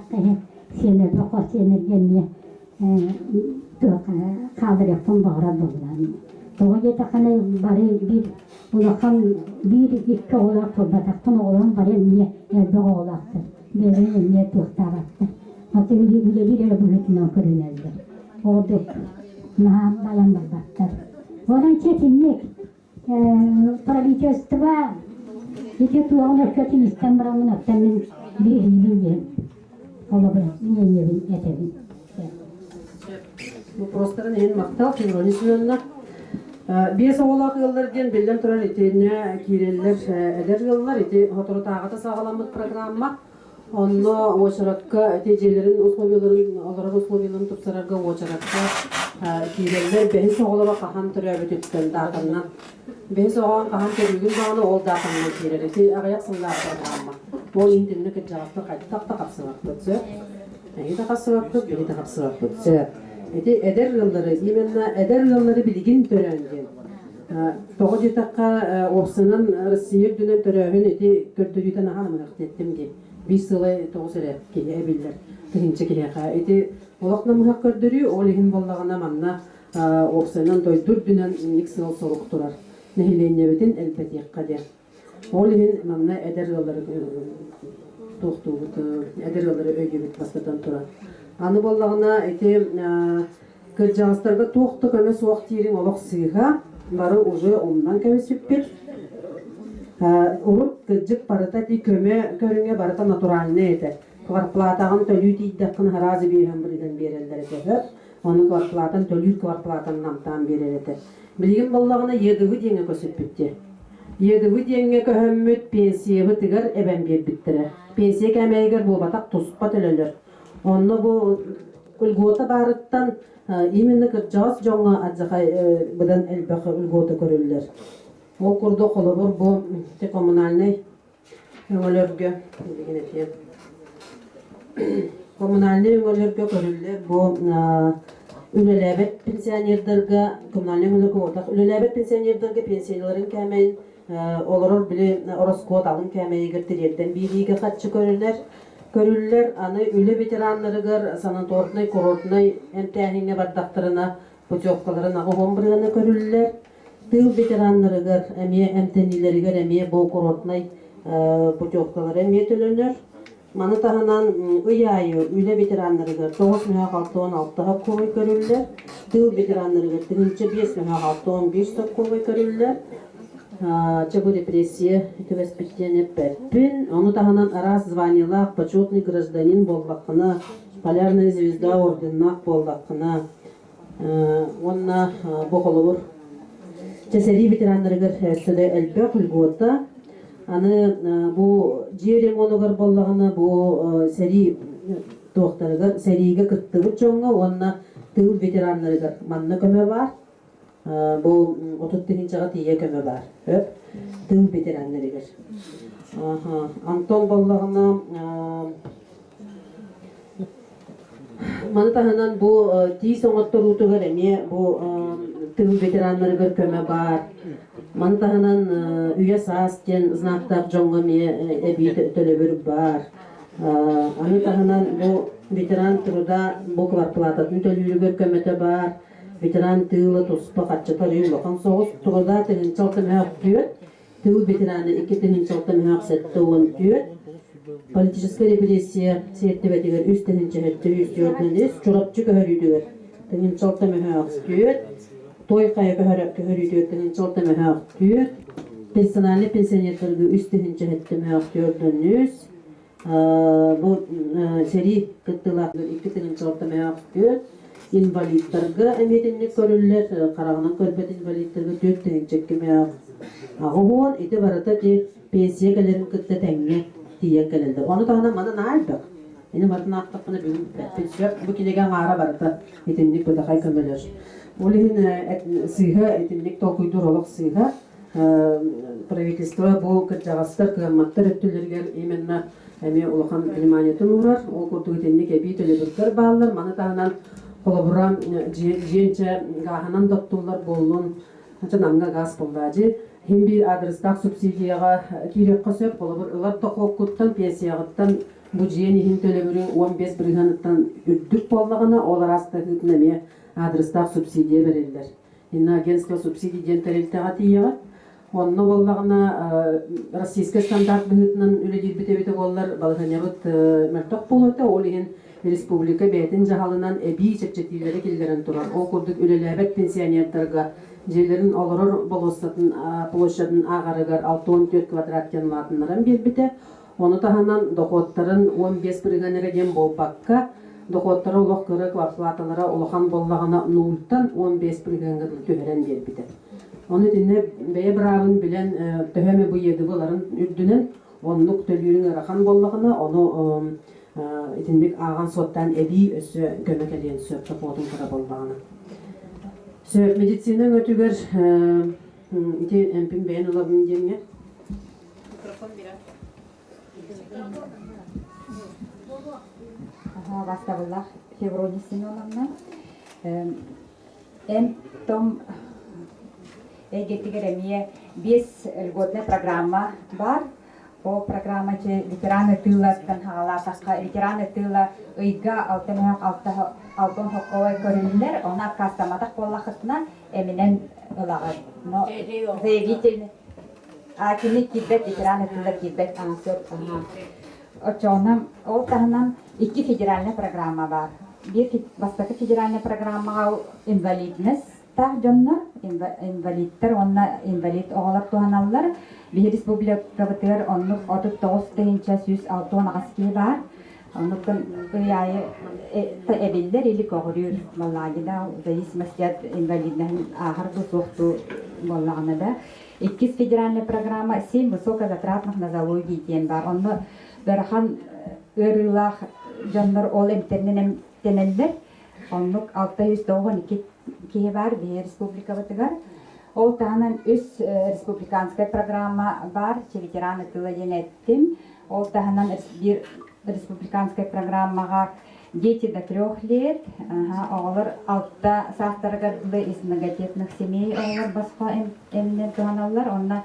senin de o senin gemiye kaldır yaptım bağıra dolan. Doğru da kana bari bir ulakam bir iki olarak bataktan olan bari niye evde olaktır. Böyle niye tuhtaraktır. Hatta bir de bu hükümden kırılırlar. Orada naha bayan baktır. Onun çetinlik правительство Jadi tuang nak kati istambarang nak tamin bihibiyen. Allah ne yetin. Вопростарын en мактал февралисынна. Бес оолак yıllardan belden turar etene kireller eder yıllar ete hatırı tağata sağlamlık programma. Onunla oçarakka tecelerin условияларын аларга условияларын тупсарарга oçarakka kireller bes oolak kahan turar ötütten dağından. Bes oğan kahan terülgün bağını ol dağından kirer ete ağayak sınlar programma. O internet kırcağızda kaydıkta kapsıvak tutsa. Ede kapsıvak tut, ede kapsıvak tutsa. Eder yılları, imenna eder yılları bilgin törengen. Toğu jetakka opsının Rusya dünen töröhün eti gördürüyden hanımını ettim ki. Bir sılı toğu sere kele ebiller. Tığınca keleka eti olakna muhak gördürüy, olihin bollağına manna opsının doydur dünen nik sılı soruq turar. Nehilenyebetin elbet yakkade. Olihin manna eder yılları toğtuğutu, eder yılları öygübüt bastadan turar. Anı bollağına eti kırcağızlarga toğtu köme soğuk tirin olaq sığha barı ucu ondan köme süppet. Urup kırcık barıta di köme körüne barıta naturaline eti. Kvarplatağın tölü diydakın harazi birhen birden berelleri köhör. Onu kvarplatağın tölü kvarplatağın namtan berer eti. Bilgin bollağına yediği denge kösüppetdi. Yediği denge köhömmüt pensiyevı tıgar eben berbittire. Pensiye kämeyger bu batak tosutpa tölölür. Onu bu ulgota barıttan именно кыржаас жоңа аджахай быдан элбахы улгота көрүллер. Ол курду колобур бу коммунальный өңөлөргө деген эти. Коммунальный өңөлөргө көрүллер бу үлелебет пенсионердерге коммунальный өңөлөргө отак үлелебет пенсионердерге пенсияларын кемейин олорор биле ороскот алын кемейгер тирерден бириге катчы Көрүллер аны үле ветеранларыгар санаторный курортный эмтәһине бардактарына путевкаларын агым биргәне көрүллер. Тыл ветеранларыгар әмие эмтәниләргә әмие бу курортный путевкалары әмие төлөнөр. Маны таһанан уяйы үле ветеранларыгар 9616 кой көрүллер. Тыл ветеранларыгар 51615 кой көрүллер. Чего депрессия, это воспитание пеппин. Он таганан раз звонила, почетный гражданин болбакына, полярная звезда орденнак болбакына. Он на бохоловур. Чесери ветеранларыгар сөдө элбек үлгота. Аны бу жерем онугар боллагына бу сери тоқтарыгар сериге кыттыбы чоңга, онна тыл ветераннарыгар манна көмө бар. Бу 30-нчыга тие көмө бар. Тыл ветераннарыгар. Антон боллагына маны таханан бу tii соңотторутугар эме бу тыл ветераннарыгар көмө бар. Маны таханан үйе саастен знактак жоңго ме эби төлөбөр бар. Аны таханан бу ветеран труда бу квартплататын төлүүрүгөр көмөтө бар. Ветеран тыылы туспа катчатар юлахан соғыс труда тыгын чалтым хақ түйөт. Тыл ветераны 2 чалтым хақ сеттуын түйөт. Политическая репрессия сеттебетигер үстенин чехетти үстүрдүнүс чурапчы көһөрүдүгөр. Тыгын чалтым хақ түйөт. Той кая көһөрүдүгөр тыгын чалтым хақ түйөт. Персональный пенсионердерге үстенин чехетти хақ түйөтүнүс. Бу сери кыттылар 2 чалтым хақ түйөт. Инвалидтерге эметинник көрүллер, карагынан көрбөт инвалидтерге 4 чеккеме агуон ите барата ти пенсия келерин кытта теңге тие келелдер. Оны тагына мана найдык. Эне мартын актыкны бүгүн пенсия бу килеген ара барата этинник бутакай көмөлөр. Олин сыйга этинник токуйдуролук сыйга правительство бу кыржагастар кыяматтар өттүлөргөр именно эме улахан вниманиятын урар. Ол курдук этинник эби төлөбүртөр баалар. Мана тагынан Колобурам жиенче гаханан доктулар болун намга газ болдажы hem bir adresdak subsidiyaga kirek qasep kolobur ular toqoquttan pensiyagıttan bu jienihin төлөбүрүн 15 briganıttan üddük bolлагына олар астагытнаме adresdak subsidiya берелдер. Инна агентство субсидий жентелтега тияга онно боллагына российский стандарт быгытынан үледир бите боллар балганябыт мерток болута олиген республика бетин жаһалынан эби чечетилери келдерен турар. Ол курдук үлелебет пенсионердерге жерлерин олорор болосатын площадын агарыгар 64 квадрат жанлатыннарын бербите. Оны таханан доходтарын 15 бригадерген болпакка доходтары улох кыры квартплаталары улахан боллагына 0-тан 15 бригадерге төһөрен бербите. Оны дине бeye бравын билен төһөмө бу еди буларын үрдүнен онлук төлүүрүн рахан боллагына оны итинбек аған соттан эби өсө көмөкелен сөптө бодун кара болбагына. Сөп медицина өтүгөр ити эмпин бен улабын демге. Микрофон бира. Ваставаллах февродисин оламна. Том эгетигеремие 5 льготная программа бар. О программа че ветераны тыла канхалатаска ветераны тыла ыйга алтын хокковой көрүнүлөр она кастаматак боллахытына эминен ылагы. Но заявитель кини кибет ветераны тыла кибет ансер очонам ол тахынан 2 федеральный программа бар. Бир бастакы федеральный программага инвалидность та жоннор инвалидтер онна инвалид оголап туаналар. Bir республика бытыр оннук 39-606 агаски бар. Оннуктан ыяйы эбилдер или когурюр баллагида зависимости от инвалидных ахарду сохту баллаганада. 2 федеральная программа 7 высокозатратных нозологий тен бар. Онну дархан ырылах жоннор ол эмтернен тенелдер. Оннук 692 кие бар bir республика бытыгар. Ол тағынан үс республиканская программа бар, че ветераны тыла денеттим. Ол тағынан bir республиканская программаға дети до 3 лет, олар алтта сақтарыгар из многодетных семей олар басқа эмнен туғаналар. Онна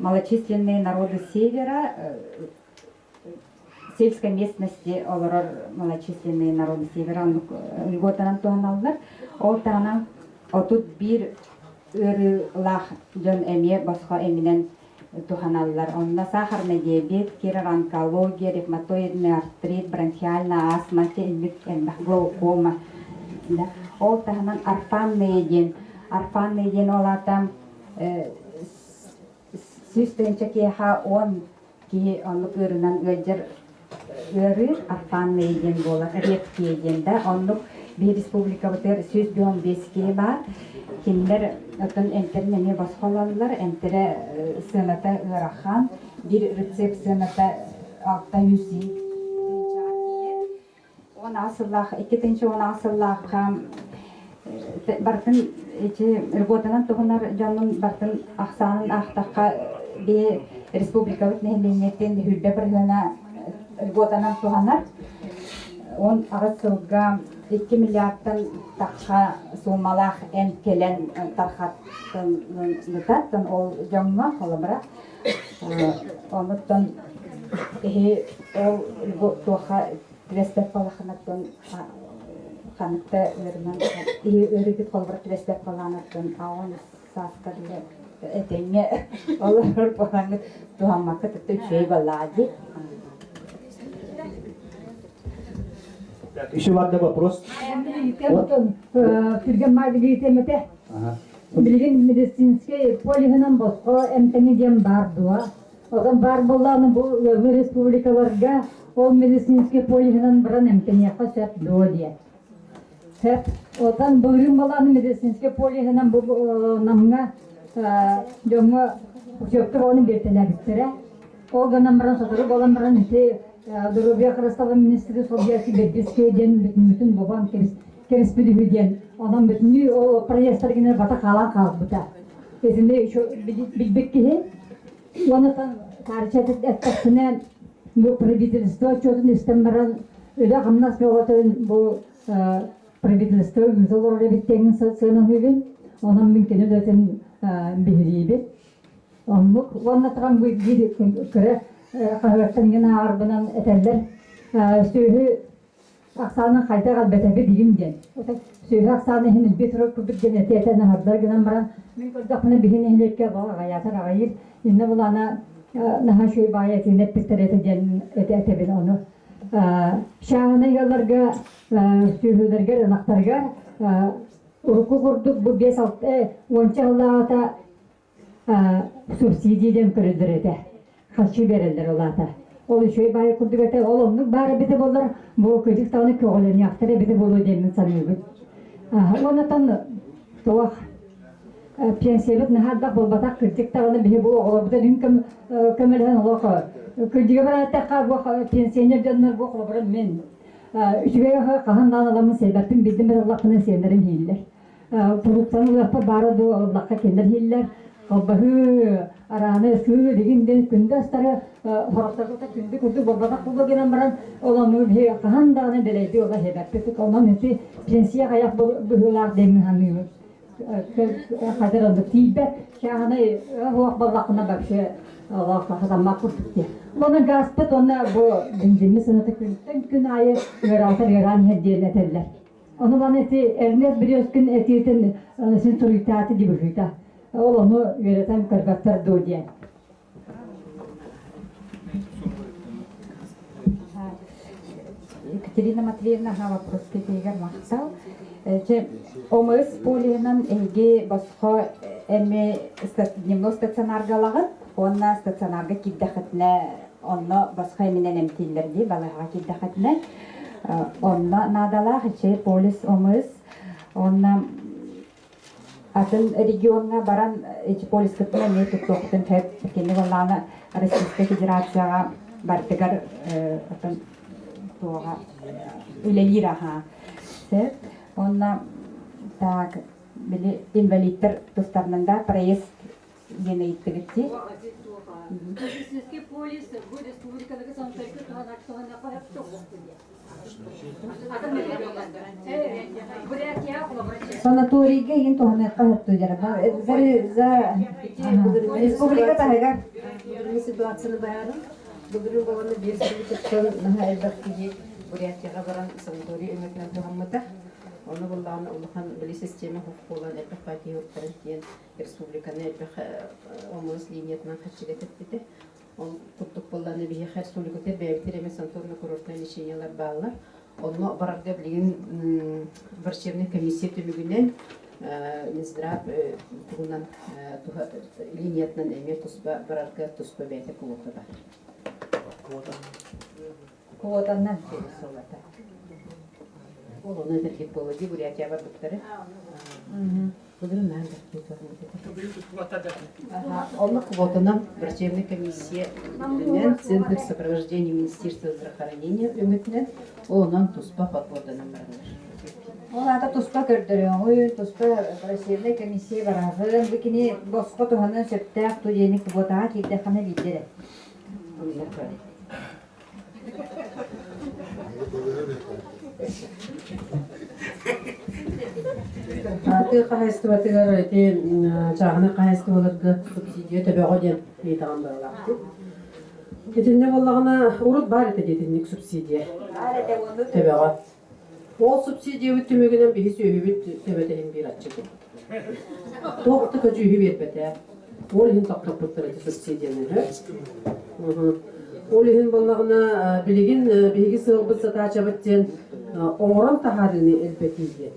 малочисленные народы севера, сельской местности олар малочисленные народы севера льготанан туғаналар. Ол тағынан отут bir ырылах жон эме басқа эминен туханаллар. Онда сахарный диабет, онкология, ревматоидный артрит, бронхиальная астма, глаукома. Ол таханан орфанный ден олатам сүстенче кеха он ки онлук ырынан өджер ыры орфанный ден болар, редкий ден да. Онлук bir республика бутер 115 ке бар. Kimler ötün enterine basqalarlar, entere sınata ırahan, bir resept sınata 600. 10 asırlıq, 2-10 asırlıq бартын льготанан туһунар дьоннун бартын ахсаанын ахтакка бии республикабыт нехилиңнеттен хүрдэ бырыгына льготанан туһанар он агыс сылга 2 миллиардтан такка сумалах эн келен тархаттан ол жоңга холобра онуттан ол туха Твестеп палаханаттан ханыкта өрнөн өрүгүт холбор твестеп палаханаттан аон саскадылы этеңе олар палаханы туамакка төчөй балади. Еще ладно вопрос. Түрген майды темете. Билген медицинский полигонан боско эмтеңе дем бар дуа. Одан бар болланы бу республикаларга ол медицинский полигонан баран эмтеңеқа сәп дуа дие. Сәп одан бұрын боланы медицинский полигонан бу намга жоңы үксөктөр оны бертеле биттере. Ол ганан баран сатыры болан баран ите Здоровья Красава министрі Собияси Бетбеске ден бүтін бобан кереспеді хүден. Онан бүтінні о проекттаргені бата қалан қалып бұта. Кезінде білбек кеге, онытан тарчатып әттәксінен бұл правительство чөтін істемірін өді қамнас беғатын бұл правительство үзіл оры біттеңін сыйнын үйген. Онан мүмкені дөтін бігірейбет. Онытан бұл күрі қағырттан ена арбынан әтәлдер сөйі ақсаны қайта қалбетәбі дейін ден. Сөйі ақсаны хеніз бетірі күбітген әтәтәні ардар гынан баран мен көрдіқміні бігін әлекке ғаятыр ағайыр. Енді бұл ана наға шөй байатын әппістер әтәбін оны. Шағыны елларға, сөйілерге, рынақтарға ұрықы құрдық бұл 5-6 ғалағата субсидияден көрілдір әті. Қашчы берілдір олата. Ол үшөй байы күрдік әті, ол оңдық бары біті болыр, бұл көдік тауны көғілеріне ақтыры біті болу демін санығын. Онытан тоғақ пенсиялық нағадақ болбатақ күрдік тауны бігі бұл оғылы бұдан үн көмілген олықы. Күрдігі бар әттәққа бұл пенсионер жонлар бұл қылыбырын мен. Үшігеге қағандан аламын сейбәттің білдің бір Аллақпының сендерін хейлер. Тұрықтан ұлақпа бары ду Аллаққа кендер хейлер. Қалбағы араны сүйі дегенден күнді астары хорақтарғыта күнді күрді болбадақ болды генен баран оланы қағандағыны білейді ола хебәппесі қалман өте пенсия қаяқ бұғылар демін хамығы. Қазір онды тейбәт шағыны оқ балақына бәпші Аллахқа қазамақ құртықты. Оның ғаспыт оны бұл бензинні сынаты күн айы өралтар еран хедден әтелдер. Оны баны әрнес бір өскін әтетін сен сұруйтаты деп үшіта. Ол оны өретен көрбәттер дөден. Екатерина Матвеевна вопрос кетегер мақсал. Омыз полиынан әйге басқа әме дневно стационаргалағын, онна стационарға киддәқітіне, онна басқа әменен әмтейлерді балаға киддәқітіне. Онна надалағы полис омыз, онна атын регионға баран полис кітіне не тұқтықтың фәп кені оланы Российская Федерацияға бартығар туға үлелер аға. Онна так білі инвалидтер тұстарында проезд ені еттігітті. Российский полис бұл республикадығы санитарка туғанақ қойып Санаторийге ен туғанаққа өтті жараба. Республика тағайға. Бүгінгі ситуацияны баярым. Бүгінгі болғаны берсілі тұттан наға әлбәқтіге Бурятияға баран санаторий өңетінен туғанмыда. Оны болғаны ұлыған білі система құқық болған әлбәқ бәтей өттірін дейін республиканы әлбәқ омылыс линиятынан қатшығет етпеді. Он құттық болғаны бейі республикаты бәйбітер емес санаторный курортный лечениялар бағылар. Оны барарда білген врачебный комиссия төмігінен Минздрав туғынан линиятынан әме барарда тұспа бәйті құлықты бар. Квотаннан келесі олата. Ол оны әдіргет болады, Бурятия бар бұқтары. Бұдырын мәңді. Оны Квотанан врачебный комиссия төмігінен Центр сопровождения Министерства здравоохранения өмітінен онан тұспа подводанан барылар. Оларда туспа көрдөрөңү, туспа оперативный комиссия барагын, бикини боско туханын сөптәк туйеник ботага кирде хана бидере. Аты қағайстыбатығар әте жағына қағайстыбаларға субсидия төбеға ден ейтаған баралар. Етінде болағына ұрыт бар еті детіннік субсидия төбеға. Ол субсидия өттімегінен бейі сөйі бүт төбетелін бір атчыды. Тоқты көжүйі бербеті. Ол ең тоқтап бұттыр әте субсидияны. Ол ең болағына білеген бейгі сылбыз сатача бүттен оңырын тахарыны әлбетейді.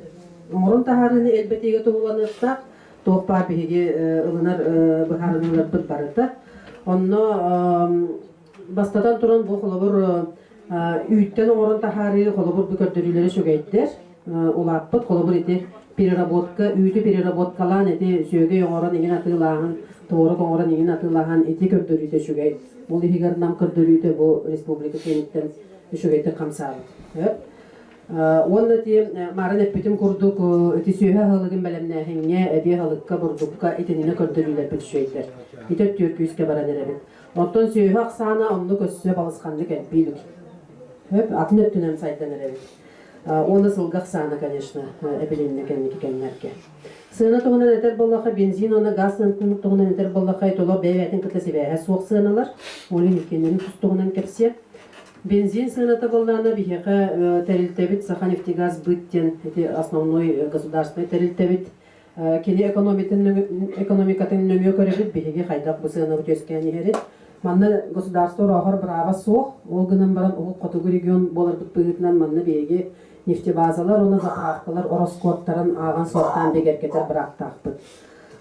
Оңырын тахарыны әлбетейге тұғыланықтақ, тоқпар бейге ұлынар бұхарынылар бұд барыды. Онны бастадан тұран бұл қолабыр үйттен оңырын тахары қолабыр бүкірдірілері шөгейттер. Олаппыд қолабыр еті переработка, үйті переработкалан еті сөйге оңырын еген атылағын, тоғырық оңырын еген атылағын еті көрдірүйті шөгейт. Бұл егер нам көрдірүйті бұл республика кенеттен шөгейті қамсағы. Онда те марын әппетім күрдік әті сөйі ғалығын бәлемнәхіңе әбе ғалыққа бұрдыққа әтеніне көрдірілер біт шөйттер. Етет түркүйіске баран әрәбет. Оттан сөйі ақсана онды көсі балысқанды кәлбейлік. Атын өттінен сайдан әрәбет. Оны сылғақ саны, конечно, әбеленіне кәлмекі кәлмәрке. Сыны тұғынан әтер болаққа бензин, оны газ тұғынан әтер болаққа айтолы бәйвәтін кітесі бәйә суық сыналар. Олын екенерін тұс тұғынан кәпсе. Бензин сыната боллана бихеха терилтебит Саханефтегаз быттен, это основной государственный терилтебит. Кени экономикатын нөмө көрөбүт бихеге хайдак бу сыны өскәни херет. Манна государство рахар брава сох, ол гынан баран ол котугу регион болар бут быгытнан манна беге нефтебазалар, оны заправкалар, ороскоттарын аган соттан бегеркетер брактакпыт.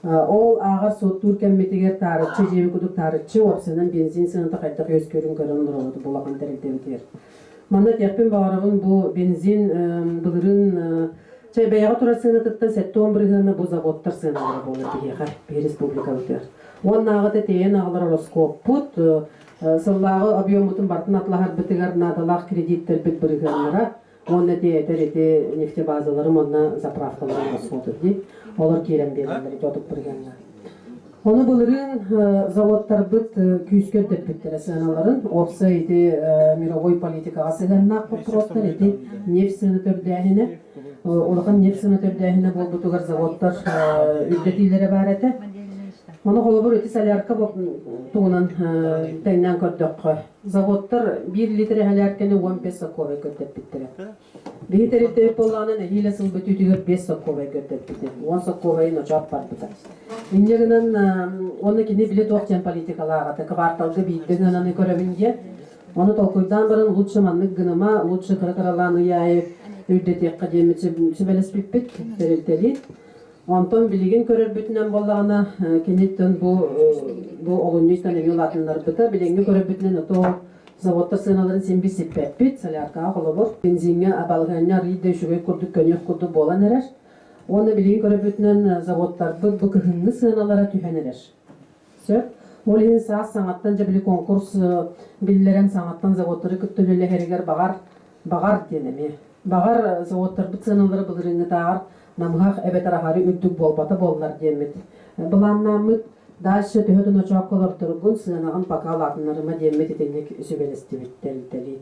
Ол ағар соттур кәмметегер тарытчы, жемі күдік тарытчы, опсынан бензин сыныты қайдақ өз көрін көрін ұрылды болаған дәрілдемдер. Манда тәқпен бағарығын бұл бензин бұлырын чай бәяға тұра сыныттықтан сәтті 11 ғына бұл заводтар сынығыр болыр бейеға, бей республика өтер. Оның ағыты тейін ағылар ороскоп бұд, сыллағы объемытын бартын атлағар бітігер надалақ кредиттер біт бір ғынлара, оны тәйтер еті нефтебазаларым, онына заправкаларын осылды дейді. Олар керем берілер, жотып біргенлер. Оны бұлырын заводтар бұд күйіскер деппеттері сыналарын, опса еті мировой политикаға сығанына құттыроттар, еті нефт сыны төрдәйіне, олығын нефт сыны төрдәйіне бол бұтығар заводтар үддетейлері бар әті. Оны қолыбыр өте сәлярқа туғынан тәйнен көрдіқ. Заводтар 1 литр әляркені 15 соковай көрдеп біттірі. Бейі тәрелтәуіп болғанын әйелі сыл бүтігір 5 соковай көрдеп біттірі. 10 соковайын очап бар бұта. Иннегінен оны кені білет оқтен политикалағаты. Кварталғы бейдігінаны көрімінде. Оны толкойдан барын лучше маннық гыныма, лучше қырықыраланы яйып үйдетек қадемет сөбәлес біппет тәрелтәлейд. Онтон билеген көрөр бүтүнөн боллагана кенеттен бу олуннуйстан эми латындар быта биленге көрөр бүтүнөн ото заводтар сыналарын сенби сиппеппит салярка холобор бензинге абалгanya рийде шугай курдук көнөк курду болан эреш. Оны билеген көрөр бүтүнөн заводтар бу кыхынны сыналара түхенереш. Сөп Олин саас саңаттан жабили конкурс биллерен саңаттан заводтары күттөлөлө херигер багар денеме. Багар заводтар бу сыналары былырыны тагар намгах эбетарахары үттүк болбата боллар демет. Буланнамыт дальше төһөдөн очакколор тургун сынаган пакалатынарыма демет этенек сөбелестибиттелтели.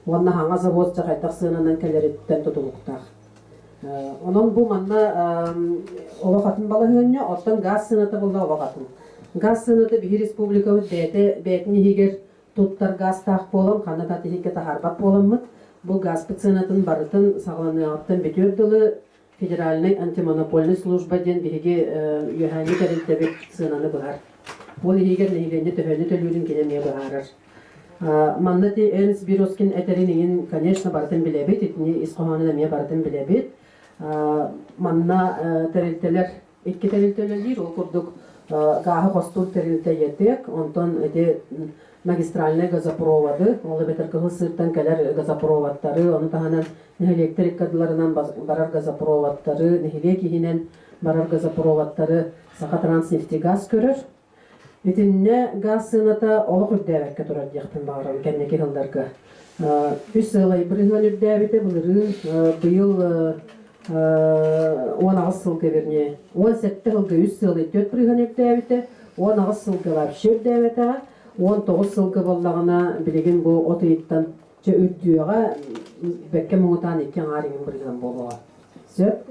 Онна хаңа завод жакайдак сынанан келереттен тутулуктак. Онон бу манна олохатын балагыны оттан газ сынаты болду олохатын. Газ сынаты бир республика бетини хигер туттар газ так болом, канада тихикке тахарбат боломмут. Бу газ сынатын барытын сагланыяттан бетөрдүлү Федеральный антимонопольный служба ден биһиги юхани тарилтебек сынаны быгар. Ол егер нейлене төһөнү төлүрүн келемие быгарар. Маннати Эрнст Бироскин этеринин, конечно, бартын билебит, итни исқоханына мия бартын билебит. Манна тарилтелер, икки тарилтелер, ол курдук гахы хостур тарилтеетек, онтон эти магистральный газопроводы, ол бетер кыгы сырттан келер газопроводтары, оны таханан электрик кадыларынан барар газопроводтары, нехиле кихинен барар газопроводтары Саха Транснефтегаз көрөр. Этинне газ сыната олық үрдәбәкке турар дияқтын бағырам, кәннеке хылдарга. Үс сылай біріңган үрдәбеті бұлырын, бұйыл 19 сылга верне. 17 сылга 3 сылы 4 прыган эрдәбите, 19 сылга вообще эрдәбите, 19 сылга боллагына билеген бу отыйттан че үддүгә бәккә муңтан икән арыгын прыган болуга. Сөп.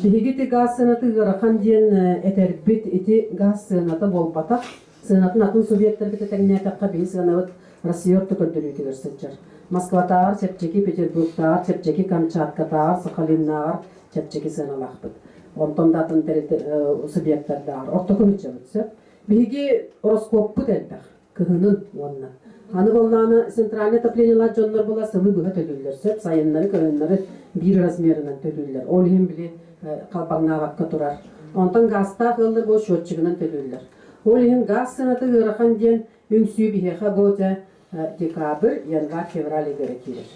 Бигите газ сынаты гырахан ден этербит ити газ сынаты болбата. Сынатын атын субъекттер бите тәгнәтәккә бисәнәвет Россия төкөлдөрү килерсәҗәр. Москватар, Чепчеки, Петербургтар, Чепчеки, Камчаткатар, Сахалиннар, Чепчеки сыналахпыт. Онтон датын субъекттардар. Ортокөнчө бүтсө. Биги Роскоппут элбек. Кыгынын онна. Аны болланы центральный отоплениялар жоннор бола сымы бүһө төлүлөр. Сайыннары, кырыннары бир размеринен төлүлөр. Ол хим били калпаңнабакка турар. Онтон газта кылдыр бу счетчигинен төлүлөр. Ол хим газ сынаты гырахан ден үңсүү биһеха бота декабрь, январь, февраль гыра килер.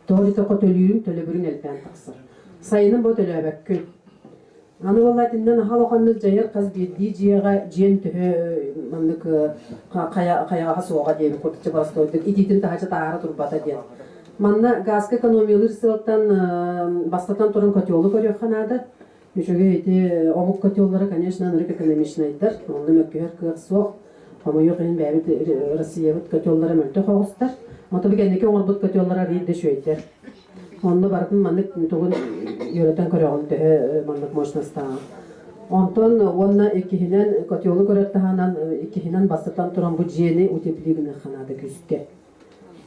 Тори токо төлүүн төлөбүрүн элбен таксыр. Сайынын бо төлөбөк күн. Аны валатиннен халоханны жайыр каз бирди жига жен төһө мандык каяга суга деп куртча бастойдук. Идитин тахача таара турбата ден. Манна газ экономиялыр сылтан бастатан туран котелу көрөханада. Үшөге эти омук котеллары, конечно, нырык экономичныйдар. Онда мөккөр кырсоо. Ama yok en beri Rusya'ya bud kötüyorlara mültü hoğustar. Ama tabii kendiki onlar bud kötüyorlara riyde şöyler. Onda barkın manlık mütüğün yöreten körüğün tühü manlık moşnasta. Ondan onna ikihinen kötüyolu körüttahanan ikihinen basıtan turan bu jeni utepliğine xanada küsükke.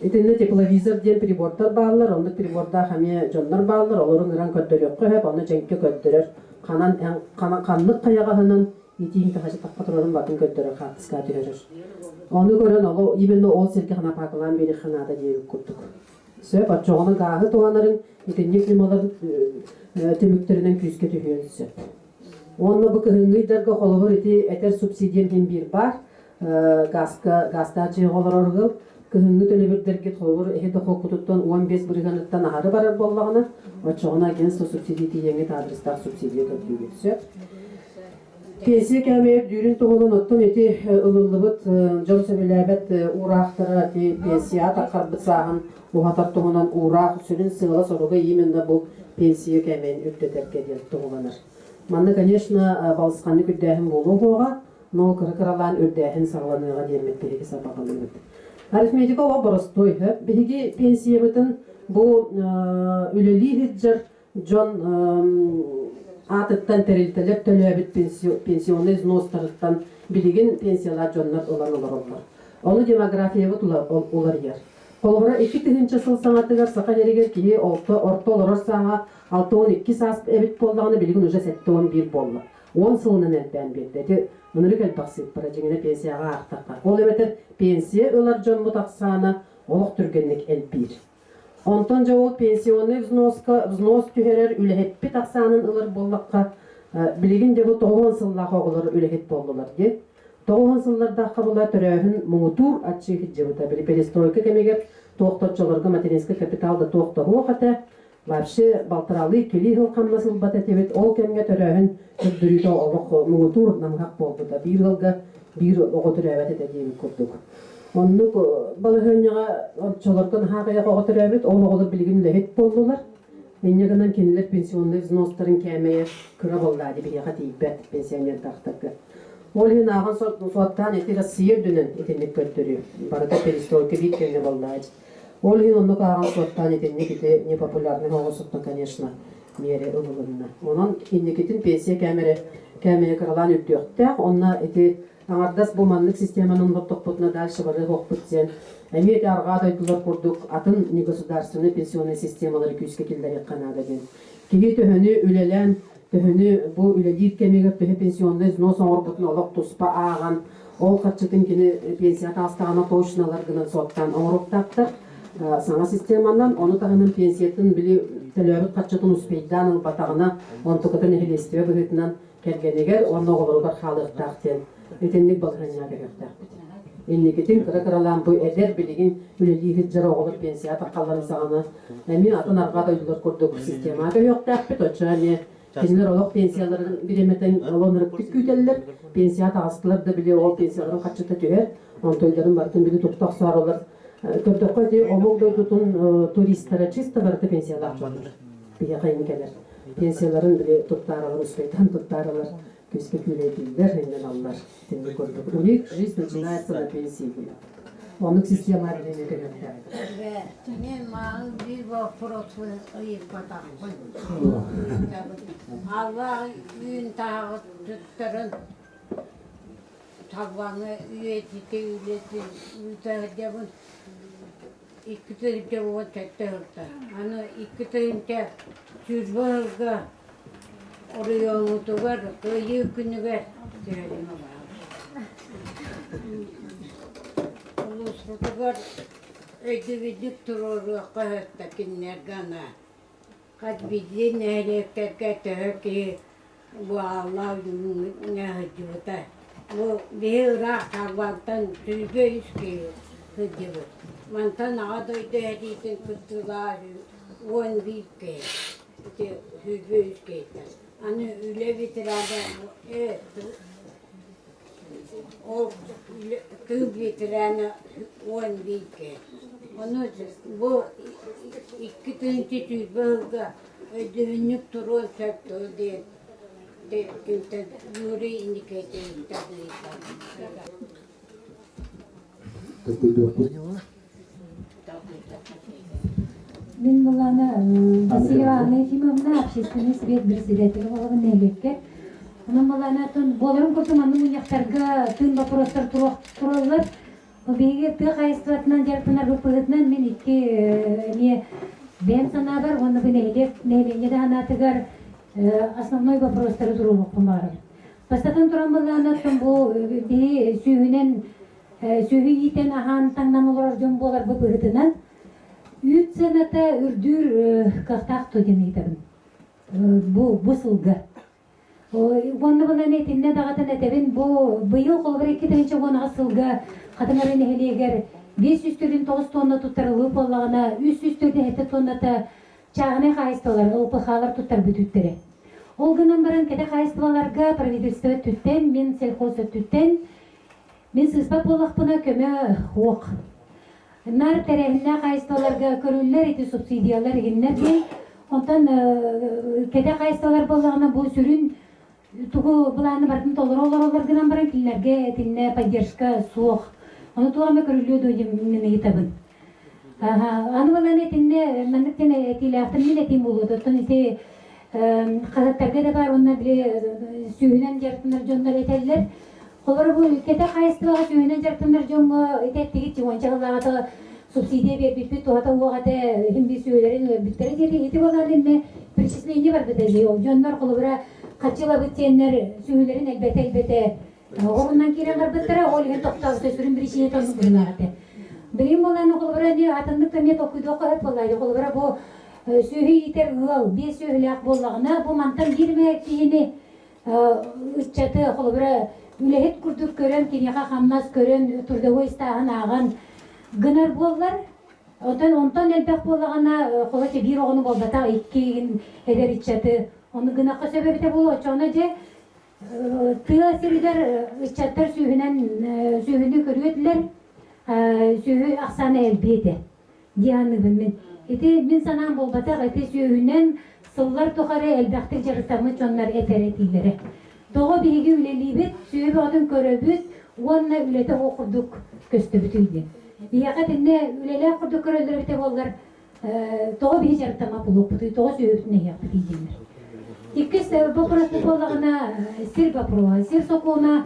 Etinde teplavizor diyen priborlar bağlılar, onda priborda hamiye jonlar bağlılar, olurun ıran kötüyor yok hep onu cenkki kötürür. Kanlık kayağının Итин тахажы тақпатырын батын көттөрө хатыска төрөр. Оны көрөн ол именно ол серке хана пакылан бери ханада дейіп күттік. Сөп атчоғаны гағы туғанарын итенне клималарын төміктерінен күйіске түйен сөп. Оны бұ күйінгейдергі қолығыр еті әтер субсидиен хем бір бар. Газта жиғолар орғыл. Күйінгі төлебірдерге қолығыр әхеті қолқұтыттан 15 бірғаныттан ағары барар болғаны. Атчоғына агентство субсидия тиеңет адрестар субсидия көттігі сөп. Пенсия кәмейіп дүйрін тұғынан оттың еті ұлылыбыт жол сөбеләбет урақтыра пенсия тақарбыт сағын ұғатар тұғынан урақ сүрін сыңыла соруға именно бұл пенсия кәмейін үттетерке дел тұғыланыр. Манны, конечно, балысқаны күрдәхін болу оға, но кыры-кыралан үрдәхін сағыланыға демет береге сапағаны өт. Арифметика оға бұрыстой. Береге пенсия бұтын бұл үлелі хиджар жон атыттан тәрелтелер төлөбіт пенсионный взнostарыттан билеген пенсиялар жонлар олар олар. Оны демография бұт олар ер. Қолғыра 2-тігінші сыл саңатыгар сақа ерегер кейі орта оларар саңа 6-12 сасып әбіт болдағаны билеген уже 7-11 болды. 10 сылынан әлбән берді. Мұныры кәл бақсып бұра жеңіне пенсияға ақтаққа. Ол әбетер пенсия олар жон бұтақсаны олық түргенлік әлбір. Онтан жауы пенсионный взнос түйерер үләхетпі тақсанын ұлар боллаққа білеген де бұл 9 сыллаға олар үләхет болдылар. 9 сылларда қабыла түрәхін мұңытур атшы хиджебіта. Білі перестройка кәмегер тоқтатчыларға материнскі капиталды тоқтығы оқата вообще балтыралы келі ғылқанмасыл бата тебет ол кәмге түрәхін түрдірүйді олық мұңытур намғақ болды да. Bir ғылға bir оғы түрәбәті дәдейін көрдік. Оннук балыгыняга отчолордон хагая коготор эбит, ол оголор билигин лехет болдулар. Эннегенен кенелер пенсионный взнostарын кәмeye кыра болдады бирега тийбет пенсионер тактакы. Ол ен аган соттан эти Россия дүнен этенник көттөрү. Барда перестройка биткенге болдады. Ол ен оннук аган соттан этенник ите непопулярный огосоттон, конечно, мере ылылынна. Онон эннекетин пенсия кәмeye кыралан үттөктө, онна эти Аңардас бұлманлық системаның бұттық бұтына дальше бары оқпытсен. Әмет арға дойдылар құрдық атын негосударственный пенсионный системалары күйіске келдері қанады ден. Кеге төхіні үлелен, төхіні бұл үлелер кемегір төхі пенсионный взнос оңыр бұтына олық тұспа аған, ол қатшытын кені пенсия тастағана точыналар гынан соттан оңырықтақтыр. Саңа системандан, оны тағының пенсиятын білі төлөбіт қатшытын ұспейдан ұлбатағына, онтықытын әхелестіе бұғытынан кәргенегер, оны оғылығар қалықтақтен. Etенlik balığına göktak bit. Enneketin kıra-kıralan bu eder bilgin üleliği hıccara olur pensiya takalları sağına. Emin atın arga doydular kurduk sistema göktak bit. Oçağını kendiler oluk pensiyaların biremeten olonırıp kütüyteller. Pensiya tağıstılar da bile o pensiyaların kaçıta tüher. Ontoyların barkın biri tuktak sarılar. Kördokka diye omuk doydutun turistlere çista barıta pensiyalar çoğunur. бия кайынкелер. Пенсияларын биле туттаралар, успейтан туттаралар, көскө күлетилер, энден аллар. Тенде көрдүк. У них жизнь начинается на пенсии. Onun sistemleri de yönetimler. Мен маған bir вопросы ыйыппатақпын. Алла үйін тағы түттірін, табаны үйетіте үйлеті, үйтәгідебін. 2 тыгынча вот тәтті ұрта. Аны 2 тыгынча сүрбағылға орыя ұмытуғар, өйі күнігер. Улусрутугар өйдүбүдүк турору кахта киннер гана. Кат бидин электерге төки бу Алла нәһҗүта. Бу беура кабаттан түбөйски хыдыбы. Мантан адойды әдитен күттүлар он бике. Те түбөйски. Аны үле битерәдә o kübütlerine 10 bilgi. Onu bu 2 tane tübülge ödünlük turu söktü diye de yuri indikatör Мен буланы Васильева Анна Ефимовна, общественный совет председателя болған нелікке. Onun balanatın bolurun kurtumanın unyaqtarga tın vaporostar turallar. Bege tı kayıstvatından jarpınar bıpıgıtından men iki ne ben sana var onu bir neyle de anatıgar основной vaporostar turuluk kumarım. Pastatan turan balanatın bu bir sühünen sühü yiten ahan tangnan olar jom bolar bıpıgıtından 3 senata ürdür kahtaq todeni tabın. Bu sılga. Onu bana netinne dağıtan etebin bu bıyıl kolları 2 tane onu asılga kadınların ehliyeger 500 türün 9 tonna tutarılıp olağına 300 türde hette tonnata çağına kayıstalar, ılpıqalar tutar bütüttері. Ol gınan baran kede kayıstalarga правительство tütten, men selxoz tütten, men sıspap olaqpına köme oq. Nar terehine kayıstalarga körüller eti subsidiyalar eginler dey, ondan kede kayıstalar bolağına bu sürün Тугу буланы бартын толор гынан баран килнерге тинне поддержка суох. Оны тугаме көрүлүө дойдум мене итабын. Аны буланы тинне мендектен этилактын мен этим болду. Тоттон ите казаттарга да бар онна биле сүйүнөн жартындар жондор этеллер. Колор бу кете кайыстыбага сүйүнөн жартындар жонго этеттиги чыгончагалага субсидия бербит туата угате химби сүйөлөрүн биттери деди ити буланы перечисление бар беде. Жондор колобура Kaçıla bütçenler sühülerin elbette orundan kiren garbettere olgen toktavda sürün bir şeye tanık bulunardı. Bilim olanı kolbara diye atandık da met okuydu hep olaydı. Kolbara bu sühü yiter ıl bir sühülak bollağına bu mantan girmek diyeni ıççatı kolbara ülehet kurduk gören kinyağa hamnas gören turda o istağın ağan gınar bollar. Ondan elbette bollağına kolbara bir oğunu bollata iki eder iççatı Onu gınaqı sebebi de bulu açığına je tığ siriler içatlar sühünü körüyediler sühü aksana elbiydi diyanı bilmin eti sanam bolbataq eti sühünen sıllar toqarı elbaqtır jarısamı çonlar eter etilere Toğu bilgi ülelibet sühü bağdın köröbüt onunla ülete okurduk köstübütüydü Biyaqat inne ülele okurduk köröldür bite bollar Toğu bilgi jarısama bulup butuy Toğu sühütüne yaptı diyeceğimler İkisi вопрос болағына сир бапрова, сир соқуына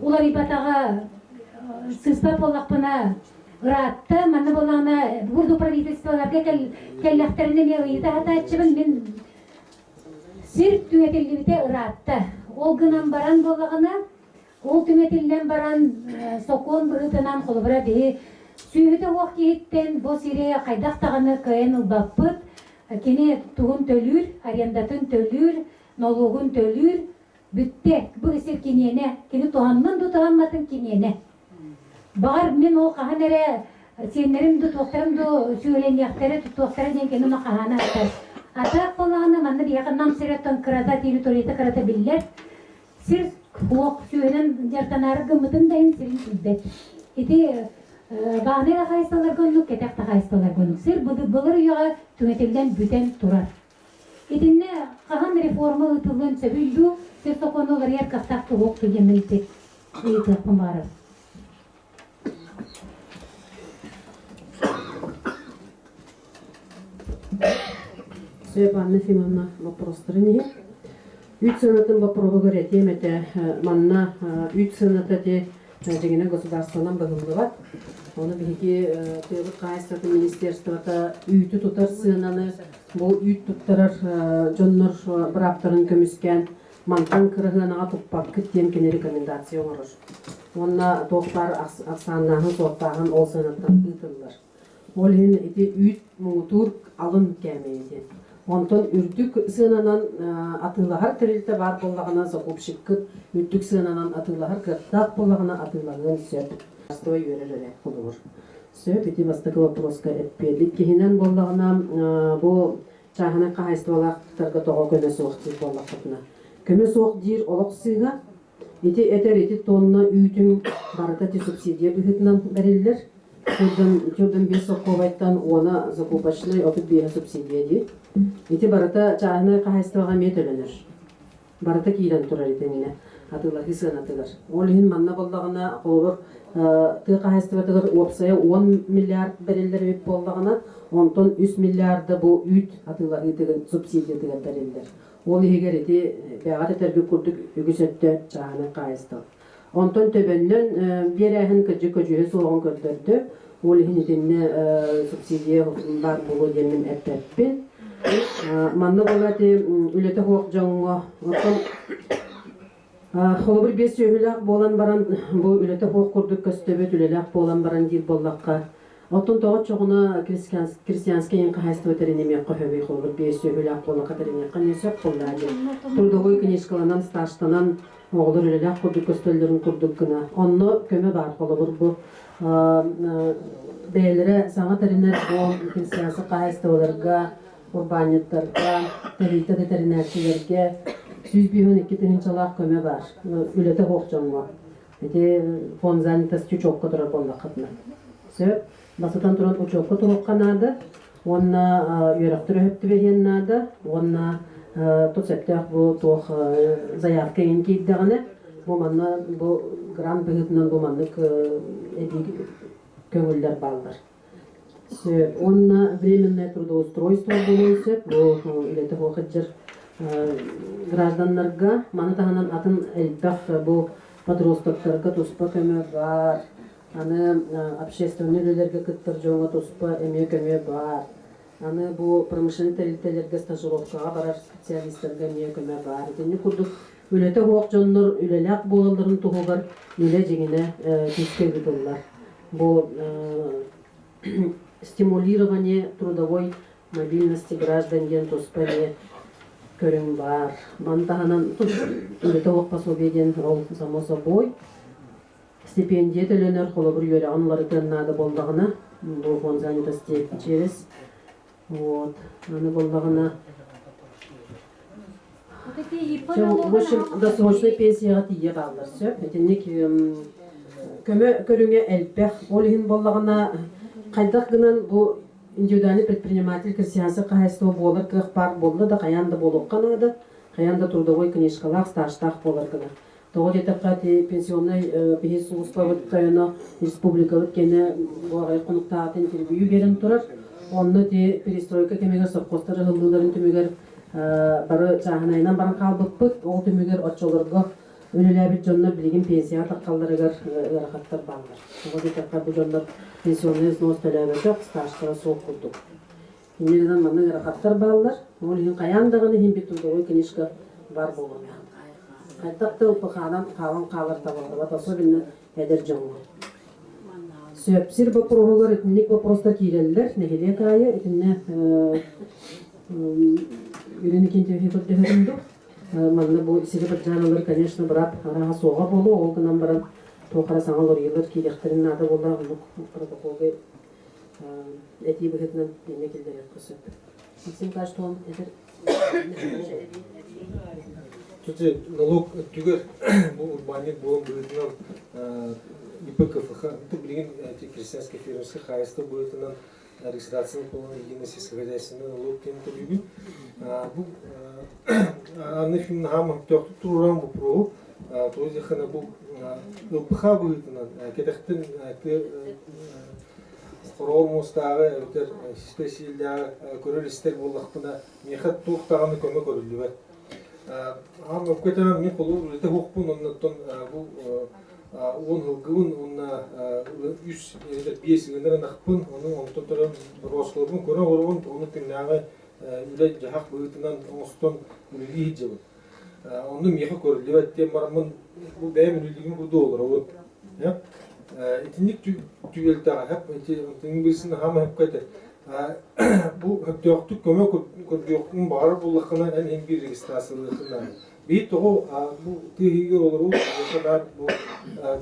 улар ибатаға сыспап болақпына ратты, маны болағына бұрду правительстволарға келләқтеріне мен ұйыта атачыбын мен сир түңетелгімде ратты. Ол гынан баран болағына, ол түңетелден баран соқуын бұрытынан қолыбыра бейі сүйіді оқ кейттен бұл сире қайдақтағаны көйен ұлбаппыт, Kene tuğun tölür, aryandatın tölür, nologun tölür, bütte bu esir kiniyene, kene tuğanman da tuğanmatın kiniyene. Bağır men o kahanere, senlerim de tuğtarım da söylen yaktara tuğtara den kene ona kahana atar. Atak olağına manna bir yakından siretten kırada teritoriyete kırada biller. Sir kuak söylen yartanarı gımıdın da en sirin süddet. Eti Bağnayla kayıstalar gönlük, ketekte kayıstalar gönlük. Sır bulur yağı tümetilden büten turar. Итинне кахан реформа ытылын сөбүлдү, сөз токонолар ер кастакты окту жемелти. Ити кумбары. Сөп Анна Ефимовна вопростары не. Үт сынатын вопросы говорят, темете манна үт сыната те дегене государственном быгылдыгат. Оны бихи тыгыт кайсаты министерствота үтү тутар сынаны, бу үт туттарар жоннор браптарын көмүскөн мантан кырыгынага туппак кеттен кене рекомендация оңорор. Онна тоқтар аксаннахын тоқтағын ол сынаттан ытылар. Ол хин ити үт муутур алын кәмейден. Онтон үрдүк сынанан атылахар тирилте бар боллагына закупщиккыт, үрдүк сынанан атылахар кыртак боллагына атылагын сөп. Стой үйрелере болур. Сөп ити бастакы вопроска этпедик кихинен боллагына бу чахана кайствалактарга того көмөс уактыр боллакытына. Көмөс уак дир олоксыга ити этер ити тонна үйтүн барыта ти субсидия быхытынан берилер. Чудын бес оковайттан она закупочный опыт бия субсидия ди. Ити барыта чахана кайствага метөленер. Барыта кийлен турар итенине. Атылахи сынатылар. Ол хин манна боллагына колор ты кайстватыгыр опсая 10 миллиард берилер бит боллагына, онтон 3 миллиарды бу үт атылахи деген субсидия деген берилер. Ол егер ити бягат терби курдук үгүсөттө чахана кайстыл. Онтон төбөндөн берәһин көжө соğun көрдөрдү. Ол хинитинне субсидия бар болу демин эппеппин. Манна болати үлете хоқ жоңго. Холобур бес өйләк болан баран бу үлете хоқ курдук көстөбөт үлеләк болан баран дил боллакка. Отон тоғы чоғына крестьянский ен қағайсты өтерінеме қөбей холобур бес өйләк болан қатарыне қанесөп боллады. Турдогой книжкаланан сташтанан оғылыр үлеләк курдук көстөлдөрүн курдук гына. Онно көмө бар холобур бу бәйлері саңа тәрінер бу крестьянсы қағайсты оларға, урбаниттарға, тәрейті ветеринарчилерге Сүз бүйін 2 чалақ көмі бар. Үлеті хоқ жоңға. Эти фон занятость учетқа тұрар болда қатына. Сөп, басытан тұран учетқа тұлыққанады. Онна үйрақтыр өпті бергеннады. Онна тұтсептіғ бұл тоқ заявка ең кейдіғаны. Бұл манна бұл грант бұғытынан бұл маннық көңілдер балдар. Сөп, онна временное трудоустройство болуы сөп. Бұл үлеті хоқы жыр гражданларга маны таханан атын элбах бу подростоктарга туспа көмө бар. Аны общественный үйлерге кыттыр жоңа туспа эме көмө бар. Аны бу промышленный тәрилтелерге стажировкага барар специалисттерге эме көмө бар. Эдени курдук үлете хоқ жоннор үлелек болалдырын тугугар үле жеңине тискеги тыллар. Бу стимулирование трудовой мобильности граждан ген туспа көрің бар. Мантаханан үлеті оқ пособиеден ол само собой. Стипендия төленер қолы бір үйері анылары төннады болдағына. Бұл фон занятости через. Аны болдағына. В общем, досрочный пенсияға тие қалдар. Әтенек көмі көріңе әлпәқ. Ол ең болдағына қайдақ гынан бұл индивидуальный предприниматель крестьянсы қайсығы болыр, көх бар болды да қаянда болуқ қанады, қаянда трудовой книжкалақ, стажтақ болыр гына. Тоғы детаққа пенсионный бейс ұлыспавыт қайына республикалық кені бұғай құнықтағатын тербейі берін тұрар. Онны де перестройка кемегер совхозтары ғылдыларын түмегер бары жағынайынан баран қалбықпыт, ол түмегер отчолырға өлеләбіт жонлар білеген пенсия таққаларығар әрақаттар бағылар. Тоғы детаққа бұл жонлар пенсионный взнос төлөбө жоқ, стажтара соқ курдук. Иннеден маны әрақаттар бағылар. Ол ең қаяндығыны хин бит трудовой книжка бар болуы. Қайтақты ұпықадан қалын қалыр табылғылат, особенно әдір жоңы. Сөпсір бапырғығыр етінлік вопростар кейлелілер, нәхеле қайы, етінне үйрені кентеуге көрдігіріндік. Маңны бұл сері бір жанылыр, конечно, бірап араға соға болу, ол күнан баран тоқара саңалыр елір кейдектерін ады болда протоколға әтей бұғытынан емекелдер етқісіп. Максим Каштон, әдір... Тут налог түгер бұл урбанник болым бұғытынан ИПКФХ, бұл білген крестьянский фермерский қайысты бұғытынан регистрацияны полный единый сельскохозяйственный налог кенті бүгін. Бұл анны фильмін хамы төқты тұруран бұл пролог. Този хана бұл ылпыха бұғытынан кетектін Қорол мұстағы өтер спесиалдағы көрер істер болақпына мехат туықтағаны көмі көрілді бәр. Ам өпкетенен мен қолу үлеті хоқпын, оннаттан бұл 10 ғылғын, онна 5 ғындарын ақпын, оның онтан тұрын росқылығын көрін орығын, оны күннағы үлі жағақ бұғытынан оңыстан үлігі хиджабын. Оны меха көрілді бәттен бармын, бұл бәйім үлілігін бұды olur оғын. Etkinlik tüyeltağı hep İngilizce'nin ham hep kaydı. Bu hep döktük köme kördüğün bağır bullakına en bir registrasyonluğundan. Bir de o bu tehlikeli olur o kadar bu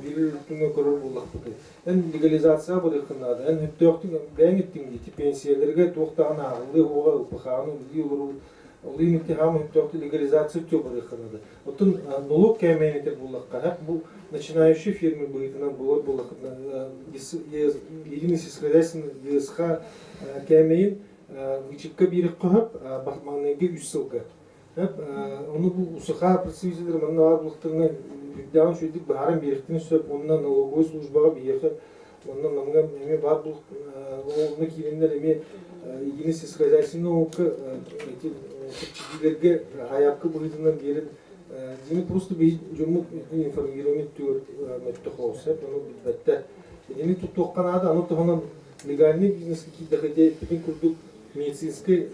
bir ürünü körür bullaktık. En legalizasyon bu yakınlarda. En hep döktük ben ettim diye pensiyelerge tohtağına ağırlığı oğa bakağını biliyor olur. Olayın ittiham hep döktü legalizasyon çok bu yakınlarda. Otun налог кәмәйнетер bullakka hep bu начинающие фирмы быйтынан булар булакынан единый сельскохозяйственный ЕСХ кәмәйін вичекка бирек кыһып бахманнеге 3 сылга. Hep onu bu usıha представителер манна барлыктарына дәвам шөйдик барын беректен сөп оннан налоговый службага бияхы оннан намга эме бар бул оны кирендер эме единый сельскохозяйственный окы чигилерге аякы быйтынан берип Дими просто би жумук информирование төр мэттохолса, оно битте. Дими тут токканада, оно тохонан легальный бизнес какие-то хотят, потом курдук медицинское,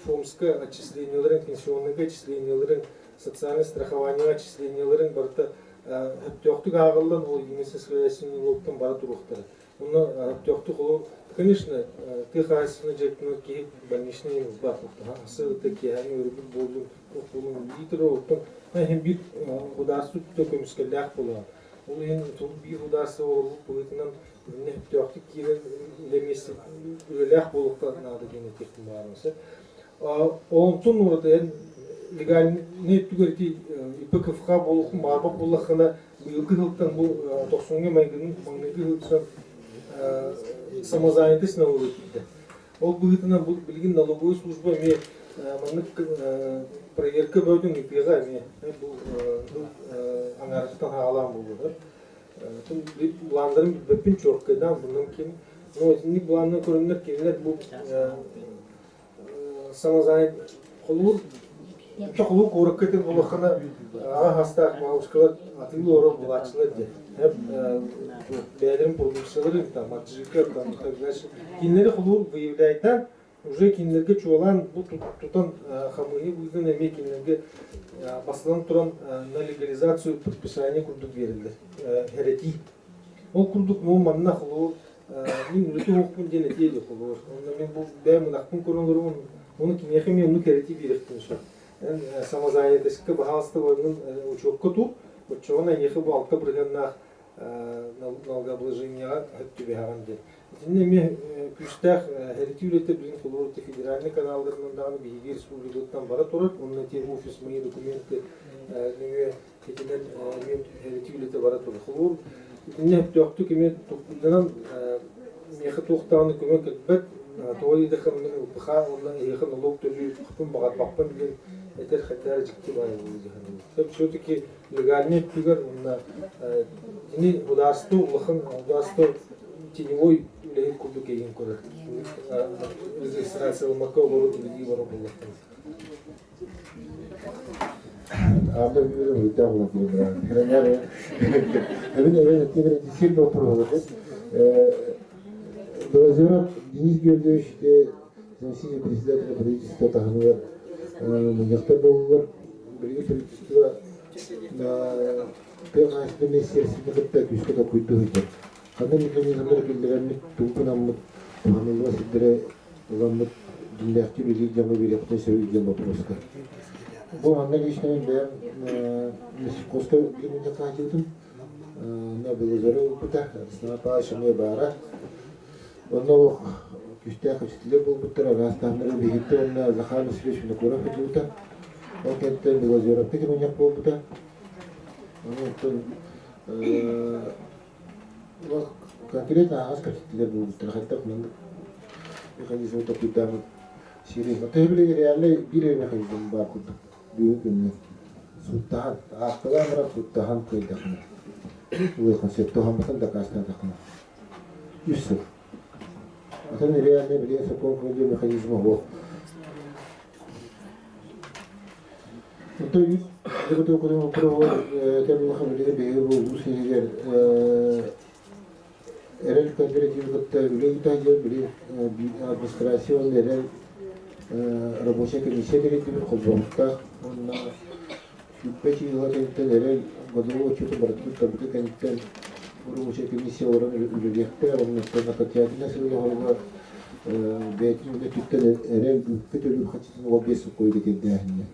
фомское отчисление, пенсионное отчисление, социальное страхование отчисление, барта төктүк агылдан ол инвестициялар налогтан бара туруктар. Оны төктүк ол, конечно, ты хасны жектен ки больничный бар. Асы такие они өрүп болду, окулун литро, hem bir hudarsı tökümüskellях bolar. Ол ен bir hudarsı olup boyutundan ne töktük kiren lemesi ölях bolukta nada genetik barması. Ontun orada en legal ne tügerti IPKF'ga bolukun barba bolakına yılgı hıldan bu 90 maygının manlıgı hıldan самозанятость налоготиде. Ол boyutundan bu bilgin налоговой служба me manlık проверка бөтен ипега ме бу аңарыктан хаалам болду. Тун буландырым бөпүн чоркадан bundan ким, но этник буланны көрүнөр келер бу самозанят колур чоклу кораккетен булахана хастак маускалар атылы ору булачылар де. Hep бәдерим продукциялары там маджика там также кинleri колур выявляйтан уже кинлерге чуалан бу тутан хамыйы буйдун эме кинлерге басылан туран на легализацию подписание курдук берилди. Херети. Ол курдук му манна хулу мин үлөтү окпун дене тели хулу. Онда мен бу бәм нахпун көрөңөрүн оны кинехи мен ну херети бериктин шо. Самозанятость бахалсты ойнун учокко тур. Учона ехи бу алка биргеннах налогообложенияга хөттүбеган ден. Dinleme küçükler heriti ülete bizim kullanıcı federal kanallarından bir республикадан бара турат. Onun için ofis мои документы нeme кетенен мен heriti ülete бара турат. Хулур dinle төктүк эме токтудан мехи токтаны көмөк этбет толи дехен мен бха ондан ехи налог төлөй кытын багат бакпан билен этер хатар жикти бар болду. Хеп все-таки легальный фигур онда дини государство улахан государство теневой үлейін күлді кейін көрір. Регистрация олмаққа олары үлейі бары болуқтың. Абда бүйірі өйті ағылы кейін. Храняры. Әбін әйін әттебір әтесел доктор олады. Доазерат Денис Георгиевич заместитель председателя правительства тағынылар. Мұнияқтар болулар. Бірге правительства пәңашты мессерсінде қытта күшкіда көйті өйтер. Қандай механизмдер келдірәнік тұңқын аммыт, ғанылға сідірі ғанмыт дүндәқті білгі жаңы беректі сөйлеген вопроска. Бұл аңда кешінен бән Месикоска генінде қатылдым. На было зоры ұпыта, сына пағашымы бара. Онда ол күшті қапшетілер бұл бұттыр, ағастағындыры бейгетті, онда Захар Меселешіні көра қытылыта. Ол кәттен было зорықты кемінек бұл бұта. Конкретно аз капиталер был страховка, механизм такой-то серьезно. Это реально бирый механизм бар тут. Бирый суттахан, ахталамра суттахан койдахна. Вы концептухан батан дакастатахна. Юсуф. Это реально блин сакон механизм его. طيب إذا كنت أقول تم خبري به وسيجر إيران كذا كنت بلي تاجر بلي administration إيران ربوشة كميسة تري تبي خبرتا ونا شوفي هو تنتظر إيران قدروا شو تبرتو تبرتو كنتن ربوشة كميسة ورا الرياكتة ورا نستنا كتير الناس اللي هو بيتي وده تنتظر إيران كتير خشيت وبيس كوي بكده هني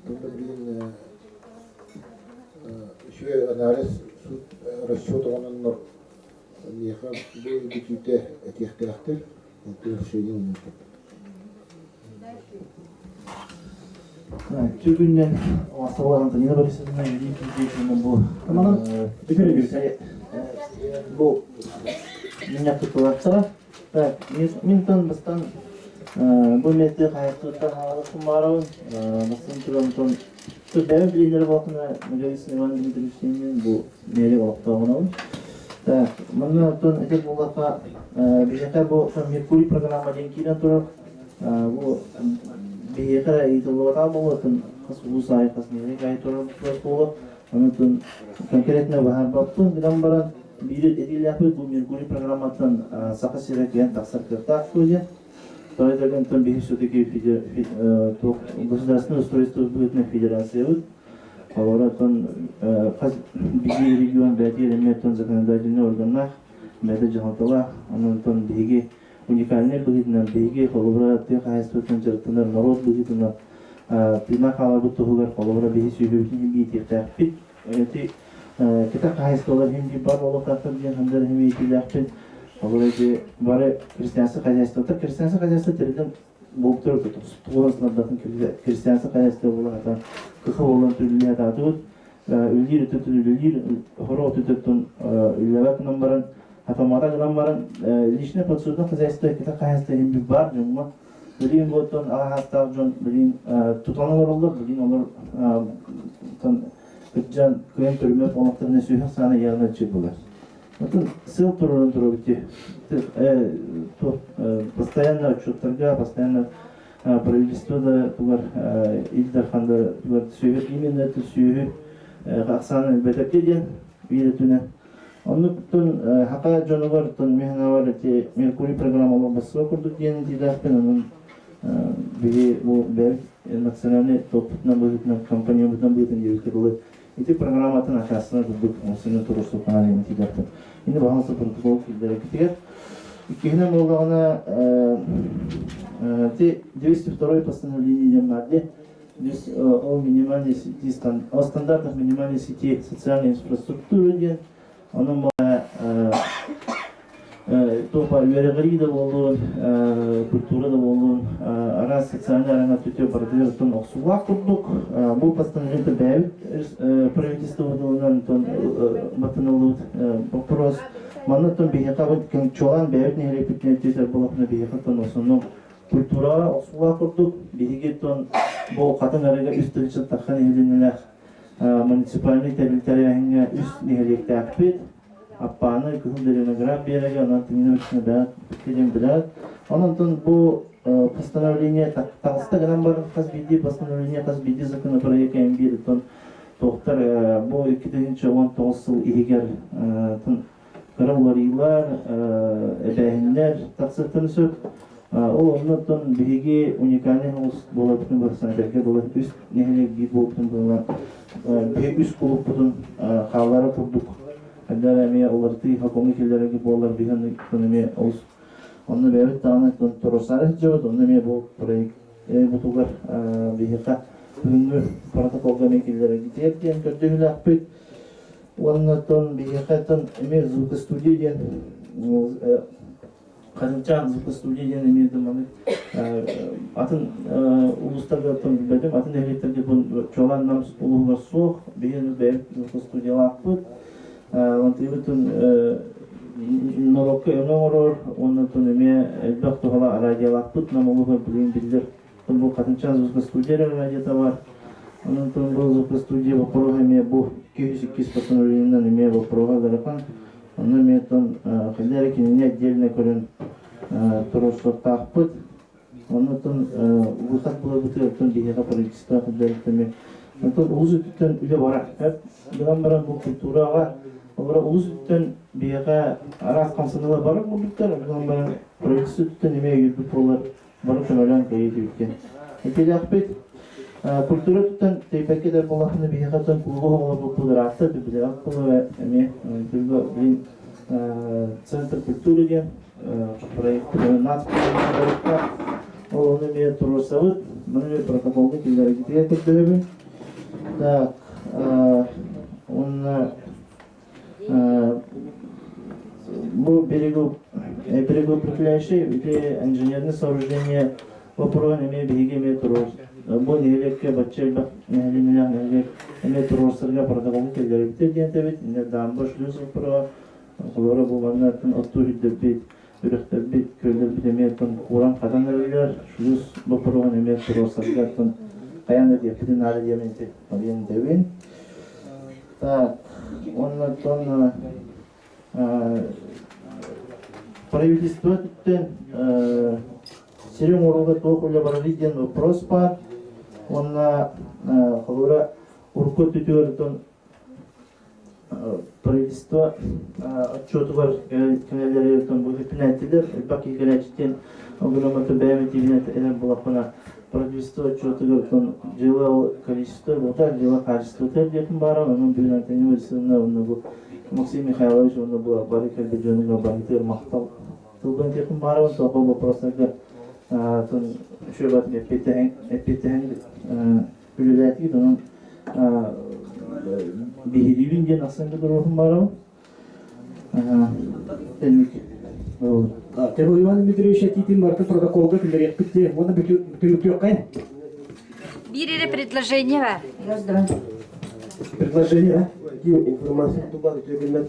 تمرين شوية أناليز رشوت عن النور اللي خاب بيجيته تحتاجته وكل شيء Tübünden vasalarında yine böyle sizinle yürüyüp gideceğim bu. Tamam. Bu yaptık olaraksa minton bastan bu mesleği hayatı havalı kumarın basın turun tu devam bilenleri bakımına mücadelesini var demiştim bu nereye olaktağına da mana ton ete bulaka bijakar bu Merkuri programa denkiran tur bu bijakar itu lota bu ton kasu saya kas nereye kait tur bu ana ton konkretnya bahan baktun gambaran bir ediliyapı bu Merkuri programatan sakasirek yan taksar kertak tuja. Поэтому там есть все-таки государственное устройство будет на федерации. Говорят, он беги регион, беги ремонт законодательный органах, беги джахантала, он там беги уникальный будет на беги, холобра тех хайстутен жертвенер народ будет на прямо халабы тухугар холобра беги сүйбейтін бейт ертәппит. Эти kita хайстолар химди бар олық тақтыр ден хамдар химейті ләқпен. Оларда бары христианский хозяйство. Так христианский хозяйство терден болып тұрып тұр. Туғанысылардағын христианский хозяйство болады. Қықы olan türlüye dağıtır. Ülgir ötütür, ülgir horo ötütürtün ülgevakından barın, hatamadağından barın. Lişine patsurdan хозяйство, kita хозяйство hem bir var cümle. Bilin bu ton ağastağ cün, bilin tutanlar olur, bilin olur Kıtcan köyün türüme konaklarına süyük sana yerine çıkıyorlar. Вот сил турунтуровки, постоянно отчетторга, постоянно правительство да тугар Илдарханда тугар сүйгер именно это сүйгер Хаксан бетекеден үйретуне. Onun tun haka jonugar tun mehnavar ete Merkuri programmalı basıva kurduk diyen didakpen onun biri bu bel nasyonel toputna bölükten kampanya bölükten bölükten yürütülü. İti programatın aşağısına durduk, onun turusu kanalını didakpen. Ini bahasa protokol filtre ketiga. İkinin olduğuna 202 постановление МАДе о минимальной сети, о стандартах минимальной сети социальной инфраструктуры. Onun topa üyeleri de olun, kültürü de olun, ara sosyal arana tütüyor partilerden oksuğa kurduk. Bu постановление devlet правительстводан батынылы вопрос. Манатон бихака вот çoğan devlet ne repütnetler bulakna bihakatan osunu kültüra oksuğa kurduk. Bihigeton bu kadınlara üstünce takhan edildiler. Municipalni territorialnya üst nihelikte akbet. Apana kıhımlarına grab bir yere anlatımını üstüne berat, bitirdim berat. Ondan bu постановление Тағыста ғынан бар қаз бейді постановление қаз бейді законы проекті әмбейді тон тоқтар бұл 2019 жыл егер қарауларилар, әбәйінлер тақсыртын сөп ол оннан бейге уникальный бола бүтін барысына бәлге бола үст нәхелек бей болып бүтін болған бей үст болып бүтін қалары құрдық әдәр әме оларды хакоңы келдерге болар бейген экономия олыс Onu evet tane torosarı cevap onu me bu proje bu tugar biheka ünlü protokolga mekillere gidip diyen gördüğüyle akbet onun ton biheka ton me звук студия diyen Kazançan звук stüdyo diyen me demanı atın uluslararası ton bildim atın devletlerge bu çoğan nam uluğlar soğuk bihen be звук stüdyo akbet onun ton Норокко öňöňoror, onu tuneme elbette hala radyolar namolu bilin bildir. Bu katınçan zuzga studiya radyoda var. Onun tun bu zuzga studiya bu programy bu 202 pasanorinden eme bu programlar. Onu meton kadar ki ne отдельно көрün турустук таппыт. Onu tun bu sak bula bütün diye kapalista kadar teme. Onu uzuttan üle barak. Bilen bu kulturaga Олар улус үттен бияга арас камсынылар барак бу биттер, билан проекты үттен неме юрдуп болар, барак төлөн кайыт үттен. Эпеле акпет культура үттен тейпекке дер болахны биягатан кулгы болар бу кулдыратты, биле акпылы эме билго бин центр культуры ген проект националдык ол неме турсабыт, мына протоколды килдер кетет. Так, он bu берегу укрепляющие или инженерные сооружения по программе береги метро. Bu neлекке бачча нелинелер метросырга протокол келдерипти дентебит не дамбош люс про олора булганнатын оттуридеп бит үрөктөп бит көлдөр биметон куран каданерлер люс bu программе метросырга тон каяны деп динары дементе ален девин. Так, ondan правительство серем уруга тохуля баралиден вопрос бар. Он халура урко тутюртон правительство отчеты бар кенелерден бу хепинатилер баки келечтен огромный бәймет ивнет элем булакына правительство отчеты гортон жылы количество бота жылы качество тердетин бара onun бюллетени версиясында onu bu Максим Михайлович onu bu барикал бюджетинга банктер мактал тылдан текин бара он топ вопросlarga тон шөбат эпитен бюллетени onun бихилинген асынга дурухун бара элмик Тем Иван Дмитриевич Титин марка протоколга килдереп битти. Оны бүтүнүк жок кайын. Бире предложение бар. Предложение, Информация туда где-то.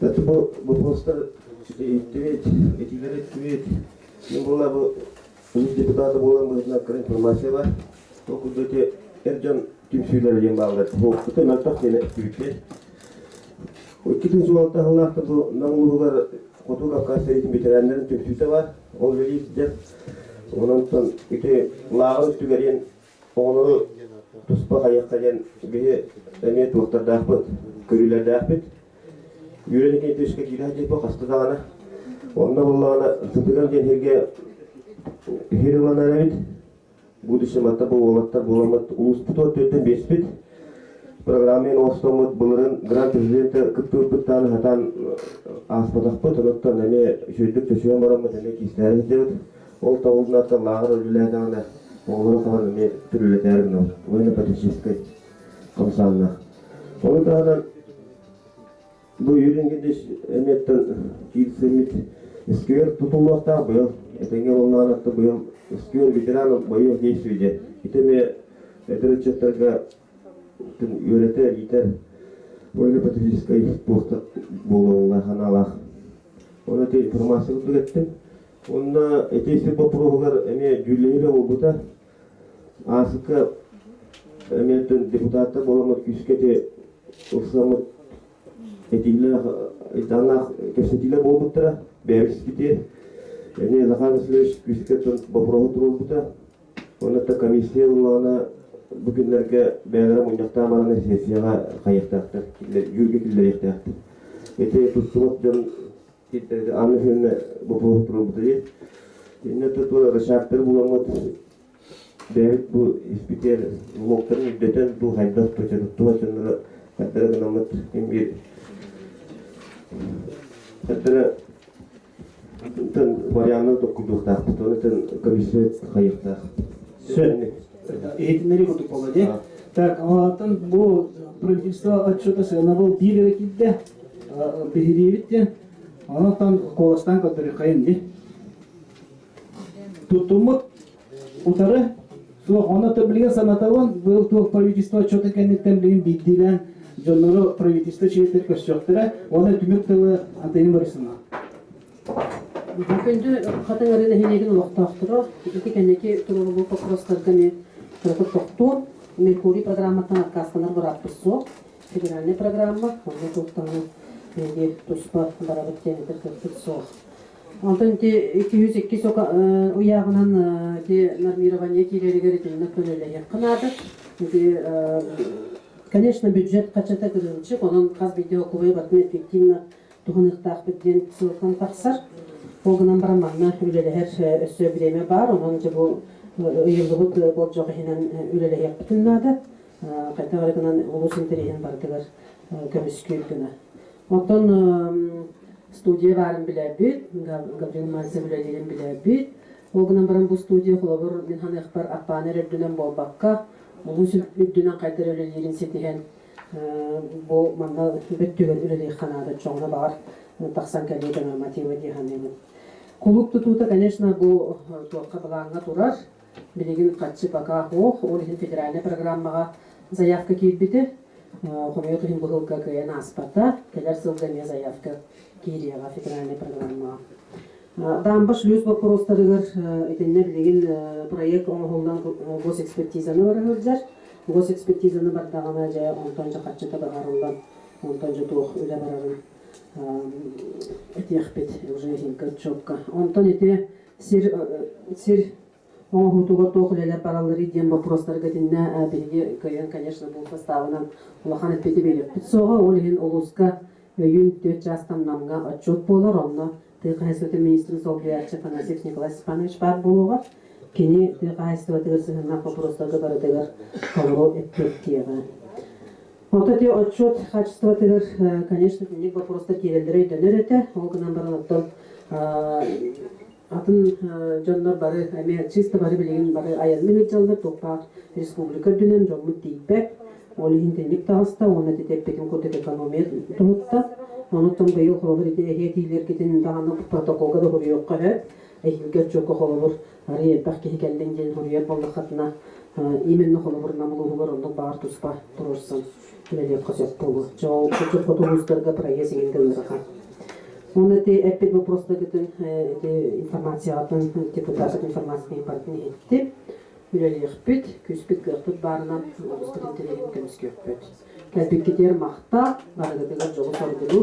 Это был просто эти не было бы депутата было бы на информация бар. Только эти Эрджан тимсүйлер дем балдар. Это на так не активитет. Өткөтүн суалта халакты бу наңлуугар Котуга касырын бетерәннәр төпсүтә бар. Ол җирис дип, оннан ите лагын түгәрен оны туспа хаякка дигән бие әне туктарда бит, көрүләрдә бит. Юренеке төшкә кирә дип хастадагына. Онда буллана сутыган җиргә хирманнар бит. Бу дишмәтә бу вакытта буламат улус бутот төтен 5 бит. Программын остомут булырын грант президенты кыттан хатан аспадакпы тоттан эме жүйдүк төшөм барамы эме кистер деп ол тавылна лагыр үлеләдәне олары калган эме түрләтәрмен ойны патический комсанна ол да бу юренгендеш эметтен килсемит сквер тутулмакта быел этеңе болганатты быел сквер ветеран бою действует итеме эдерчеттерге Юрете итер ойны патический пухта болуына ханалах. Оны те информация күтүгеттим. Онда этеси бопурогар эме жүллейле болбута. Асыкка эметтен депутаттар боламыт күскете усамыт этиле данах кесетиле болбуттара. Бевиските. Эне Захарович күскетен бопурогу турулбута. Онда комиссия улана Bugünlerge beyler munyaktamana sesiyana kayıktaktır. Yürgü killer yıktaktır. Ete tuttuğumuz can kitleri anlaşılma bu program değil. Yine tuttuğu reşaktır bulamut. David bu ispiter moktarın müddeten bu haydat tuttuğu canları katlara kanamat bir katlara varyanı dokuduktaktır. Tonatan komisyon kayıktaktır. Eğitimleri kurduk oladı. Так, атын bu правительство отчеты на был бирге китте. Биревитте. Анатан колостан который кайынды. Тутумут утары Сол аны төрлегә санатавын бу правительство отчеты кенеттен билен биддилен жоннору правительство чиеттер көсчөктөрө оны түмүк тылы антайын барысына. Күндү хатаңарын эхилеген улактаактыра, ити кенеки турулуу вопростарга мен токту. Меркурий программатан откастанар бараппысо. Федеральная программа, оны токтаны менде туспа барабыт тенетер кырпытсо. Антон те 202 сока уягынан те нормирование кирелигер тенне көлеле кынады. Конечно, бюджет качата кырылчык, онун каз видео кубай батын эффективно тугунуктак битген сылкан таксар. Огынан бараманна үлелер өссө биреме бар, онун же бу ыйылдыбыт болжок хинен үлеле яптынады. Кайтагарынан улус интереген бардыгар көмүскүлгүнө. Оттон студия барын билебит, Гаврил Мальцев үлелерин билебит. Огынан барам бу студия холобур мен ханык бар апанер өдүнөн болбакка, улус өдүнөн кайтар үлелерин сетиген бу манна бүттүгөн үлелер ханада чоңна бар. Тахсан каледа норматива диханемин. Кулук тутута, конечно, бу кабыланга турар. Билеген катчы пока ох, олихин федеральная программага заявка кийбити. Хомиотухин бухылка кыян аспата, келер сылгаме заявка кириега федеральная программага. Дамбаш люс вопростарыгар итенне билеген проект оңголдан госэкспертизаны барыгыржар. Госэкспертизаны бардагана жая онтонжа катчыта баргарылган, онтонжа туох үле барарын. Этиахпет уже хинка чопка. Онтон эти сир оңгутуга тохлелер параллары дем вопростарга тинне бириге кыян, конечно, бул составынан улахан этпети белип. Сога олген улуска өйүн 4 жастан намга отчет болор, онна тыйкайсыты министрин солбиячы Панасев Николай Степанович бар болуга. Кени тыйкайсыты гырсыгына вопростарга барыдыгар коло этпеттиега. Вот эти отчет качества тыгыр, конечно, ник вопростар кирелдерей дөнөр эте. Олгынан баран оттон атын жоннор бары, эме чисто бары билеген бары аянмын жалдар, топа республика дүнен жоммут дейбек. Оли хинтенlik тағыста, оны тетеппетін көтек экономия тұнытта. Онуттан бейіл қолабыр етейлер кетен дағаны протоколға да хұрыйық қағат. Әйілгер жоқы қолабыр ариетбақ кехекелден ден хұрыйық болды қатына. Именно қолабыр намылығы бар, онды бағыр тұспа тұрырсын. Лелеп қосет болу. Жауап көтек қотуғыздарға проезд еген көлдіға. Оны те әппет вопросты кетен информациятын, депутаттық информацияны партияны етті. Үлелі екпет, күспет кірпет барынан ұлыстық интереген көміске өкпет. Кәлбек кетер мақта, барығыдығар жоғы сордылу.